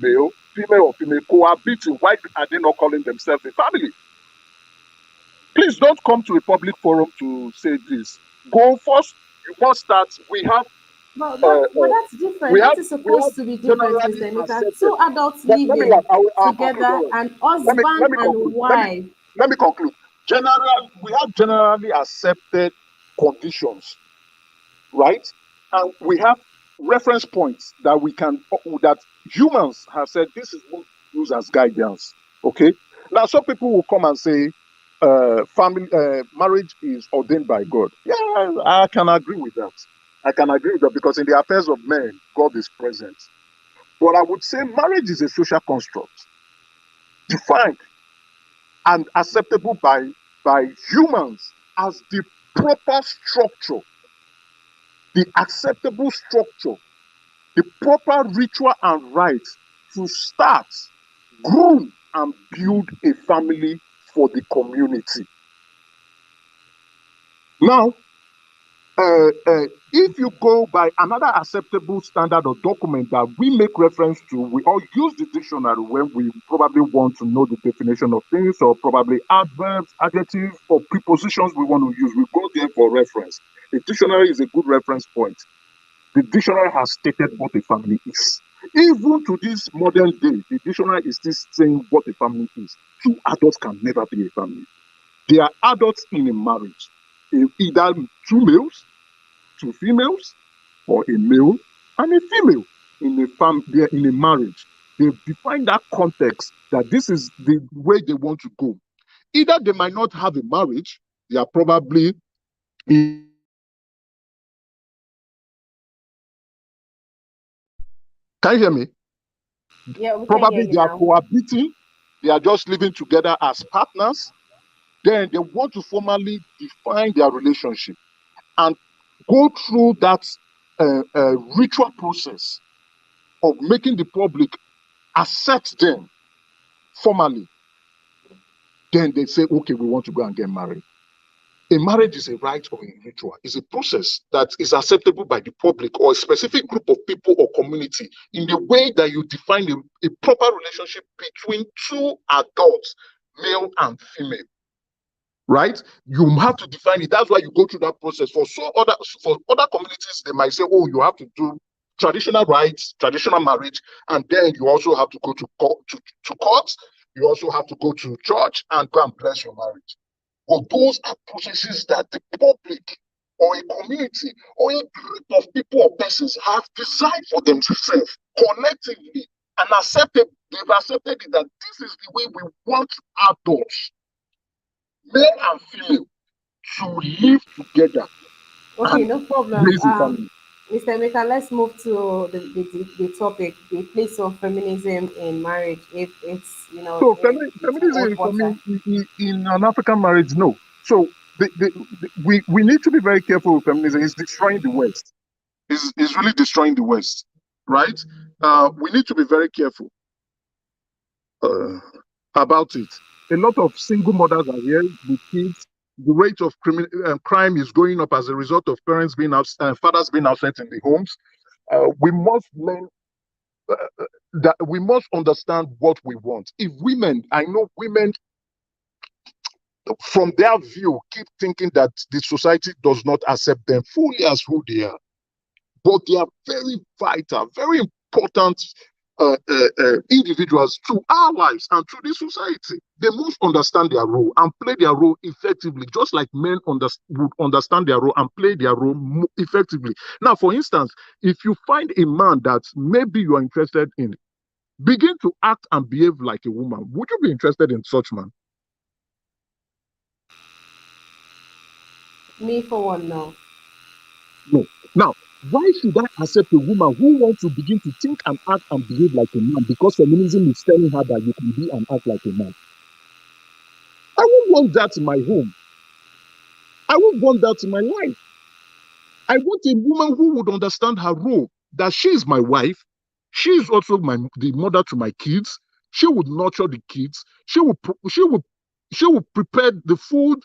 [SPEAKER 8] male, female or female, cohabiting. Why are they not calling themselves a family? Please don't come to a public forum to say this. Go first. You must start.
[SPEAKER 1] but,
[SPEAKER 8] Uh,
[SPEAKER 1] but but
[SPEAKER 8] uh,
[SPEAKER 1] that's different.
[SPEAKER 8] we
[SPEAKER 1] That
[SPEAKER 8] have
[SPEAKER 1] is
[SPEAKER 8] we have
[SPEAKER 1] supposed to be different,
[SPEAKER 8] generally
[SPEAKER 1] Mr. Emeka.
[SPEAKER 8] accepted.
[SPEAKER 1] Two adults
[SPEAKER 8] Let me land.
[SPEAKER 1] living
[SPEAKER 8] I'll conclude.
[SPEAKER 1] together,
[SPEAKER 8] Don't worry.
[SPEAKER 1] an
[SPEAKER 8] Let
[SPEAKER 1] husband
[SPEAKER 8] me
[SPEAKER 1] and
[SPEAKER 8] conclude.
[SPEAKER 1] wife.
[SPEAKER 8] Let me conclude. We have generally accepted conditions, right? And we have reference points that that humans have said this is what we use as guidance. Okay. Now some people will come and say, family marriage is ordained by God. Yeah, I can agree with that. I can agree with that because in the affairs of men, God is present. But I would say marriage is a social construct defined and acceptable by humans as the proper structure, the acceptable structure, the proper ritual and rites to start, groom, and build a family for the community. Now, if you go by another acceptable standard or document that we make reference to, we all use the dictionary when we probably want to know the definition of things, or probably adverbs, adjectives, or prepositions we want to use. We go there for reference. The dictionary is a good reference point. The dictionary has stated what a family is. Even to this modern day, the dictionary is still saying what a family is. Two adults can never be a family. They are adults in a marriage, either two males, two females, or a male and a female in they're in a marriage. They've defined that context that this is the way they want to go. Either they might not have a marriage, they are probably in a cohabiting. Can you hear me?
[SPEAKER 1] Yeah, we can hear
[SPEAKER 8] Probably
[SPEAKER 1] you
[SPEAKER 8] they are
[SPEAKER 1] now.
[SPEAKER 8] cohabiting, they are just living together as partners. Then they want to formally define their relationship and go through that ritual process of making the public accept them formally. Then they say, okay, we want to go and get married. A marriage is a rite or a ritual. It's a process that is acceptable by the public or a specific group of people or community in the way that you define a proper relationship between two adults, male and female. Right? You have to define it. That's why you go through that process. For other communities, they might say, oh, you have to do traditional rights, traditional marriage, and then you also have to go to court. You also have to go to church and go and bless your marriage. But those are processes that the public or a community or a group of people or persons have designed for themselves collectively and accepted. They've accepted it that this is the way we want adults, male and female, to live together
[SPEAKER 1] Okay,
[SPEAKER 8] and
[SPEAKER 1] no problem.
[SPEAKER 8] raise a family.
[SPEAKER 1] Mr. Emeka, let's move to the topic, the place of feminism in marriage. If it's,
[SPEAKER 8] So
[SPEAKER 1] it's a hot
[SPEAKER 8] feminism for
[SPEAKER 1] water.
[SPEAKER 8] me in an African marriage, no. So we need to be very careful with feminism. It's destroying the West. Is really destroying the West, right? We need to be very careful about it. A lot of single mothers are here with kids. The rate of crime is going up as a result of parents being fathers being absent in the homes. We must learn that we must understand what we want. If women, I know women from their view keep thinking that the society does not accept them fully as who they are, but they are very vital, very important individuals to our lives and to the society. They must understand their role and play their role effectively, just like men would understand their role and play their role effectively. Now, for instance, if you find a man that maybe you are interested in, begin to act and behave like a woman. Would you be interested in such man?
[SPEAKER 1] Me for one, no.
[SPEAKER 8] No. Now, why should I accept a woman who wants to begin to think and act and behave like a man because feminism is telling her that you can be and act like a man? I won't want that in my home. I won't want that in my life. I want a woman who would understand her role, that she is my wife. She is also the mother to my kids. She would nurture the kids. She would prepare the food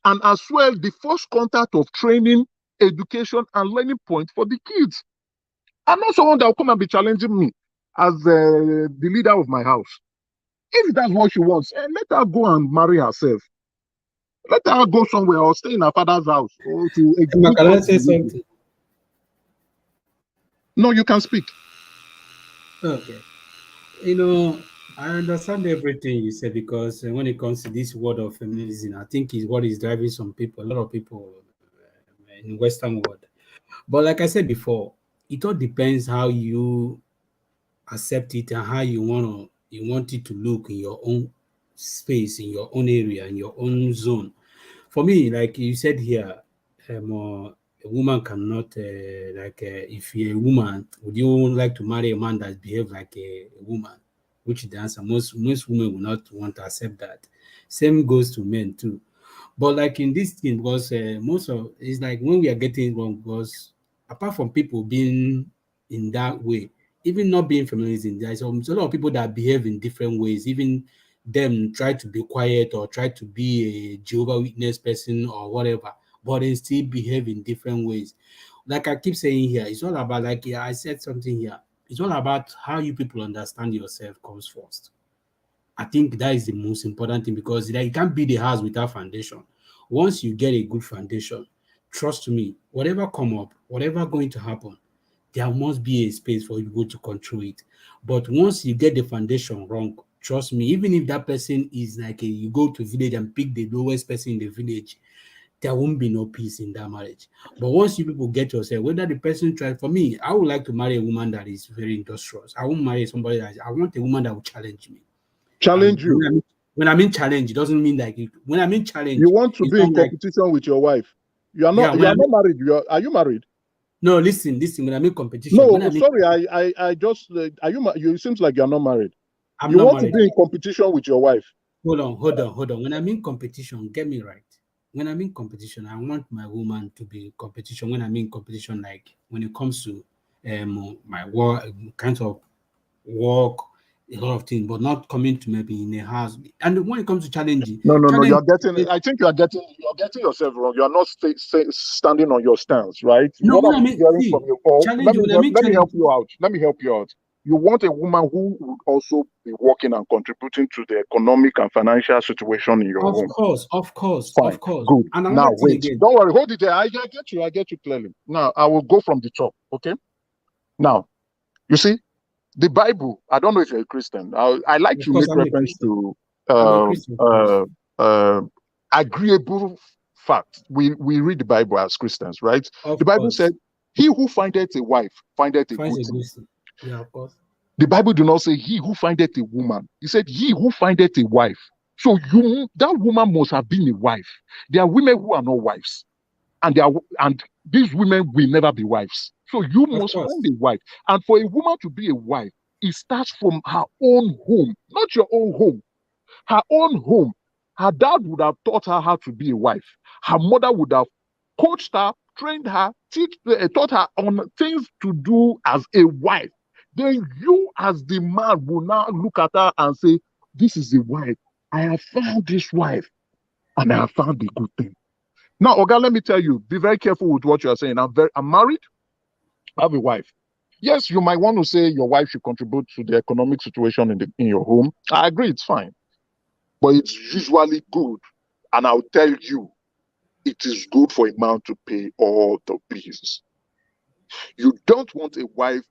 [SPEAKER 8] and as well the first contact of training, education, and learning point for the kids. I'm not someone that will come and be challenging me as the leader of my house. If that's what she wants, let her go and marry herself. Let her go somewhere or stay in her father's house or to execute.
[SPEAKER 3] Can I say something?
[SPEAKER 8] No, you can speak.
[SPEAKER 3] Okay. I understand everything you said because when it comes to this word of feminism, I think is what is driving some people, a lot of people in Western world. But like I said before, it all depends how you accept it and how you want it to look in your own space, in your own area, in your own zone. For me, like you said here, a woman cannot if you're a woman, would you like to marry a man that behaves like a woman? Which is the answer. Most women will not want to accept that. Same goes to men too. But like in this thing, because most of it's like when we are getting it wrong, because apart from people being in that way, even not being feminism, there's a lot of people that behave in different ways. Even them try to be quiet or try to be a Jehovah Witness person or whatever, but they still behave in different ways. Like I keep saying here, it's all about like yeah, I said something here. It's all about how you people understand yourself comes first. I think that is the most important thing because like, you can't build a house without foundation. Once you get a good foundation, trust me, whatever come up, whatever going to happen, there must be a space for you to control it. But once you get the foundation wrong, trust me, even if that person is like you go to village and pick the lowest person in the village, there won't be no peace in that marriage. But once you people get yourself, whether the person tries, for me, I would like to marry a woman that is very industrious. I won't marry somebody I want a woman that will challenge me.
[SPEAKER 8] Challenge you.
[SPEAKER 3] When I mean challenge, it doesn't mean like when I mean challenge,
[SPEAKER 8] you want to
[SPEAKER 3] it's
[SPEAKER 8] be in
[SPEAKER 3] not like
[SPEAKER 8] competition with your wife. You are not.
[SPEAKER 3] yeah,
[SPEAKER 8] You are not married. Are you married?
[SPEAKER 3] no. Listen. When I mean competition,
[SPEAKER 8] No,
[SPEAKER 3] when I mean
[SPEAKER 8] sorry. I just. Are you? You it seems like you are not married.
[SPEAKER 3] I'm
[SPEAKER 8] You
[SPEAKER 3] not
[SPEAKER 8] want to
[SPEAKER 3] married.
[SPEAKER 8] be in competition with your wife.
[SPEAKER 3] Hold on. When I mean competition, get me right. When I mean competition, I want my woman to be in competition. When I mean competition, like when it comes to my work, kind of work, a lot of things, but not coming to maybe in a house. And when it comes to challenging,
[SPEAKER 8] No. You
[SPEAKER 3] challenge.
[SPEAKER 8] are getting. I think you are getting. You are getting yourself wrong. You are not standing on your stance, right?
[SPEAKER 3] No,
[SPEAKER 8] What
[SPEAKER 3] when I
[SPEAKER 8] I'm
[SPEAKER 3] mean
[SPEAKER 8] hearing from
[SPEAKER 3] see
[SPEAKER 8] you. Oh,
[SPEAKER 3] challenge. When I mean
[SPEAKER 8] let me
[SPEAKER 3] challenge,
[SPEAKER 8] help you out. Let me help you out. You want a woman who would also be working and contributing to the economic and financial situation in your
[SPEAKER 3] of
[SPEAKER 8] home.
[SPEAKER 3] course,
[SPEAKER 8] Fine.
[SPEAKER 3] of course.
[SPEAKER 8] Good.
[SPEAKER 3] And
[SPEAKER 8] Now
[SPEAKER 3] another thing
[SPEAKER 8] wait.
[SPEAKER 3] again.
[SPEAKER 8] Don't worry. Hold it there. I get you. I get you clearly. Now I will go from the top. Okay. Now, you see, the Bible, I don't know if you're a Christian. I like
[SPEAKER 3] Of
[SPEAKER 8] to
[SPEAKER 3] course,
[SPEAKER 8] make
[SPEAKER 3] I'm a
[SPEAKER 8] reference
[SPEAKER 3] Christian.
[SPEAKER 8] to
[SPEAKER 3] I'm a
[SPEAKER 8] uh,
[SPEAKER 3] Christian, of course.
[SPEAKER 8] uh, uh, agreeable facts. We read the Bible as Christians, right? The
[SPEAKER 3] Of
[SPEAKER 8] Bible
[SPEAKER 3] course.
[SPEAKER 8] said, "He who findeth a wife findeth a
[SPEAKER 3] Finds
[SPEAKER 8] good
[SPEAKER 3] a
[SPEAKER 8] thing."
[SPEAKER 3] good thing. Yeah, of course.
[SPEAKER 8] The Bible do not say, "He who findeth a woman." He said, "He who findeth a wife." So you, that woman must have been a wife. There are women who are not wives, and they are, and these women will never be wives. So you
[SPEAKER 3] Of
[SPEAKER 8] must find
[SPEAKER 3] course.
[SPEAKER 8] a wife. And for a woman to be a wife, it starts from her own home, not your own home, her own home. Her dad would have taught her how to be a wife. Her mother would have coached her, trained her, taught her on things to do as a wife. Then you, as the man, will now look at her and say, "This is a wife. I have found this wife, and I have found a good thing." Now, Oga, let me tell you, be very careful with what you are saying. I'm married, I have a wife. Yes, you might want to say your wife should contribute to the economic situation in your home. I agree, it's fine. But it's usually good. And I'll tell you, it is good for a man to pay all the bills. You don't want a wife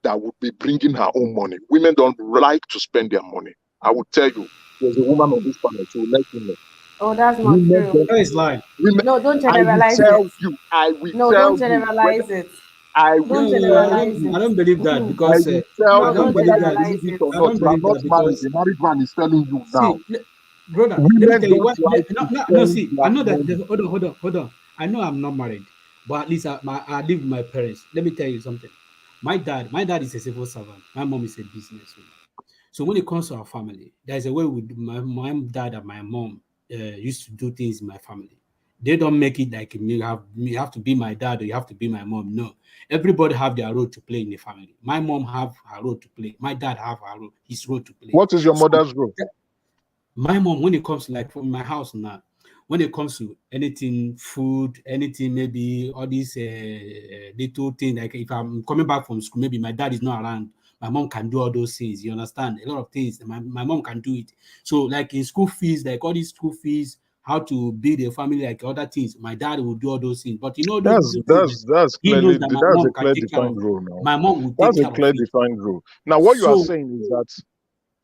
[SPEAKER 8] that would be bringing her own money. Women don't like to spend their money. I will tell you, there's a woman on this panel, so let you know.
[SPEAKER 1] Oh, that's not
[SPEAKER 8] Women
[SPEAKER 1] true.
[SPEAKER 8] don't,
[SPEAKER 3] That is lie.
[SPEAKER 8] women,
[SPEAKER 1] No, don't
[SPEAKER 8] I will
[SPEAKER 1] generalize it.
[SPEAKER 8] tell you, I will
[SPEAKER 1] No, don't
[SPEAKER 8] tell you, whether
[SPEAKER 1] generalize it.
[SPEAKER 8] I will
[SPEAKER 1] Don't
[SPEAKER 3] No,
[SPEAKER 8] tell
[SPEAKER 1] generalize
[SPEAKER 8] you,
[SPEAKER 3] I
[SPEAKER 1] it.
[SPEAKER 3] don't believe that
[SPEAKER 8] I
[SPEAKER 3] because
[SPEAKER 8] will tell
[SPEAKER 3] I
[SPEAKER 1] No,
[SPEAKER 8] you,
[SPEAKER 3] don't
[SPEAKER 1] don't
[SPEAKER 8] whether
[SPEAKER 3] believe
[SPEAKER 8] you
[SPEAKER 3] that.
[SPEAKER 8] believe
[SPEAKER 1] generalize
[SPEAKER 8] it
[SPEAKER 1] it.
[SPEAKER 8] or
[SPEAKER 3] I
[SPEAKER 8] not,
[SPEAKER 3] don't
[SPEAKER 8] you are
[SPEAKER 3] believe
[SPEAKER 8] not
[SPEAKER 3] that
[SPEAKER 8] married.
[SPEAKER 3] because
[SPEAKER 8] The married man is telling you now.
[SPEAKER 3] brother, let me
[SPEAKER 8] Women
[SPEAKER 3] tell you
[SPEAKER 8] don't
[SPEAKER 3] what.
[SPEAKER 8] like
[SPEAKER 3] No,
[SPEAKER 8] to
[SPEAKER 3] no, no.
[SPEAKER 8] spend
[SPEAKER 3] See, I
[SPEAKER 8] their
[SPEAKER 3] know that.
[SPEAKER 8] money.
[SPEAKER 3] Hold on. I know I'm not married, but at least I live with my parents. Let me tell you something. My dad is a civil servant. My mom is a businesswoman. So when it comes to our family, there's a way my dad and my mom used to do things in my family. They don't make it like you have to be my dad or you have to be my mom. No, everybody have their role to play in the family. My mom have her role to play. My dad have his role to play.
[SPEAKER 8] What is your
[SPEAKER 3] So
[SPEAKER 8] mother's role?
[SPEAKER 3] my mom, when it comes to like from my house now, when it comes to anything, food, anything, maybe all these little things, like if I'm coming back from school, maybe my dad is not around, my mom can do all those things. You understand? A lot of things, my mom can do it. So, like in school fees, like all these school fees, how to build a family, like other things, my dad will do all those things. But you know, those
[SPEAKER 8] That's
[SPEAKER 3] little things that
[SPEAKER 8] that's that's
[SPEAKER 3] he knows
[SPEAKER 8] clearly
[SPEAKER 3] that my
[SPEAKER 8] that's a
[SPEAKER 3] mom can
[SPEAKER 8] clear
[SPEAKER 3] take care of,
[SPEAKER 8] defined role now.
[SPEAKER 3] my mom will take
[SPEAKER 8] That's a
[SPEAKER 3] care of
[SPEAKER 8] clear
[SPEAKER 3] it.
[SPEAKER 8] defined role. Now, what you are
[SPEAKER 3] So,
[SPEAKER 8] saying is that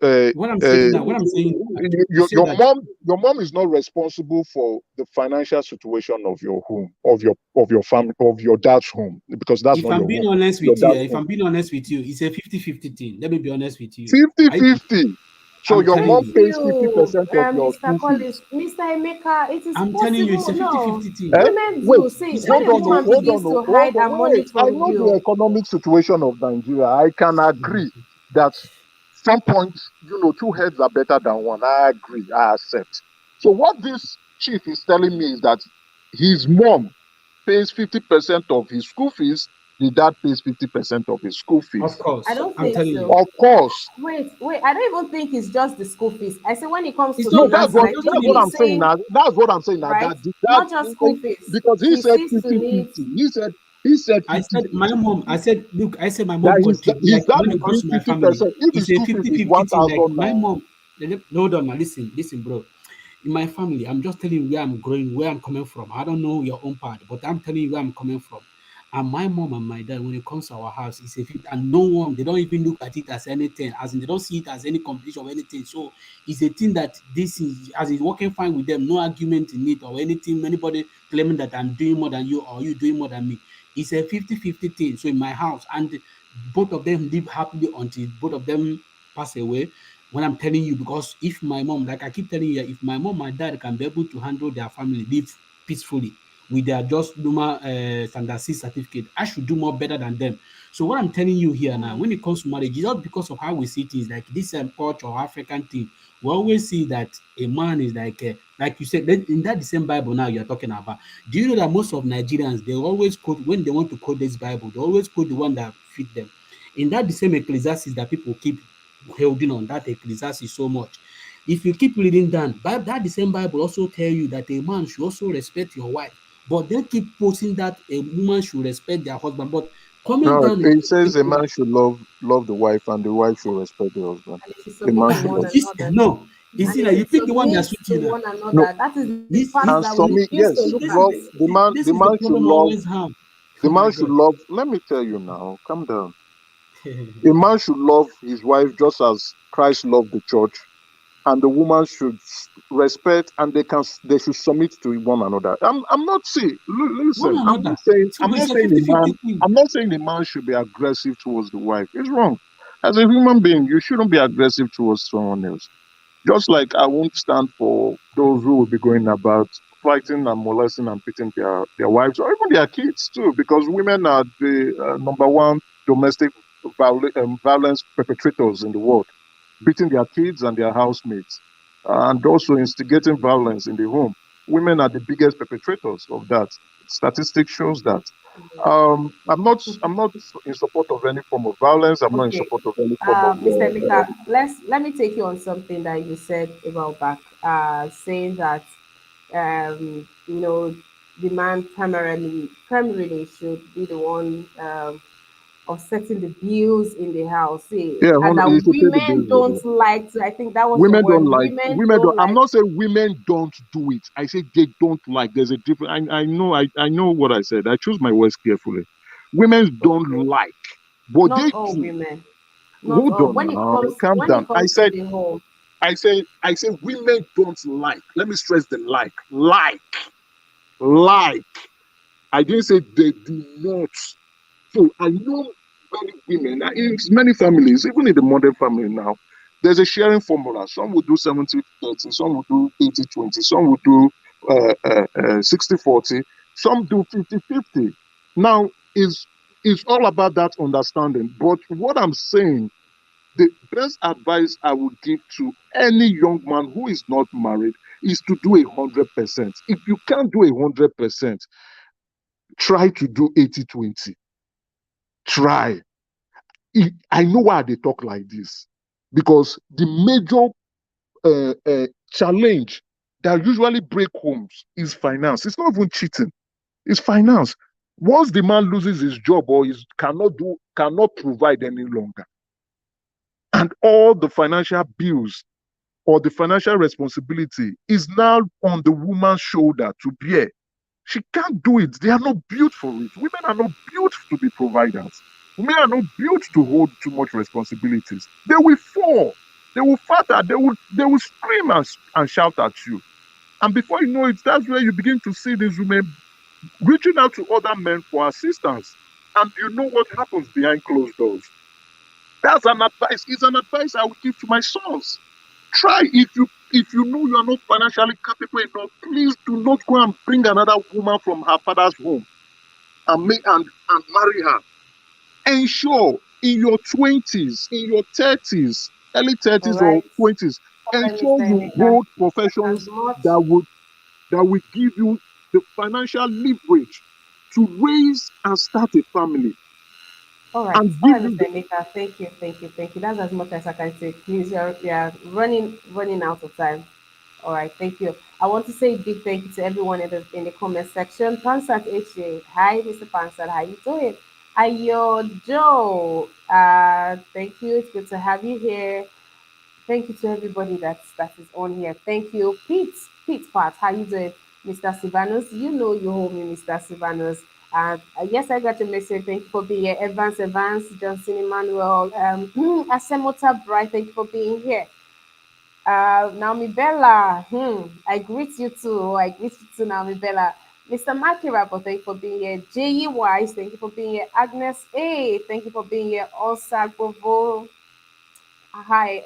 [SPEAKER 8] uh,
[SPEAKER 3] what I'm saying
[SPEAKER 8] uh,
[SPEAKER 3] now, what I'm saying to
[SPEAKER 8] your
[SPEAKER 3] say that
[SPEAKER 8] your mom is not responsible for the financial situation of your home, of your family, of your dad's home, because that's
[SPEAKER 3] if
[SPEAKER 8] not
[SPEAKER 3] I'm
[SPEAKER 8] your
[SPEAKER 3] being
[SPEAKER 8] home.
[SPEAKER 3] honest
[SPEAKER 8] Your
[SPEAKER 3] with you,
[SPEAKER 8] dad's
[SPEAKER 3] if
[SPEAKER 8] home.
[SPEAKER 3] I'm being honest with you, it's a 50-50 thing. Let me be honest with you.
[SPEAKER 8] 50-50. So
[SPEAKER 3] I'm
[SPEAKER 8] your
[SPEAKER 3] telling
[SPEAKER 8] mom
[SPEAKER 1] Thank
[SPEAKER 3] you,
[SPEAKER 8] pays
[SPEAKER 1] you,
[SPEAKER 8] 50% of your
[SPEAKER 1] Mr.
[SPEAKER 8] school fees.
[SPEAKER 1] Collins. Mr. Emeka, it is
[SPEAKER 3] I'm telling you, it's
[SPEAKER 1] possible.
[SPEAKER 3] a
[SPEAKER 1] No,
[SPEAKER 3] 50-50 thing.
[SPEAKER 8] Eh?
[SPEAKER 1] women
[SPEAKER 8] Wait,
[SPEAKER 1] do. See,
[SPEAKER 3] It's a
[SPEAKER 1] when
[SPEAKER 8] hold
[SPEAKER 1] a
[SPEAKER 8] on, oh,
[SPEAKER 1] woman
[SPEAKER 3] 50-50
[SPEAKER 8] hold
[SPEAKER 3] thing.
[SPEAKER 1] begins
[SPEAKER 8] on, oh,
[SPEAKER 1] to
[SPEAKER 8] hold
[SPEAKER 1] hide
[SPEAKER 8] on,
[SPEAKER 1] her money
[SPEAKER 8] wait. I
[SPEAKER 1] from
[SPEAKER 8] know the
[SPEAKER 1] you,
[SPEAKER 8] economic situation of Nigeria. I can agree that some points, two heads are better than one. I agree. I accept. So what this chief is telling me is that his mom pays 50% of his school fees. The dad pays 50% of his school
[SPEAKER 3] Of
[SPEAKER 8] fees.
[SPEAKER 1] I
[SPEAKER 3] course,
[SPEAKER 1] don't
[SPEAKER 3] I'm
[SPEAKER 1] think
[SPEAKER 3] telling
[SPEAKER 1] so.
[SPEAKER 3] you.
[SPEAKER 8] Of course.
[SPEAKER 1] Wait. I don't even think it's just the school fees. I say when it comes
[SPEAKER 3] It's
[SPEAKER 1] to
[SPEAKER 3] not.
[SPEAKER 8] No,
[SPEAKER 1] finances, I
[SPEAKER 3] I'm just
[SPEAKER 1] think
[SPEAKER 8] that's
[SPEAKER 3] telling
[SPEAKER 8] what
[SPEAKER 3] you.
[SPEAKER 8] I'm
[SPEAKER 1] he's
[SPEAKER 8] saying
[SPEAKER 1] saying
[SPEAKER 8] now. That's what I'm saying now.
[SPEAKER 1] right,
[SPEAKER 8] That
[SPEAKER 1] not just school fees.
[SPEAKER 8] because he
[SPEAKER 1] He
[SPEAKER 8] said
[SPEAKER 1] sees to
[SPEAKER 8] 50
[SPEAKER 1] need.
[SPEAKER 8] 50. He said
[SPEAKER 3] I
[SPEAKER 8] 50
[SPEAKER 3] said my
[SPEAKER 8] 50.
[SPEAKER 3] mom. I said, look, I said my
[SPEAKER 8] That
[SPEAKER 3] mom contribute.
[SPEAKER 8] his
[SPEAKER 3] Like
[SPEAKER 8] dad
[SPEAKER 3] when it
[SPEAKER 8] will
[SPEAKER 3] comes
[SPEAKER 8] bring
[SPEAKER 3] to my family,
[SPEAKER 8] 50%. If his
[SPEAKER 3] it's a
[SPEAKER 8] school fees is
[SPEAKER 3] 50-50 thing. Like
[SPEAKER 8] 1,000
[SPEAKER 3] my
[SPEAKER 8] now.
[SPEAKER 3] mom. Hold on, now. Listen, bro. In my family, I'm just telling you where I'm growing, where I'm coming from. I don't know your own part, but I'm telling you where I'm coming from. And my mom and my dad, when it comes to our house, it's a fit, and no one, they don't even look at it as anything, as in they don't see it as any competition or anything. So it's a thing that this is, as it's working fine with them, no argument in it or anything, anybody claiming that I'm doing more than you or you doing more than me. It's a 50-50 thing. So in my house, and both of them live happily until both of them pass away. When I'm telling you, because if my mom, like I keep telling you, if my mom and dad can be able to handle their family, live peacefully with their just normal standard C certificate, I should do more better than them. So what I'm telling you here now,
[SPEAKER 1] Hmm.
[SPEAKER 3] when it comes to marriage, it's not because of how we see things, like this culture or African thing. We always see that a man is like you said, in that the same Bible now you're talking about. Do you know that most of Nigerians, they always quote, when they want to quote this Bible, they always quote the one that fit them. In that the same Ecclesiastes that people keep holding on, that Ecclesiastes so much. If you keep reading down, that the same Bible also tell you that a man should also respect your wife. But they keep posting that a woman should respect their husband. But coming
[SPEAKER 8] No,
[SPEAKER 3] down,
[SPEAKER 8] it says a man should love the wife and the wife should respect the husband.
[SPEAKER 1] And they should
[SPEAKER 8] A
[SPEAKER 1] submit
[SPEAKER 8] man
[SPEAKER 1] to
[SPEAKER 8] should
[SPEAKER 1] one
[SPEAKER 8] love.
[SPEAKER 1] another.
[SPEAKER 3] no, you
[SPEAKER 1] And
[SPEAKER 3] see
[SPEAKER 1] they
[SPEAKER 3] that you
[SPEAKER 1] should
[SPEAKER 3] pick the one
[SPEAKER 1] submit
[SPEAKER 3] that suits
[SPEAKER 1] to
[SPEAKER 3] you now.
[SPEAKER 1] one
[SPEAKER 8] No,
[SPEAKER 1] another. That is the
[SPEAKER 3] This,
[SPEAKER 1] part
[SPEAKER 3] this,
[SPEAKER 8] and
[SPEAKER 1] that we
[SPEAKER 8] submit.
[SPEAKER 1] refuse to
[SPEAKER 8] Yes,
[SPEAKER 1] look
[SPEAKER 3] this
[SPEAKER 1] at.
[SPEAKER 3] is
[SPEAKER 8] love
[SPEAKER 3] the,
[SPEAKER 8] the
[SPEAKER 3] this,
[SPEAKER 8] man.
[SPEAKER 3] this
[SPEAKER 8] The
[SPEAKER 3] is the
[SPEAKER 8] man should
[SPEAKER 3] problem I
[SPEAKER 8] love.
[SPEAKER 3] always have.
[SPEAKER 8] The
[SPEAKER 3] Oh my
[SPEAKER 8] man should
[SPEAKER 3] God.
[SPEAKER 8] love. Let me tell you now. Calm down. A man should love his wife just as Christ loved the church, and the woman should respect, and they should submit to one another. I'm not saying,
[SPEAKER 3] One
[SPEAKER 8] listen,
[SPEAKER 3] another. So
[SPEAKER 8] I'm
[SPEAKER 3] it's
[SPEAKER 8] not
[SPEAKER 3] a
[SPEAKER 8] saying a
[SPEAKER 3] 50-50
[SPEAKER 8] man
[SPEAKER 3] thing.
[SPEAKER 8] I'm not saying a man should be aggressive towards the wife. It's wrong. As a human being, you shouldn't be aggressive towards someone else. Just like I won't stand for those who will be going about fighting and molesting and beating their wives or even their kids too, because women are the number one domestic violence perpetrators in the world, beating their kids and their housemates, and also instigating violence in the home. Women are the biggest perpetrators of that. Statistics shows that. I'm not in support of any form of violence. I'm not in
[SPEAKER 1] Okay,
[SPEAKER 8] support of any form of
[SPEAKER 1] Mr. Emeka, let me take you on something that you said a while back, saying that the man primarily should be the one of setting the bills in the house. See,
[SPEAKER 8] yeah,
[SPEAKER 1] and that
[SPEAKER 8] you should pay the
[SPEAKER 1] women
[SPEAKER 8] bills.
[SPEAKER 1] don't like to. I think that was your
[SPEAKER 8] Women
[SPEAKER 1] word.
[SPEAKER 8] don't like
[SPEAKER 1] Women
[SPEAKER 8] women
[SPEAKER 1] don't
[SPEAKER 8] don't. I'm
[SPEAKER 1] like.
[SPEAKER 8] not saying women don't do it. I say they don't like. There's a difference. I know what I said. I choose my words carefully. Women don't
[SPEAKER 1] Okay,
[SPEAKER 8] like, but
[SPEAKER 1] not
[SPEAKER 8] they
[SPEAKER 1] all
[SPEAKER 8] do.
[SPEAKER 1] women. Not
[SPEAKER 8] Hold
[SPEAKER 1] all.
[SPEAKER 8] on now, calm
[SPEAKER 1] When
[SPEAKER 8] down.
[SPEAKER 1] it comes to the home,
[SPEAKER 8] I say women don't like. Let me stress the like. I didn't say they do not. So I know many women in many families, even in the modern family now, there's a sharing formula. Some will do 70-30, some will do 80-20, some will do 60-40, some do 50-50. Now, is all about that understanding. But what I'm saying, the best advice I would give to any young man who is not married is to do 100%. If you can't do 100%, try to do 80-20. Try. I know why they talk like this because the major challenge that usually break homes is finance. It's not even cheating; it's finance. Once the man loses his job or is cannot provide any longer, and all the financial bills or the financial responsibility is now on the woman's shoulder to bear. She can't do it. They are not built for it. Women are not built to be providers. Women are not built to hold too much responsibilities. They will fall. They will falter. They will scream and shout at you. And before you know it, that's where you begin to see these women reaching out to other men for assistance. And you know what happens behind closed doors. That's an advice. It's an advice I would give to my sons. Try if you know you are not financially capable enough, please do not go and bring another woman from her father's home and marry her. Ensure in your 20s, in your 30s, early
[SPEAKER 1] all
[SPEAKER 8] 30s or
[SPEAKER 1] right,
[SPEAKER 8] 20s,
[SPEAKER 1] all right,
[SPEAKER 8] ensure
[SPEAKER 1] Mr.
[SPEAKER 8] you
[SPEAKER 1] Emeka,
[SPEAKER 8] hold
[SPEAKER 1] as
[SPEAKER 8] professions
[SPEAKER 1] much.
[SPEAKER 8] that will give you the financial leverage to raise and start a family and
[SPEAKER 1] All
[SPEAKER 8] give
[SPEAKER 1] right,
[SPEAKER 8] you
[SPEAKER 1] Mr. Emeka. Thank you, thank you, thank you. That's as much as I can say. Please, we are running out of time. All right, thank you. I want to say a big thank you to everyone in the comment section. Pansat HJ, hi, Mr. Pansat, how you doing? Ayo Joe, thank you. It's good to have you here. Thank you to everybody that is on here. Thank you, Pete Pat. How you doing, Mr. Sivanos? You know you hold me, Mr. Sivanos. And yes, I got your message. Thank you for being here, Evans, Johnson, Emmanuel, Asemota Bright. Thank you for being here. Naomi Bella, I greet you too. I greet you too, Naomi Bella. Mr. Maki Rapper, thank you for being here. J.E. Wise, thank you for being here. Agnes A, thank you for being here. Osa Govo, hi.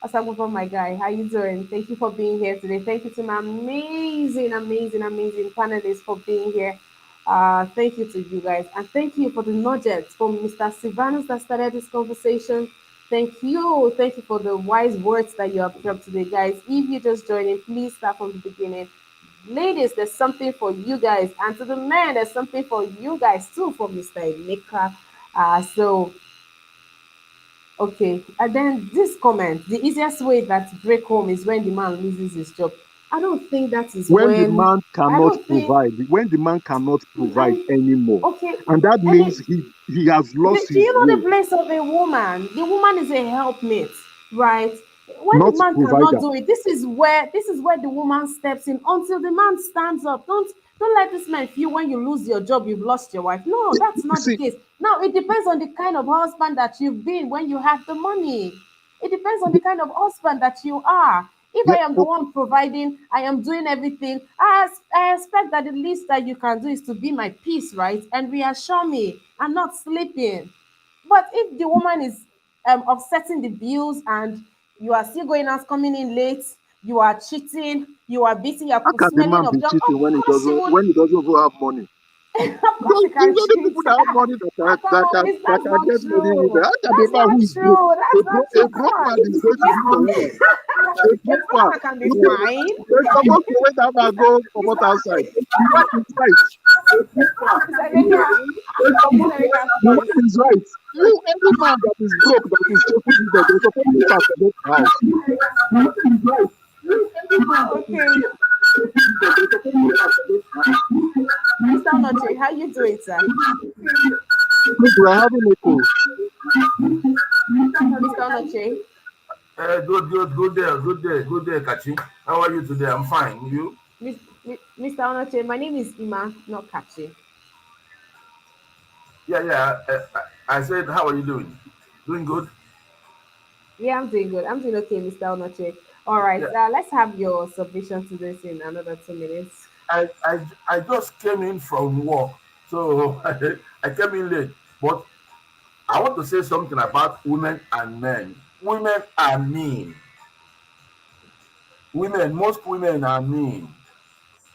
[SPEAKER 1] Osagupo, my guy, how you doing? Thank you for being here today. Thank you to my amazing panelists for being here. Thank you to you guys, and thank you for the nuggets from Mr. Sivanus that started this conversation. Thank you for the wise words that you have dropped today, guys. If you're just joining, please start from the beginning. Ladies, there's something for you guys, and to the men, there's something for you guys too, for Mr. Emeka. So okay, and then this comment, the easiest way that to break home is when the man loses his job. I don't think that is
[SPEAKER 8] when the
[SPEAKER 1] when,
[SPEAKER 8] man
[SPEAKER 1] I
[SPEAKER 8] cannot
[SPEAKER 1] don't think,
[SPEAKER 8] provide, when the man cannot provide
[SPEAKER 1] I,
[SPEAKER 8] anymore,
[SPEAKER 1] okay,
[SPEAKER 8] and that
[SPEAKER 1] any,
[SPEAKER 8] means he has lost
[SPEAKER 1] do
[SPEAKER 8] his
[SPEAKER 1] you know
[SPEAKER 8] way,
[SPEAKER 1] the place of a woman? The woman is a helpmate, right? When the
[SPEAKER 8] not
[SPEAKER 1] man cannot
[SPEAKER 8] provider.
[SPEAKER 1] do it, this is where the woman steps in until the man stands up. Don't let this man feel when you lose your job, you've lost your wife. No, that's
[SPEAKER 8] You
[SPEAKER 1] not the
[SPEAKER 8] see,
[SPEAKER 1] case. Now, it depends on the kind of husband that you've been when you have the money. It depends on the kind of husband that you are. If
[SPEAKER 8] yeah,
[SPEAKER 1] I am the one providing, I am doing everything, I expect that the least that you can do is to be my peace, right? And reassure me I'm not sleeping. But if the woman is offsetting the bills and you are still going out, coming in late, you are cheating, you are beating, you
[SPEAKER 8] how
[SPEAKER 1] are
[SPEAKER 8] can a
[SPEAKER 1] smelling
[SPEAKER 8] man
[SPEAKER 1] of
[SPEAKER 8] be
[SPEAKER 1] job,
[SPEAKER 8] cheating
[SPEAKER 1] of course she would,
[SPEAKER 8] when he doesn't even have money?
[SPEAKER 1] of course she can
[SPEAKER 8] Those are the
[SPEAKER 1] cheat.
[SPEAKER 8] people that have money
[SPEAKER 1] Ah, come on, miss,
[SPEAKER 8] that
[SPEAKER 1] that's
[SPEAKER 8] can
[SPEAKER 1] not
[SPEAKER 8] get money with
[SPEAKER 1] true.
[SPEAKER 8] it. How can a
[SPEAKER 1] That's
[SPEAKER 8] man
[SPEAKER 1] not
[SPEAKER 8] who is broke,
[SPEAKER 1] true. That's not
[SPEAKER 8] a
[SPEAKER 1] true. Come
[SPEAKER 8] broke
[SPEAKER 1] on.
[SPEAKER 8] man is going to
[SPEAKER 1] Miss,
[SPEAKER 8] beat a woman? A
[SPEAKER 1] a
[SPEAKER 8] broke
[SPEAKER 1] broke
[SPEAKER 8] man,
[SPEAKER 1] man can be
[SPEAKER 8] they're
[SPEAKER 1] fine.
[SPEAKER 8] supposed to wait that man go come out outside. The man is right.
[SPEAKER 1] Miss Emeka, Miss Emeka,
[SPEAKER 8] The
[SPEAKER 1] please.
[SPEAKER 8] man is right. You, any man that is broke, that is chasing business, they're supposed to start to get house.
[SPEAKER 1] Okay. Mr. Onoche, how you doing, sir?
[SPEAKER 8] Look, we're having echo.
[SPEAKER 1] Mr. Onoche,
[SPEAKER 9] Good day, Kachi. How are you today? I'm fine. You?
[SPEAKER 1] Mr. Onoche, my name is Ima, not Kachi.
[SPEAKER 9] Yeah. I said, how are you doing? Doing good?
[SPEAKER 1] Yeah, I'm doing good. I'm doing okay, Mr. Onoche. All right,
[SPEAKER 9] Yeah.
[SPEAKER 1] let's have your submission to this in another 2 minutes.
[SPEAKER 9] I just came in from work, so I came in late. But I want to say something about women and men. Women are mean. Most women are mean.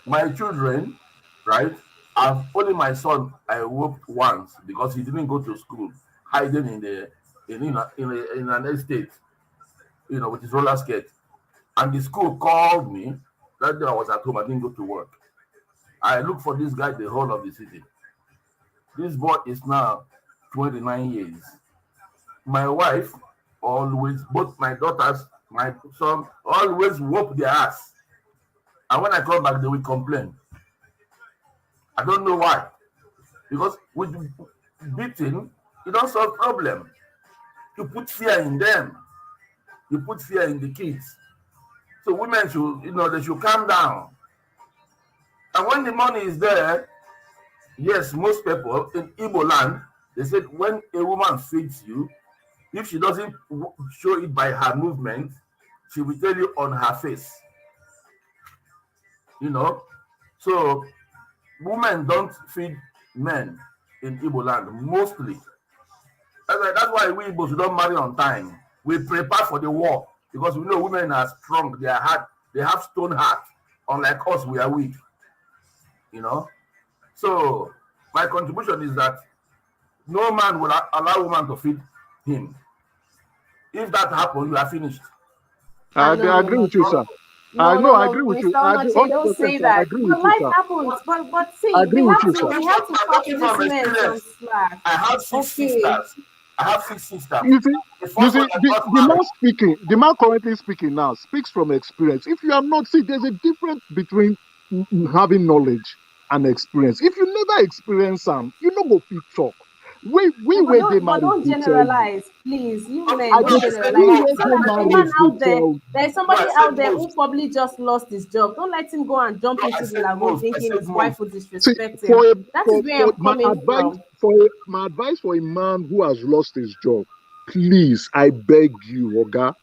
[SPEAKER 9] My children, right? I've only my son I whooped once because he didn't go to school, hiding in an estate, with his roller skate. And the school called me. That day I was at home. I didn't go to work. I looked for this guy the whole of the city. This boy is now 29 years. My wife always, both my daughters, my son, always whoop their ass. And when I come back, they will complain. I don't know why. Because with beating, you don't solve problem. You put fear in them. You put fear in the kids. So women should, they should calm down. And when the money is there, yes, most people in Igbo land, they said when a woman feeds you, if she doesn't show it by her movement, she will tell you on her face. You know, so women don't feed men in Igbo land mostly. That's why we Igbos don't marry on time. We prepare for the war because we know women are strong. They are hard. They have stone heart. Unlike us, we are weak. You know. So my contribution is that no man will allow woman to feed him. If that happens, you are finished.
[SPEAKER 1] Ah,
[SPEAKER 8] I
[SPEAKER 1] no, no,
[SPEAKER 8] agree
[SPEAKER 1] no,
[SPEAKER 8] with you,
[SPEAKER 1] no.
[SPEAKER 8] sir. I
[SPEAKER 1] No,
[SPEAKER 8] know,
[SPEAKER 1] no,
[SPEAKER 8] I
[SPEAKER 1] no,
[SPEAKER 8] agree with you.
[SPEAKER 1] Mr.
[SPEAKER 8] I agree
[SPEAKER 1] Onoche, don't
[SPEAKER 8] 100%,
[SPEAKER 1] say
[SPEAKER 8] sir. I
[SPEAKER 1] that.
[SPEAKER 8] agree with
[SPEAKER 1] But
[SPEAKER 8] you,
[SPEAKER 1] life
[SPEAKER 8] sir.
[SPEAKER 1] happens. But
[SPEAKER 8] I
[SPEAKER 1] see,
[SPEAKER 8] agree with you, sir.
[SPEAKER 1] we have to
[SPEAKER 9] I'm
[SPEAKER 1] cut
[SPEAKER 9] talking
[SPEAKER 1] this
[SPEAKER 9] from
[SPEAKER 1] man some
[SPEAKER 9] experience.
[SPEAKER 1] slack.
[SPEAKER 9] I have six
[SPEAKER 1] Okay.
[SPEAKER 9] sisters. I have six sisters.
[SPEAKER 8] You see,
[SPEAKER 9] The first one that got
[SPEAKER 8] the man
[SPEAKER 9] married.
[SPEAKER 8] speaking, the man currently speaking now speaks from experience. If you are not, see, there's a difference between having knowledge and experience. If you never experience some, you no go fit talk. We
[SPEAKER 1] But
[SPEAKER 8] where they
[SPEAKER 1] don't but
[SPEAKER 8] married
[SPEAKER 1] don't
[SPEAKER 8] will tell you.
[SPEAKER 1] generalize, please. You
[SPEAKER 9] Okay,
[SPEAKER 1] men,
[SPEAKER 8] I
[SPEAKER 9] no,
[SPEAKER 1] don't
[SPEAKER 8] dey
[SPEAKER 9] I
[SPEAKER 8] tell
[SPEAKER 9] said
[SPEAKER 8] we
[SPEAKER 1] generalize.
[SPEAKER 9] most.
[SPEAKER 8] where
[SPEAKER 1] So
[SPEAKER 8] they
[SPEAKER 1] that there's a man
[SPEAKER 8] married will
[SPEAKER 1] out there,
[SPEAKER 8] tell you.
[SPEAKER 1] there's
[SPEAKER 9] No, I
[SPEAKER 1] somebody
[SPEAKER 9] said
[SPEAKER 1] out there who
[SPEAKER 9] most.
[SPEAKER 1] probably just lost his job. Don't let him go and jump
[SPEAKER 9] No, I
[SPEAKER 1] into the
[SPEAKER 9] said
[SPEAKER 1] lagoon
[SPEAKER 9] most. I
[SPEAKER 1] thinking
[SPEAKER 9] said
[SPEAKER 1] his wife
[SPEAKER 9] most.
[SPEAKER 1] would
[SPEAKER 8] See,
[SPEAKER 1] disrespect him. That is where
[SPEAKER 8] for
[SPEAKER 1] I'm
[SPEAKER 8] my
[SPEAKER 1] coming
[SPEAKER 8] advice
[SPEAKER 1] from.
[SPEAKER 8] my advice for a man who has lost his job, please, I beg you, Oga,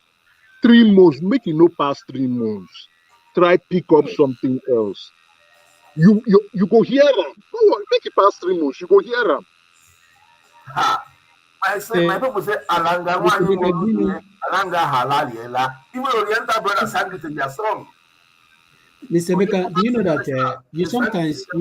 [SPEAKER 8] 3 months, make it no past 3 months. Try pick up
[SPEAKER 1] Hey,
[SPEAKER 8] something else. You go hear them. Don't worry, make it past 3 months. You go hear them.
[SPEAKER 9] Ha. I say my
[SPEAKER 3] Mr.
[SPEAKER 9] people say alanga
[SPEAKER 3] Mr.
[SPEAKER 9] wanyi
[SPEAKER 3] Baker, do you
[SPEAKER 9] molu
[SPEAKER 3] know,
[SPEAKER 9] alanga halaliela. Even Oriental brothers sang it in their song.
[SPEAKER 3] Mr. Baker, do you know that you
[SPEAKER 9] They sang it in
[SPEAKER 3] sometimes
[SPEAKER 9] their song.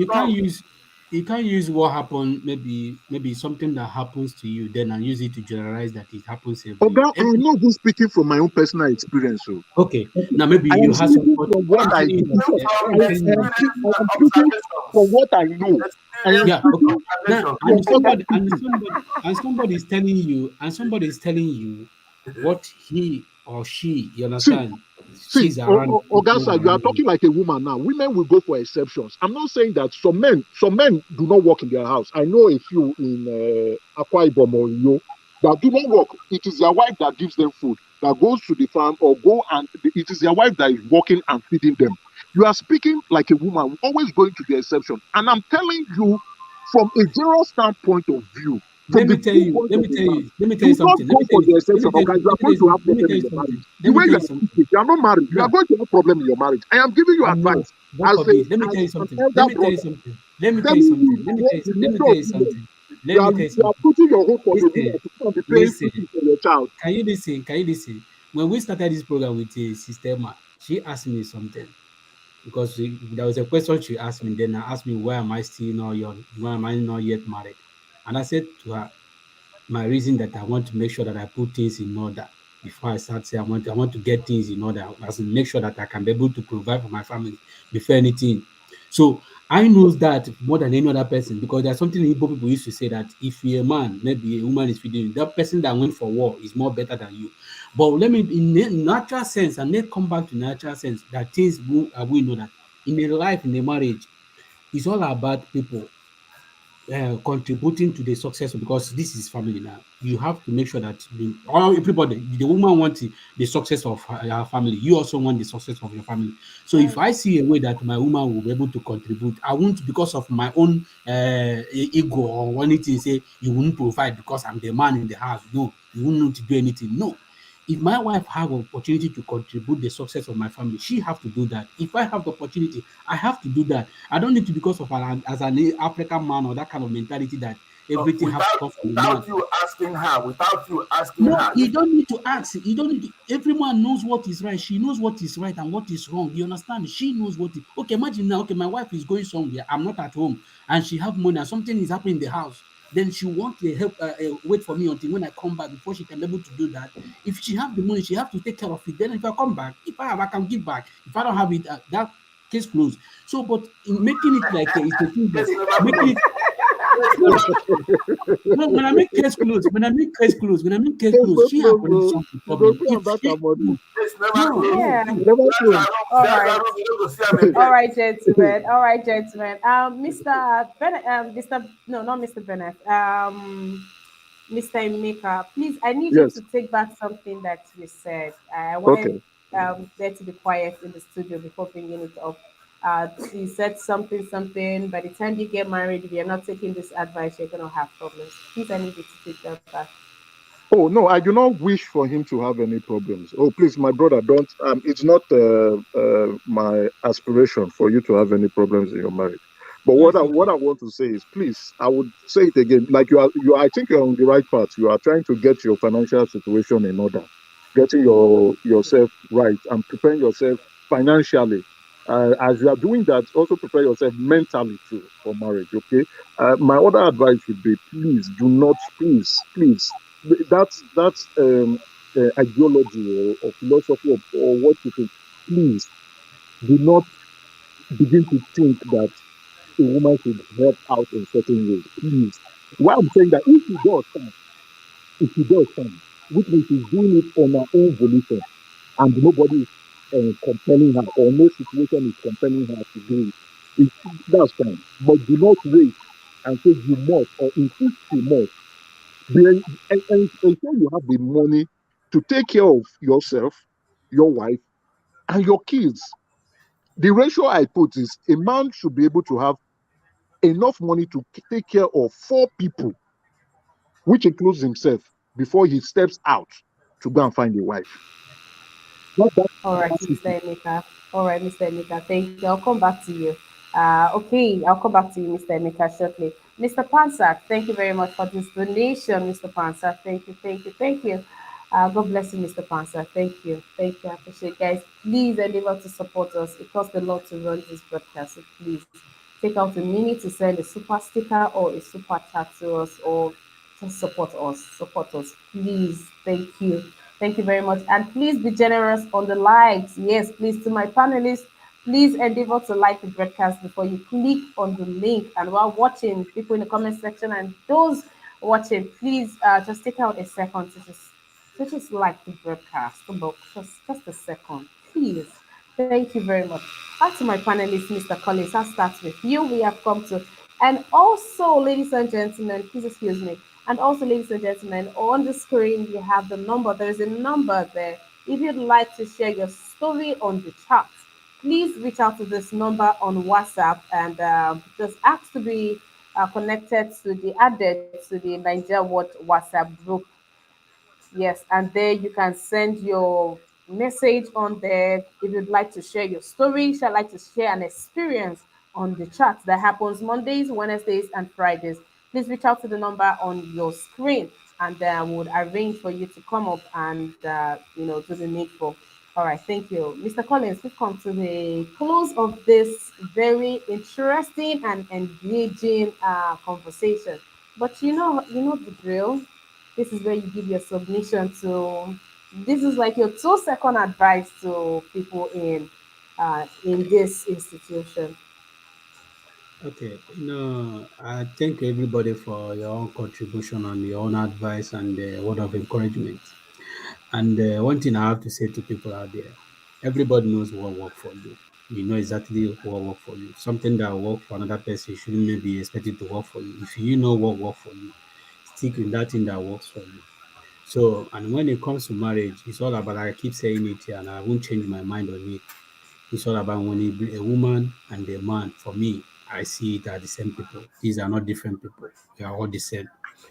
[SPEAKER 3] you can't use what happened, maybe something that happens to you then and use it to generalize that it happens
[SPEAKER 8] Oga,
[SPEAKER 3] every
[SPEAKER 8] I am not even speaking from my own personal experience. So
[SPEAKER 3] okay. Now maybe
[SPEAKER 8] I am
[SPEAKER 3] you have
[SPEAKER 8] speaking
[SPEAKER 3] somebody
[SPEAKER 8] from what
[SPEAKER 3] I'm
[SPEAKER 8] I
[SPEAKER 3] telling you
[SPEAKER 8] do.
[SPEAKER 3] that
[SPEAKER 9] From
[SPEAKER 3] I'm telling you
[SPEAKER 8] I
[SPEAKER 9] experience
[SPEAKER 8] am
[SPEAKER 9] and
[SPEAKER 8] speaking from
[SPEAKER 9] observations.
[SPEAKER 8] what I know. I am
[SPEAKER 9] Experience
[SPEAKER 3] yeah,
[SPEAKER 9] and
[SPEAKER 3] okay.
[SPEAKER 8] speaking
[SPEAKER 3] Now
[SPEAKER 9] observations.
[SPEAKER 8] from what I do.
[SPEAKER 3] and somebody is telling you what he or she, you
[SPEAKER 8] See,
[SPEAKER 3] understand, sees around
[SPEAKER 8] Oga,
[SPEAKER 3] move
[SPEAKER 8] sir, you are
[SPEAKER 3] around them.
[SPEAKER 8] talking like a woman now. Women will go for exceptions. I'm not saying that some men do not work in their house. I know a few in Akwa Ibom or Iyo that do not work. It is their wife that gives them food, that goes to the farm or go and it is their wife that is working and feeding them. You are speaking like a woman, always going to the exception. And I'm telling you, from a general standpoint of view, from
[SPEAKER 3] Let
[SPEAKER 8] the
[SPEAKER 3] me tell you,
[SPEAKER 8] viewpoint
[SPEAKER 3] let
[SPEAKER 8] of
[SPEAKER 3] me
[SPEAKER 8] a
[SPEAKER 3] tell
[SPEAKER 8] man,
[SPEAKER 3] you, let me tell you
[SPEAKER 8] do not
[SPEAKER 3] something. Let
[SPEAKER 8] go
[SPEAKER 3] me tell
[SPEAKER 8] for
[SPEAKER 3] you,
[SPEAKER 8] the
[SPEAKER 3] let me
[SPEAKER 8] exception.
[SPEAKER 3] tell
[SPEAKER 8] Okay,
[SPEAKER 3] you,
[SPEAKER 8] you
[SPEAKER 3] let
[SPEAKER 8] are
[SPEAKER 3] me tell
[SPEAKER 8] going
[SPEAKER 3] you
[SPEAKER 8] to
[SPEAKER 3] something.
[SPEAKER 8] have
[SPEAKER 3] Let me
[SPEAKER 8] problem
[SPEAKER 3] tell
[SPEAKER 8] in
[SPEAKER 3] you
[SPEAKER 8] your
[SPEAKER 3] something.
[SPEAKER 8] marriage. The
[SPEAKER 3] Let me
[SPEAKER 8] way
[SPEAKER 3] tell
[SPEAKER 8] you
[SPEAKER 3] you
[SPEAKER 8] are
[SPEAKER 3] something.
[SPEAKER 8] speaking, you are not married. You are
[SPEAKER 3] No,
[SPEAKER 8] going to have problem in your marriage. I am giving you
[SPEAKER 3] I'm not.
[SPEAKER 8] advice
[SPEAKER 3] God forbid. Let me
[SPEAKER 8] as
[SPEAKER 3] tell you something.
[SPEAKER 8] an
[SPEAKER 3] Let
[SPEAKER 8] elder
[SPEAKER 3] me tell you
[SPEAKER 8] brother,
[SPEAKER 3] something. Let me tell you
[SPEAKER 8] telling you
[SPEAKER 3] something. Let me
[SPEAKER 8] what
[SPEAKER 3] tell you.
[SPEAKER 8] the
[SPEAKER 3] Let me
[SPEAKER 8] nature
[SPEAKER 3] tell
[SPEAKER 8] of
[SPEAKER 3] you
[SPEAKER 8] women.
[SPEAKER 3] something. Let me tell you
[SPEAKER 8] You are
[SPEAKER 3] something.
[SPEAKER 8] putting your hope on the woman
[SPEAKER 3] Listen,
[SPEAKER 8] to come and be paying school
[SPEAKER 3] listen.
[SPEAKER 8] fees for your child.
[SPEAKER 3] Can you listen? Can you listen? When we started this program with Sister Emma, she asked me something because there was a question she asked me. Then I asked me why am I still not young? Why am I not yet married? And I said to her, my reason that I want to make sure that I put things in order before I start saying I want to get things in order, as in make sure that I can be able to provide for my family before anything. So I knows that more than any other person because there's something Igbo people used to say that if you're a man, maybe a woman is feeding you, that person that went for war is more better than you. But let me in natural sense, and let's come back to natural sense that things we know that in a life, in a marriage, it's all about people contributing to the success because this is family now. You have to make sure that all everybody, the woman wants the success of her family. You also want the success of your family. So if I see a way that my woman will be able to contribute, I won't because of my own ego or anything say you won't provide because I'm the man in the house. No, you won't need to do anything. No. If my wife have opportunity to contribute the success of my family, she have to do that. If I have the opportunity, I have to do that. I don't need to because of as an African man or that kind of mentality that everything have to come from the man.
[SPEAKER 9] Without you asking
[SPEAKER 3] No,
[SPEAKER 9] her,
[SPEAKER 3] you
[SPEAKER 9] listen,
[SPEAKER 3] don't need to ask. You don't need to. Everyone knows what is right. She knows what is right and what is wrong. You understand? She knows what is. Okay, imagine now. Okay, my wife is going somewhere. I'm not at home, and she have money, and something is happening in the house. Then she want to help. Wait for me until when I come back before she can be able to do that. If she have the money, she have to take care of it. Then if I come back, if I have, I can give back. If I don't have it, that case closed. So, but in making it like it's a thing that
[SPEAKER 9] case never
[SPEAKER 3] making
[SPEAKER 9] closed.
[SPEAKER 3] it
[SPEAKER 9] Case
[SPEAKER 3] no.
[SPEAKER 9] never
[SPEAKER 3] No, when I make case close, when I make case
[SPEAKER 8] There's
[SPEAKER 3] close,
[SPEAKER 8] no
[SPEAKER 3] she have
[SPEAKER 8] close,
[SPEAKER 3] already
[SPEAKER 8] bro.
[SPEAKER 3] solved the
[SPEAKER 8] You go
[SPEAKER 3] problem.
[SPEAKER 8] see
[SPEAKER 3] If
[SPEAKER 8] am back
[SPEAKER 3] she
[SPEAKER 8] her money.
[SPEAKER 9] case never
[SPEAKER 3] no,
[SPEAKER 9] closed.
[SPEAKER 3] no,
[SPEAKER 1] Yeah.
[SPEAKER 8] You
[SPEAKER 3] no.
[SPEAKER 8] never
[SPEAKER 9] That's
[SPEAKER 8] close.
[SPEAKER 9] her room.
[SPEAKER 1] All
[SPEAKER 9] That's
[SPEAKER 1] right.
[SPEAKER 9] her room. You don't go see him
[SPEAKER 1] All
[SPEAKER 9] again.
[SPEAKER 1] right, gentlemen. All right, gentlemen. Mr. Bennett, Mr. No, not Mr. Bennett. Mr. Emeka, please, I need you
[SPEAKER 8] Yes.
[SPEAKER 1] to take back something that you said. I wanted
[SPEAKER 8] Okay.
[SPEAKER 1] there to be quiet in the studio before bringing it up. You said something. By the time you get married, if you're not taking this advice, you're going to have problems. Please, I need you to take that back.
[SPEAKER 8] Oh no, I do not wish for him to have any problems. Oh please, my brother, don't. It's not my aspiration for you to have any problems in your marriage. But
[SPEAKER 3] That's
[SPEAKER 8] what
[SPEAKER 3] okay.
[SPEAKER 8] I want to say is, please, I would say it again. Like you. I think you're on the right path. You are trying to get your financial situation in order, getting yourself right, and preparing yourself financially. As you are doing that, also prepare yourself mentally too for marriage. Okay. My other advice would be, please do not, please, that's ideology or philosophy or what you think. Please do not begin to think that a woman should help out in certain ways. Please. Why I'm saying that if she does stand, which means she's doing it on her own volition, and nobody is compelling her, or no situation is compelling her to do it. That's fine. But do not wait and say you must or insist you must. And ensure you have the money to take care of yourself, your wife, and your kids. The ratio I put is a man should be able to have enough money to take care of four people, which includes himself, before he steps out to go and find a wife. Not that
[SPEAKER 1] All right,
[SPEAKER 8] capacity.
[SPEAKER 1] Mr. Emeka. All right, Mr. Emeka. Thank you. I'll come back to you. Okay, I'll come back to you, Mr. Emeka, shortly. Mr. Pansak, thank you very much for this donation, Mr. Pansak. Thank you. God bless you, Mr. Pansak. Thank you. I appreciate it. Guys, please endeavor to support us. It costs a lot to run this broadcast. So please take out a minute to send a super sticker or a super chat to us or just support us. Support us, please. Thank you. Thank you very much. And please be generous on the likes. Yes, please, to my panelists, please endeavor to like the broadcast before you click on the link. And while watching, people in the comment section and those watching, please just take out a second to just like the broadcast. About just a second, please. Thank you very much. Back to my panelists, Mr. Collins. I'll start with you. We have come to, and also, ladies and gentlemen, please excuse me. And also, ladies and gentlemen, on the screen you have the number. There is a number there. If you'd like to share your story on the chat, please reach out to this number on WhatsApp and just ask to be connected to the added to the Niger What WhatsApp group. Yes, and there you can send your message on there if you'd like to share your story, if you'd like to share an experience on the chat that happens Mondays, Wednesdays, and Fridays. Please reach out to the number on your screen, and we'll arrange for you to come up and do the needful. All right, thank you, Mr. Collins. We've come to the close of this very interesting and engaging conversation. But you know the drill. This is where you give your submission to. This is like your 2 second advice to people in this institution.
[SPEAKER 3] Okay, I thank everybody for your own contribution and your own advice and word of encouragement. And one thing I have to say to people out there, everybody knows what work for you. You know exactly what work for you. Something that work for another person shouldn't maybe expect it to work for you. If you know what work for you, stick with that thing that works for you. So, and when it comes to marriage, it's all about, I keep saying it here and I won't change my mind on it. It's all about when a woman and a man, for me, I see it as the same people. These are not different people. We are all the same.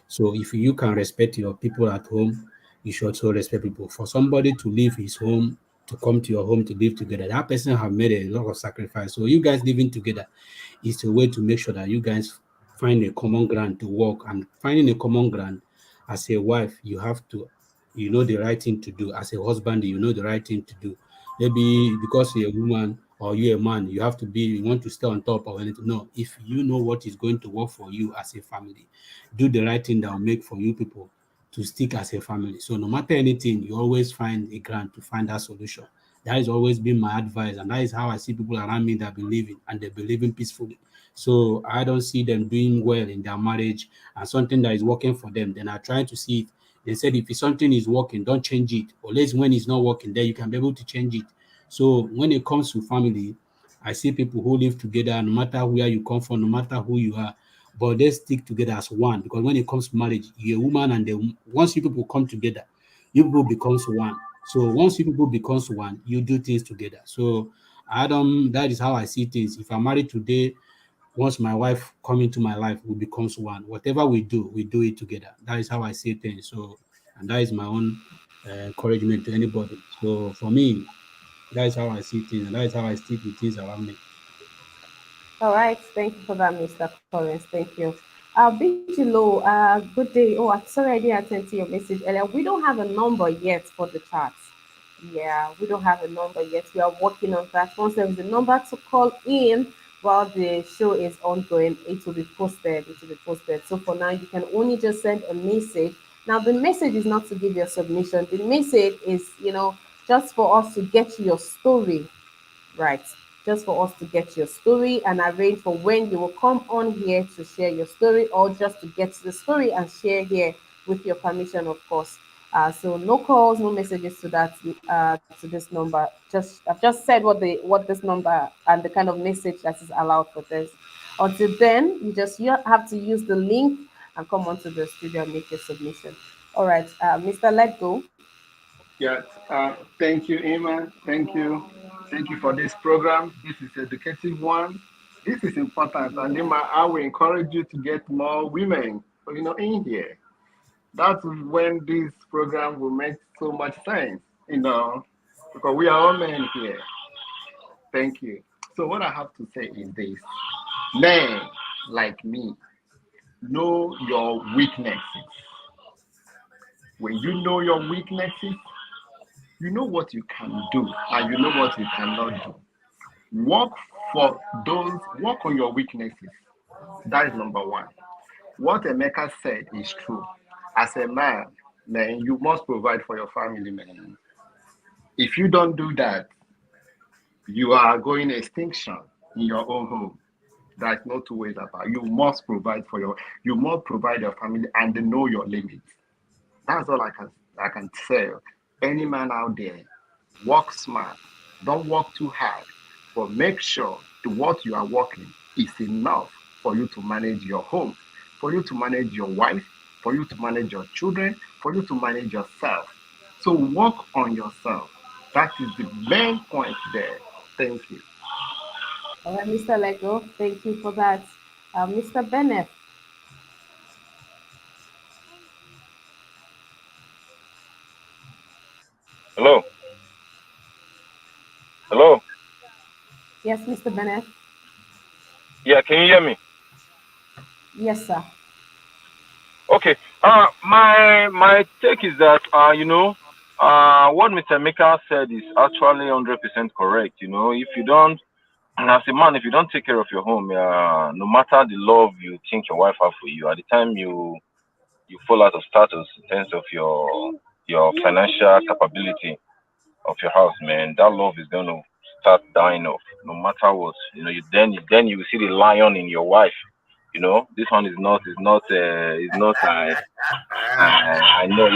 [SPEAKER 3] So if you can respect your people at home, you should also respect people. For somebody to leave his home to come to your home to live together, that person have made a lot of sacrifice. So you guys living together is a way to make sure that you guys find a common ground to work. And finding a common ground as a wife, you have to, you know the right thing to do. As a husband, you know the right thing to do. Maybe because you're a woman or you're a man, you have to be, you want to stay on top of anything. No, if you know what is going to work for you as a family, do the right thing that will make for you people to stick as a family. So no matter anything, you always find a grant to find that solution. That has always been my advice, and that is how I see people around me that believe in and they believe in peacefully. So I don't see them doing well in their marriage and something that is working for them. Then I try to see it. They said if something is working, don't change it. Or let's when it's not working, then you can be able to change it. So when it comes to family, I see people who live together, no matter where you come from, no matter who you are, but they stick together as one. Because when it comes to marriage, you're a woman and once you people come together, you people becomes one. So once you people becomes one, you do things together. So I don't. That is how I see things. If I'm married today, once my wife come into my life, we becomes one. Whatever we do it together. That is how I see things. So, and that is my own encouragement to anybody. So for me, that is how I see things, and that is how I stick with things around me.
[SPEAKER 1] All right, thank you for that, Mr. Collins. Thank you. Bichilo, good day. Oh, I'm sorry I didn't attend to your message earlier. We don't have a number yet for the charts. Yeah, we don't have a number yet. We are working on that. Once there is a number to call in while the show is ongoing, it will be posted. It will be posted. So for now, you can only just send a message. Now, the message is not to give your submission. The message is, just for us to get your story right, just for us to get your story and arrange for when you will come on here to share your story or just to get the story and share here with your permission, of course. So no calls, no messages to that to this number. I've just said what this number and the kind of message that is allowed for this. Until then, you have to use the link and come onto the studio and make your submission. All right, Mr. Let Go.
[SPEAKER 5] Yes. Thank you, Emma. Thank you. Thank you for this program. This is educative one. This is important. And Emma, I will encourage you to get more women, in here. That's when this program will make so much sense, because we are all men here. Thank you. So what I have to say is this. Men like me, know your weaknesses. When you know your weaknesses, you know what you can do and you know what you cannot do. Work work on your weaknesses. That is number one. What Emeka said is true. As a man, you must provide for your family, man. If you don't do that, you are going extinction in your own home. That's no two ways about. You must provide your family and know your limits. That's all I can tell any man out there. Work smart. Don't work too hard, but make sure what you are working is enough for you to manage your home, for you to manage your wife, for you to manage your children, for you to manage yourself. So work on yourself. That is the main point there. Thank you.
[SPEAKER 1] All right, Mr. Lego, thank you for that. Mr. Bennett,
[SPEAKER 7] Hello, hello.
[SPEAKER 1] yes, Mr. Bennett,
[SPEAKER 7] Yeah, can you hear me?
[SPEAKER 1] yes, sir.
[SPEAKER 7] Okay. My take is that what Mr. Mika said is actually 100% correct. If you don't, as a man, if you don't take care of your home, no matter the love you think your wife have for you, at the time you fall out of status in terms of your financial capability of your house, man, that love is going to start dying off, no matter what. Then you will see the lion in your wife. This one is not I know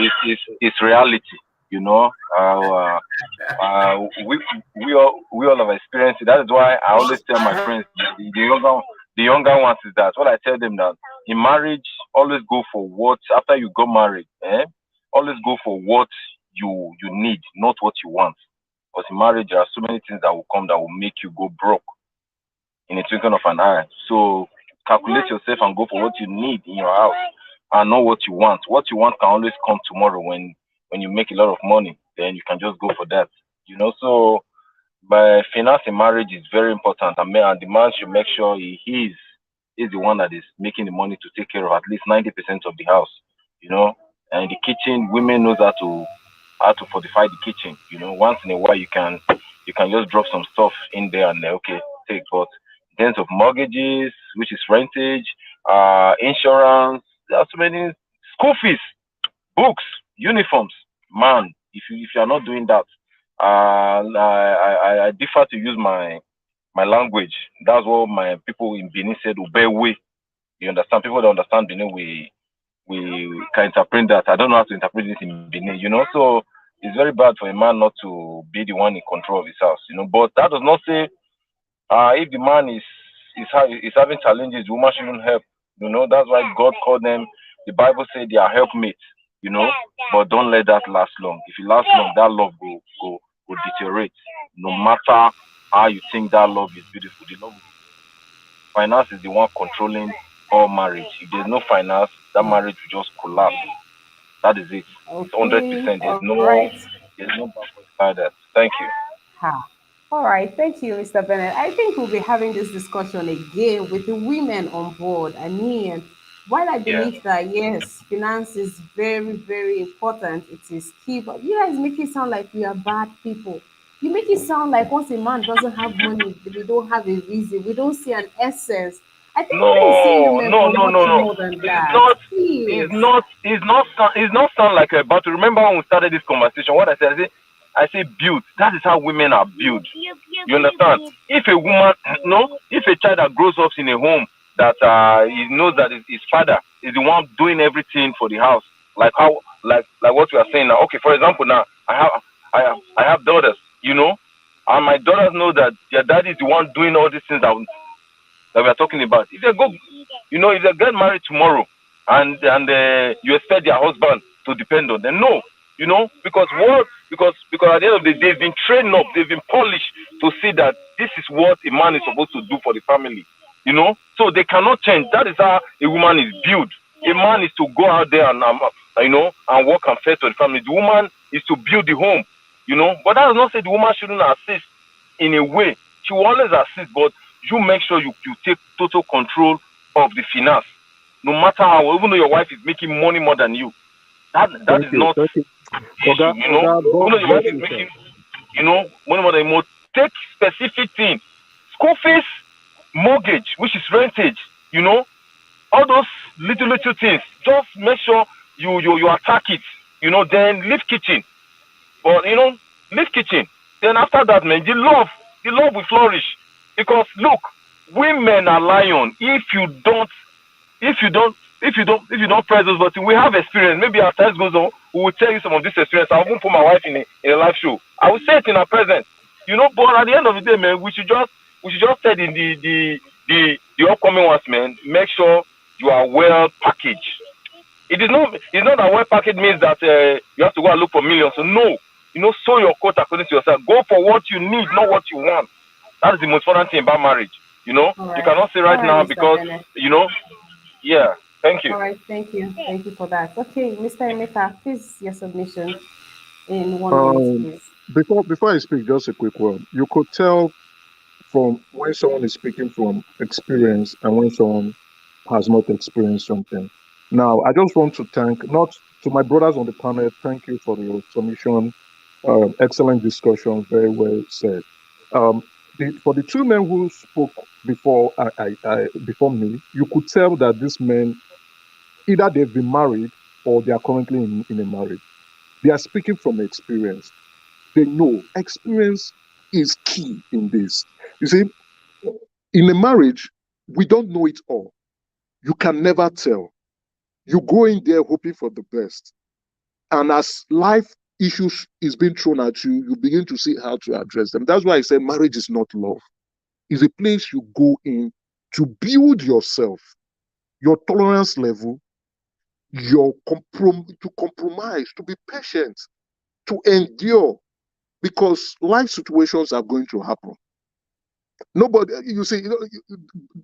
[SPEAKER 7] it's reality. You know, uh, we all have experienced it. That is why I always tell my friends, the younger ones, is that what I tell them, that in marriage, always go for what after you got married. Always go for what you need, not what you want. Because in marriage, there are so many things that will come that will make you go broke in a twinkling of an eye. So calculate yourself and go for what you need in your house and not what you want. What you want can always come tomorrow when you make a lot of money. Then you can just go for that. So but finance in marriage is very important, and the man should make sure he is the one that is making the money to take care of at least 90% of the house. You know, and in the kitchen, women knows how to fortify the kitchen. Once in a while you can just drop some stuff in there and okay, take. But in terms of mortgages, which is rentage, insurance, there are so many school fees, books, uniforms. Man, if you are not doing that, I differ to use my language. That's what my people in Benin said. Ubewe. You understand? People that understand Benin, we can interpret that. I don't know how to interpret this in Benin. So it's very bad for a man not to be the one in control of his house. But that does not say if the man is having challenges, the woman shouldn't help. That's why God called them. The Bible said they are helpmates. But don't let that last long. If it lasts long, that love will deteriorate. No matter how you think that love is beautiful, the love finance is the one controlling all marriage. If there's no finance, that marriage will just collapse. That is it. It's hundred
[SPEAKER 1] Okay,
[SPEAKER 7] percent. There's
[SPEAKER 1] all
[SPEAKER 7] no
[SPEAKER 1] right.
[SPEAKER 7] there's no backward inside that. Thank you.
[SPEAKER 1] Ha. All right, thank you, Mr. Bennett. I think we'll be having this discussion again with the women on board. I mean, while I
[SPEAKER 7] Yeah.
[SPEAKER 1] believe that yes, finance is very, very important, it is key, but you guys make it sound like we are bad people. You make it sound like once a man doesn't have money, we don't have a reason, we don't see an essence. I think men see
[SPEAKER 7] No,
[SPEAKER 1] women
[SPEAKER 7] no,
[SPEAKER 1] for
[SPEAKER 7] no,
[SPEAKER 1] much
[SPEAKER 7] no, no.
[SPEAKER 1] more than
[SPEAKER 7] It's
[SPEAKER 1] that.
[SPEAKER 7] not. It's
[SPEAKER 1] Please.
[SPEAKER 7] not. It's not like a battle. Remember when we started this conversation? What I said? I say build. That is how women are built. You understand? If a woman, no, if a child that grows up in a home that he knows that his father is the one doing everything for the house, like how, like what we are saying now. Okay, for example, now I have daughters, and my daughters know that their daddy is the one doing all these things that we are talking about. If they get married tomorrow and you expect their husband to depend on them, no, because what? Because at the end of the day, they've been trained up, they've been polished to see that this is what a man is supposed to do for the family. So they cannot change. That is how a woman is built. A man is to go out there and work and fend for the family. The woman is to build the home. But that does not say the woman shouldn't assist in a way. She will always assist, but you make sure you take total control of the finance. No matter how, even though your wife is making money more than you, that
[SPEAKER 8] Thank
[SPEAKER 7] is
[SPEAKER 8] you.
[SPEAKER 7] not
[SPEAKER 8] Thank you.
[SPEAKER 7] the issue.
[SPEAKER 8] Oga, God
[SPEAKER 7] Even though your
[SPEAKER 8] bless
[SPEAKER 7] wife is
[SPEAKER 8] you, sir.
[SPEAKER 7] making, money more than you, take specific things. School fees, mortgage, which is rentage, all those little things. Just make sure you attack it. Then leave kitchen. But leave kitchen. Then after that, man, the love will flourish. Because look, women are lion. If you don't press those buttons, we have experience. Maybe as time goes on, we will tell you some of this experience. I won't put my wife in a live show. I will say it in her presence. But at the end of the day, man, we should just say in the upcoming ones, man. Make sure you are well packaged. It's not that well packaged means that you have to go and look for millions. So no, sow your coat according to yourself. Go for what you need, not what you want. That's the most important thing about marriage.
[SPEAKER 1] All
[SPEAKER 7] You
[SPEAKER 1] right.
[SPEAKER 7] cannot say
[SPEAKER 1] All
[SPEAKER 7] right
[SPEAKER 1] right,
[SPEAKER 7] now
[SPEAKER 1] Mr.
[SPEAKER 7] because
[SPEAKER 1] Bennett.
[SPEAKER 7] yeah. Thank you.
[SPEAKER 1] All right, thank you. Thank you for that. Okay, Mr. Emeka, please your submission in 1 minute,
[SPEAKER 8] Um,
[SPEAKER 1] please.
[SPEAKER 8] before I speak, just a quick one. You could tell from when someone is speaking from experience and when someone has not experienced something. Now, I just want to thank, not to my brothers on the panel, thank you for your submission. Excellent discussion, very well said. Um, for the two men who spoke before me, you could tell that these men either they've been married or they are currently in a marriage. They are speaking from experience. They know experience is key in this. You see, in a marriage, we don't know it all. You can never tell. You go in there hoping for the best. And as life issues is being thrown at you, you begin to see how to address them. That's why I said marriage is not love. It's a place you go in to build yourself, your tolerance level, to compromise, to be patient, to endure, because life situations are going to happen. Nobody, you see,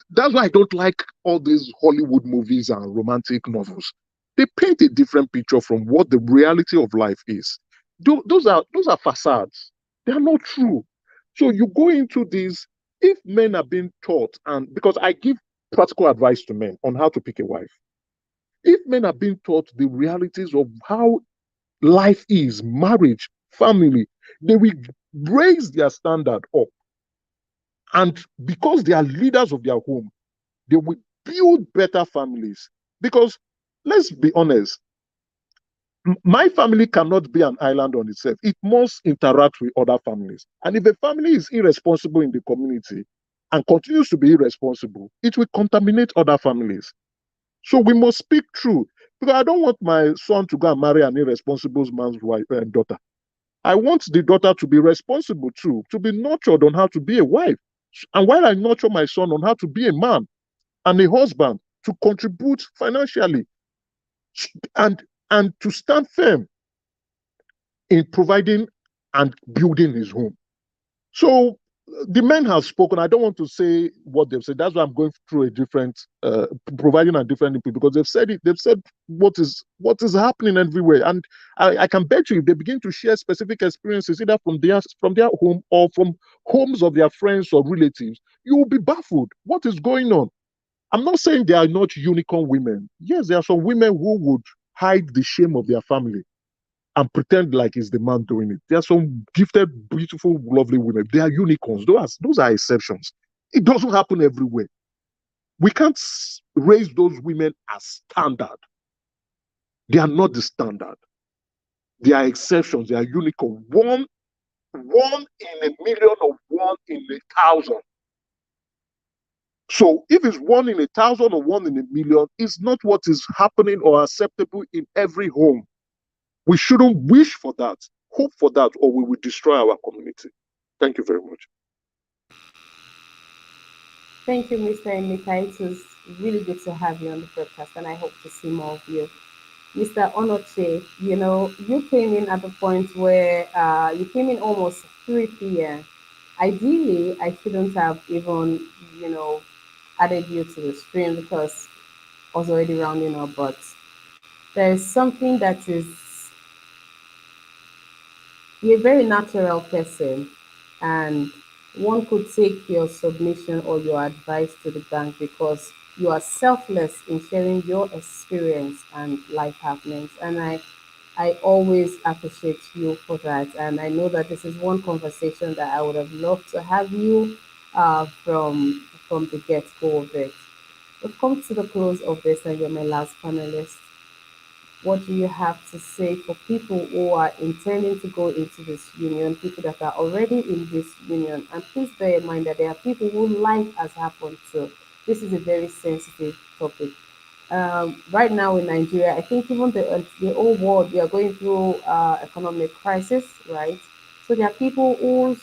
[SPEAKER 8] that's why I don't like all these Hollywood movies and romantic novels. They paint a different picture from what the reality of life is. Those are facades. They are not true. So you go into this. If men are being taught, and because I give practical advice to men on how to pick a wife, if men are being taught the realities of how life is, marriage, family, they will raise their standard up. And because they are leaders of their home, they will build better families. Because let's be honest, my family cannot be an island on itself. It must interact with other families. And if a family is irresponsible in the community and continues to be irresponsible, it will contaminate other families. So we must speak true. Because I don't want my son to go and marry an irresponsible man's wife and daughter. I want the daughter to be responsible too, to be nurtured on how to be a wife. And while I nurture my son on how to be a man and a husband, to contribute financially and to stand firm in providing and building his home. So the men have spoken. I don't want to say what they've said. That's why I'm going through a different, providing a different input, because they've said it. They've said what is happening everywhere, and I can bet you if they begin to share specific experiences, either from their home or from homes of their friends or relatives, you will be baffled. What is going on? I'm not saying they are not unicorn women. Yes, there are some women who would hide the shame of their family and pretend like it's the man doing it. There are some gifted, beautiful, lovely women. They are unicorns. Those are exceptions. It doesn't happen everywhere. We can't raise those women as standard. They are not the standard. They are exceptions. They are unicorn. One in a million or one in 1,000. So if it's one in 1,000 or one in a million, it's not what is happening or acceptable in every home. We shouldn't wish for that, hope for that, or we will destroy our community. Thank you very much.
[SPEAKER 1] Thank you, Mr. Emeka. It was really good to have you on the podcast, and I hope to see more of you. Mr. Onoche, you came in at the point where you came in almost 3 p.m. Ideally, I shouldn't have even, you know, added you to the stream because I was already rounding up, but there is something that is, you're a very natural person, and one could take your submission or your advice to the bank because you are selfless in sharing your experience and life happenings. And I always appreciate you for that. And I know that this is one conversation that I would have loved to have you from the get go of it. We've come to the close of this, and you're my last panelist. What do you have to say for people who are intending to go into this union, people that are already in this union? And please bear in mind that there are people who life has happened to. This is a very sensitive topic. Right now in Nigeria, I think even the whole world, we are going through economic crisis, right? So there are people whose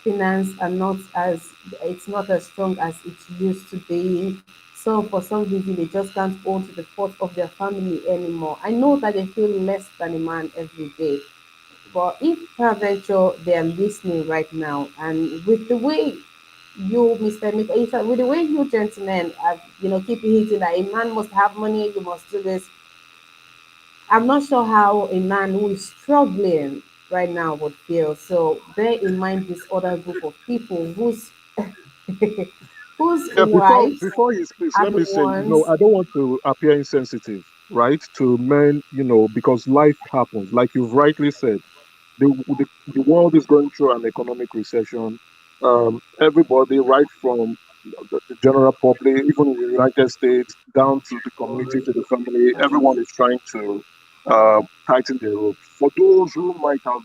[SPEAKER 1] finance are not as it's not as strong as it used to be. So for some reason, they just can't hold to the fort of their family anymore. I know that they feel less than a man every day, but if peradventure they are listening right now, and with the way you, Mr. Mika, with the way you gentlemen, keep hitting that a man must have money, you must do this. I'm not sure how a man who is struggling right now would feel. So bear in mind this other group of people whose
[SPEAKER 8] Yeah,
[SPEAKER 1] wives
[SPEAKER 8] before he speaks,
[SPEAKER 1] are
[SPEAKER 8] let
[SPEAKER 1] the
[SPEAKER 8] me say,
[SPEAKER 1] ones.
[SPEAKER 8] I don't want to appear insensitive, right, to men, because life happens. Like you've rightly said, the world is going through an economic recession. Everybody, right from the general public, even in the United States, down to the community, to the family, everyone is trying to tighten their ropes. For those who might have,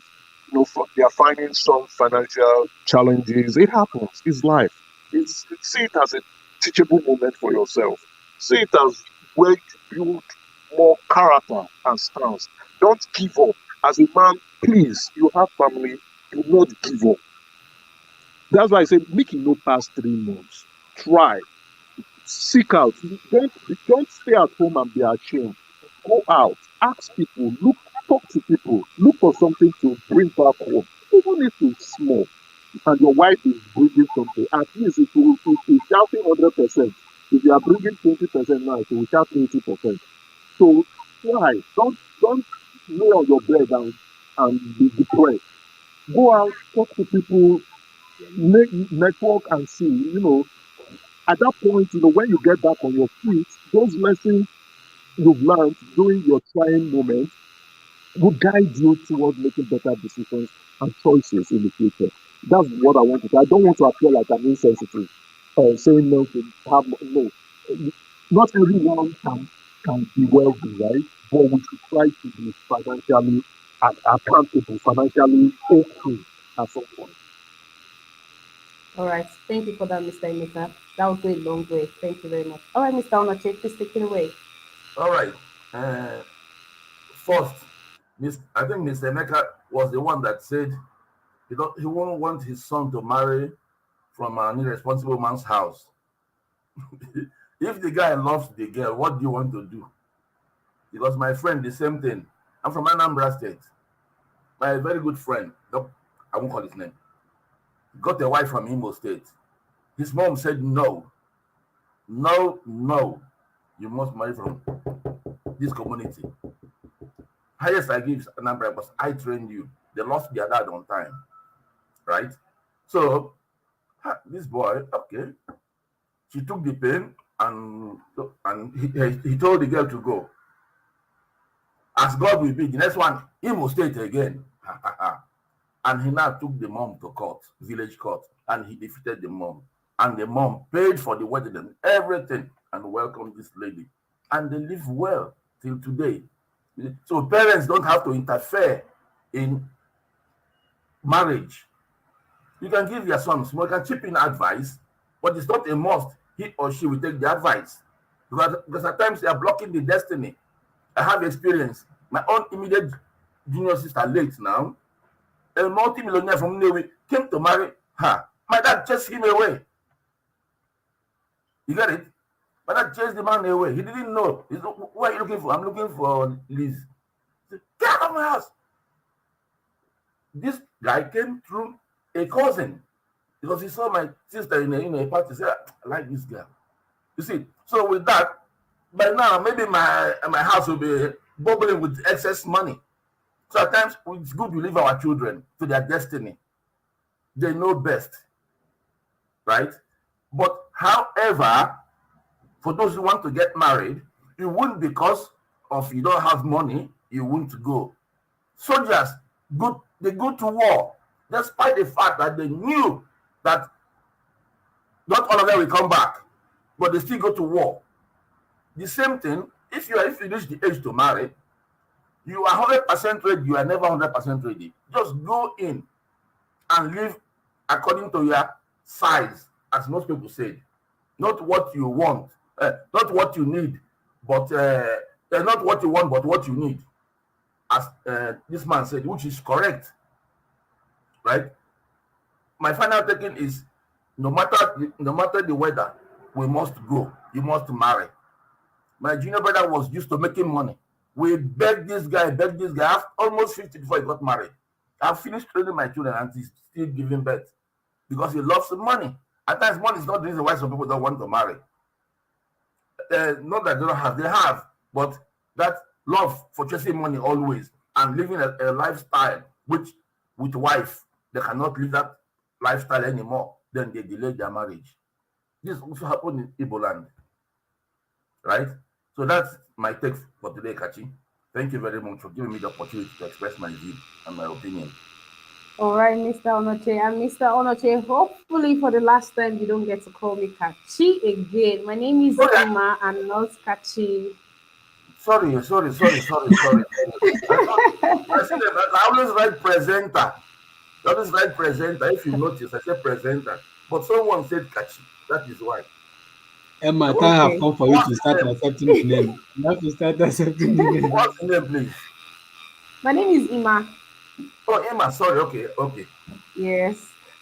[SPEAKER 8] they are finding some financial challenges. It happens. It's life. See it as a teachable moment for yourself. See it as where you build more character and stance. Don't give up. As a man, please, you have family, do not give up. That's why I say make it no past 3 months. Try, seek out. Don't stay at home and be ashamed. Go out, ask people, talk to people, look for something to bring back home, even if it's small. And your wife is bringing something, at least if it's shouting 100%, if you are bringing 20% now, it will shout 80%. So try. Don't lay on your bed and be depressed. Go out, talk to people, network and see. At that point, when you get back on your feet, those lessons you've learned during your trying moments will guide you towards making better decisions and choices in the future. That's what I want to say. I don't want to appear like I'm insensitive, saying no to have no. Not everyone can be wealthy, right? But we should try to be financially accountable, financially okay at some point.
[SPEAKER 1] All right. Thank you for that, Mr. Emeka. That would go a long way. Thank you very much. All right, Mr. Onoche, please take it away.
[SPEAKER 9] All right. Uh, First, I think Mr. Emeka was the one that said he won't want his son to marry from an irresponsible man's house. If the guy loves the girl, what do you want to do? Because my friend, the same thing. I'm from Anambra State. My very good friend, no, I won't call his name, got a wife from Imo State. His mom said, no, no, no, you must marry from this community. Highest I give is Anambra because I trained you. They lost their dad on time, right? So this boy, okay, she took the pain and he told the girl to go. As God will be, the next one, Imo State again. And he now took the mom to court, village court, and he defeated the mom. And the mom paid for the wedding and everything and welcomed this lady. And they live well till today. So parents don't have to interfere in marriage. You can give your son small, you can chip in advice, but it's not a must. He or she will take the advice. Because at times they are blocking the destiny. I have experience. My own immediate junior sister, late now, a multi-millionaire from Nnewi, came to marry her. My dad chased him away. You get it? My dad chased the man away. He didn't know. He said, what are you looking for? I'm looking for Liz. He said, get out of my house. This guy came through a cousin because he saw my sister in a party. He said, I like this girl. You see, so with that, by now, maybe my house will be bubbling with excess money. So at times, it's good to leave our children to their destiny. They know best, right? But however, for those who want to get married, you won't because of you don't have money, you won't go. Soldiers, they go to war, despite the fact that they knew that not all of them will come back, but they still go to war. The same thing, if you reach the age to marry, you are 100% ready, you are never 100% ready. Just go in and live according to your size, as most people say. Not what you want, not what you need, but not what you want, but what you need. As this man said, which is correct, right? My final taking is no matter the weather, we must go. You must marry. My junior brother was used to making money. We begged this guy. After almost 50 before he got married. I've finished training my children and he's still giving birth because he loves the money. At times, money is not the reason why some people don't want to marry. Not that they don't have, they have, but that love for chasing money always and living a lifestyle which with wife they cannot live that lifestyle anymore, then they delay their marriage. This also happened in Igbo land, right? So that's my take for today, Kachi. Thank you very much for giving me the opportunity to express my view and my opinion.
[SPEAKER 1] All right, Mr. Onoche. And Mr. Onoche, hopefully for the last time you don't get to call me Kachi again. My name is
[SPEAKER 9] Okay.
[SPEAKER 1] Ima and not Kachi.
[SPEAKER 9] Sorry. I said that I always write presenter. I always write presenter. If you notice, I said presenter. But someone said Kachi. That is why.
[SPEAKER 3] Emma,
[SPEAKER 9] What's
[SPEAKER 3] time have
[SPEAKER 1] Okay.
[SPEAKER 3] come for you
[SPEAKER 9] what's
[SPEAKER 3] to
[SPEAKER 9] the
[SPEAKER 3] start
[SPEAKER 9] name?
[SPEAKER 3] accepting the name. You have to start accepting the name.
[SPEAKER 9] What's the name, please?
[SPEAKER 1] My name is Ima.
[SPEAKER 9] Oh, Emma. Sorry. Okay.
[SPEAKER 1] Yes.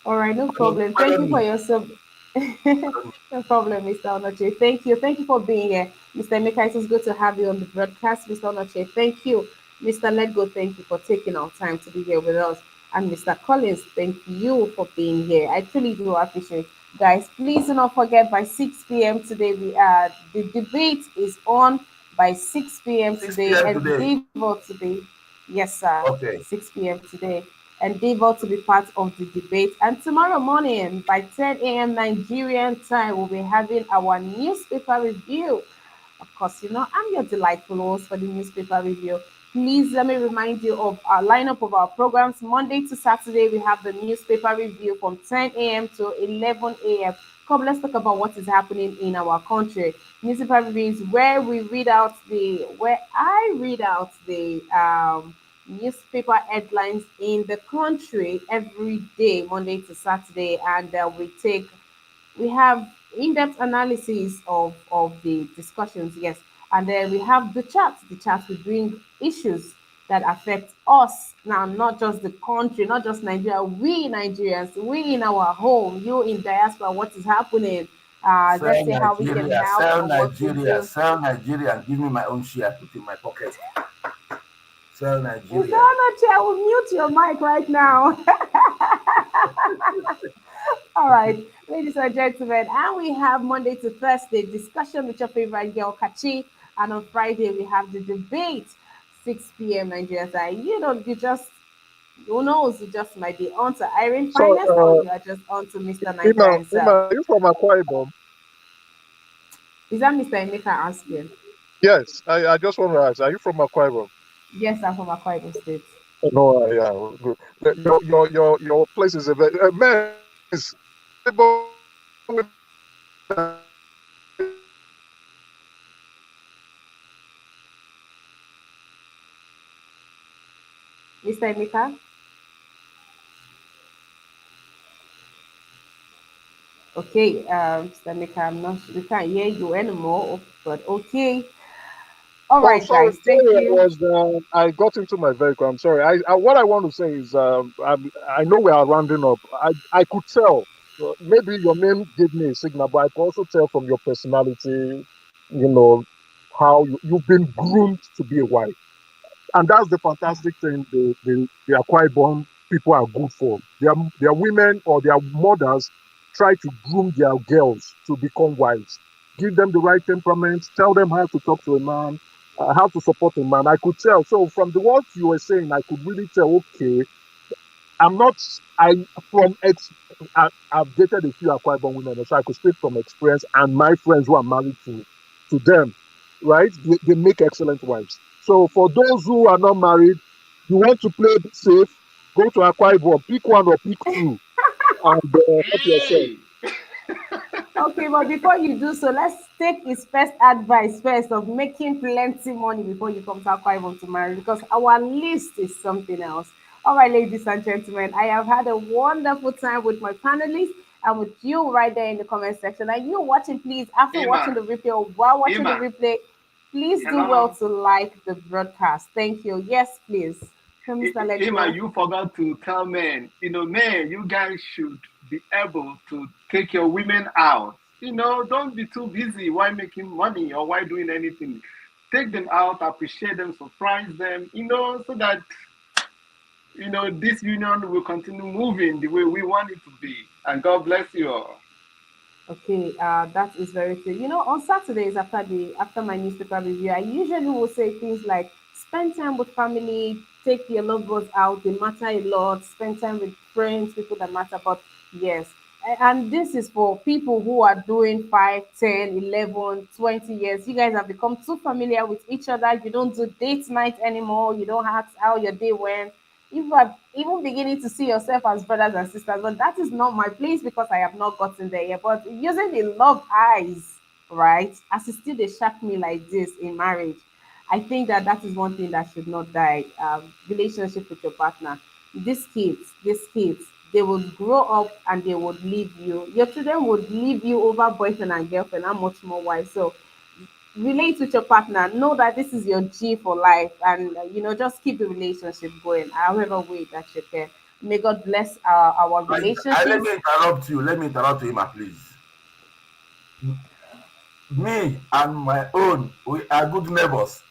[SPEAKER 1] All right, no
[SPEAKER 9] Pardon,
[SPEAKER 1] problem. Thank
[SPEAKER 9] pardon
[SPEAKER 1] you for
[SPEAKER 9] me.
[SPEAKER 1] your sub.
[SPEAKER 9] Pardon me.
[SPEAKER 1] No problem, Mr. Onoche. Thank you. Thank you for being here. Mr. Emeka, it is good to have you on the broadcast. Mr. Onoche, thank you. Mr. Letgo, thank you for taking our time to be here with us. And Mr. Collins, thank you for being here. I truly do appreciate it. Guys, please do not forget by 6 p.m. today, the debate is on by 6 p.m.
[SPEAKER 9] 6
[SPEAKER 1] today,
[SPEAKER 9] p.m.
[SPEAKER 1] and
[SPEAKER 9] today.
[SPEAKER 1] Devo today. Yes, sir.
[SPEAKER 9] Okay.
[SPEAKER 1] 6 p.m. today. Endeavor to be part of the debate. And tomorrow morning by 10 a.m. Nigerian time, we'll be having our newspaper review. Of course, I'm your delightful host for the newspaper review. Please let me remind you of our lineup of our programs. Monday to Saturday, we have the newspaper review from 10 a.m. to 11 a.m. Come, let's talk about what is happening in our country. Newspaper review is where I read out the newspaper headlines in the country every day, Monday to Saturday, and we have in-depth analysis of the discussions, yes, and then we have the chat will bring issues that affect us now, not just the country, not just Nigeria, we Nigerians, we in our home, you in diaspora, what is happening, let's say how we can help and what we do.
[SPEAKER 9] Sell Nigeria, and give me my own share, put in my pocket. Sell
[SPEAKER 1] Mr.
[SPEAKER 9] Nigeria.
[SPEAKER 1] Onoche, I will mute your mic right now. All right, ladies and gentlemen, and we have Monday to Thursday discussion with your favorite girl, Kachi, and on Friday we have the debate, 6 p.m. Nigeria time. Who knows, you just might be on to Irene
[SPEAKER 8] So,
[SPEAKER 1] Finest or you are just on to Mr. Nigeria
[SPEAKER 8] Ima,
[SPEAKER 1] himself.
[SPEAKER 8] are you from Akwa Ibom?
[SPEAKER 1] Is that Mr. Emeka asking?
[SPEAKER 8] Yes, I just want to ask, are you from Akwa Ibom?
[SPEAKER 1] Yes, I'm from Akwa Ibom State.
[SPEAKER 8] No, yeah, good. Your place is a very men's
[SPEAKER 1] Mr. Emeka? Okay, Mr. Emeka, I'm not sure. We can't hear you anymore, but okay. All
[SPEAKER 8] Oh,
[SPEAKER 1] right,
[SPEAKER 8] sorry,
[SPEAKER 1] guys, thank
[SPEAKER 8] I
[SPEAKER 1] you.
[SPEAKER 8] was I got into my vehicle. I'm sorry. I what I want to say is I know we are rounding up. I could tell. Maybe your name gave me a signal, but I could also tell from your personality, you know, how you've been groomed to be a wife. And that's the fantastic thing the Akwa Ibom people are good for. Their women or their mothers try to groom their girls to become wives. Give them the right temperament, tell them how to talk to a man, how to support a man. I could tell. So from the words you were saying, I could really tell, okay, I'm not. I from ex. I've dated a few Akwa Ibom women, so I could speak from experience. And my friends who are married to them, right? They make excellent wives. So for those who are not married, you want to play safe, go to Akwa Ibom, pick one or pick two, and help yourself.
[SPEAKER 5] Hey,
[SPEAKER 1] Okay, but before you do so, let's take his first advice first of making plenty money before you come to Akwa Ibom to marry because our list is something else. All right, ladies and gentlemen, I have had a wonderful time with my panelists and with you right there in the comment section. And you watching, please, after watching
[SPEAKER 5] Emma,
[SPEAKER 1] the replay or while watching the
[SPEAKER 5] Emma,
[SPEAKER 1] replay, please do well
[SPEAKER 5] hello.
[SPEAKER 1] to like the broadcast. Thank you. Yes, please. So, Mr. Let
[SPEAKER 5] Emma,
[SPEAKER 1] Go.
[SPEAKER 5] you forgot to tell men, men, you guys should be able to take your women out. Don't be too busy while making money or while doing anything. Take them out, appreciate them, surprise them, so that, this union will continue moving the way we want it to be. And God bless you all.
[SPEAKER 1] Okay, that is very true. You know, on Saturdays after my newspaper review, I usually will say things like spend time with family, take your loved ones out. They matter a lot. Spend time with friends, people that matter. But yes, and this is for people who are doing 5, 10, 11, 20 years. You guys have become too familiar with each other. You don't do date night anymore. You don't ask how your day went. You are even beginning to see yourself as brothers and sisters, but that is not my place because I have not gotten there yet. But using the love eyes, right, as it still they shock me like this in marriage, I think that that is one thing that should not die. Relationship with your partner. These kids, they will grow up and they would leave you. Your children would leave you over boyfriend and girlfriend. How much more wife? So relate with your partner, know that this is your G for life, and just keep the relationship going however way that you can. May God bless our
[SPEAKER 9] Let
[SPEAKER 1] relationships.
[SPEAKER 9] me interrupt you. Let me interrupt you, Emma, please. Me and my own, we are good neighbors.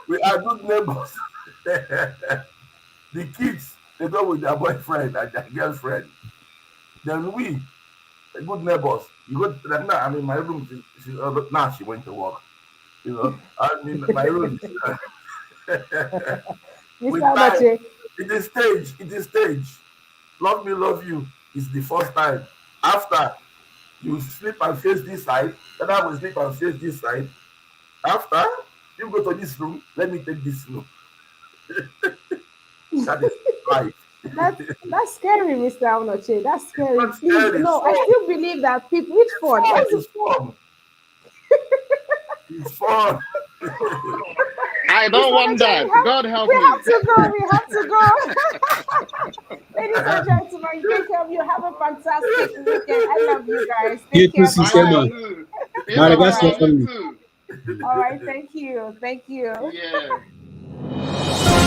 [SPEAKER 9] We are good neighbors. The kids, they go with their boyfriend and their girlfriend. Then we, good neighbors, you go like now. I'm in my room. Now she went to work. I'm in my room.
[SPEAKER 1] Mr.
[SPEAKER 9] With time,
[SPEAKER 1] Onoche,
[SPEAKER 9] it is stage. It is stage. Love me, love you is the first time. After you sleep and face this side, then I will sleep and face this side. After you go to this room, let me take this room. That is life.
[SPEAKER 1] that's scary, Mr. Onoche. That's scary.
[SPEAKER 9] Not
[SPEAKER 1] Please,
[SPEAKER 9] scary.
[SPEAKER 1] no, I
[SPEAKER 9] Fun.
[SPEAKER 1] still believe that people. Which
[SPEAKER 9] It's
[SPEAKER 1] fun?
[SPEAKER 9] fun.
[SPEAKER 1] What's
[SPEAKER 9] It's fun. It's fun.
[SPEAKER 5] I don't
[SPEAKER 1] Mr.
[SPEAKER 5] want
[SPEAKER 1] Onoche?
[SPEAKER 5] that. God help
[SPEAKER 1] We
[SPEAKER 5] me.
[SPEAKER 1] have to go. We have to go. Ladies and gentlemen, take care of you. Have a fantastic weekend. I love you guys.
[SPEAKER 3] You
[SPEAKER 1] Take
[SPEAKER 3] too,
[SPEAKER 1] care. Bye
[SPEAKER 3] Sister
[SPEAKER 5] You
[SPEAKER 3] Ma.
[SPEAKER 1] bye.
[SPEAKER 5] too.
[SPEAKER 3] My
[SPEAKER 1] All
[SPEAKER 5] Isabel,
[SPEAKER 3] regards to your
[SPEAKER 1] right.
[SPEAKER 5] you
[SPEAKER 3] family.
[SPEAKER 5] too.
[SPEAKER 1] All right. Thank you. Thank you.
[SPEAKER 5] Yeah.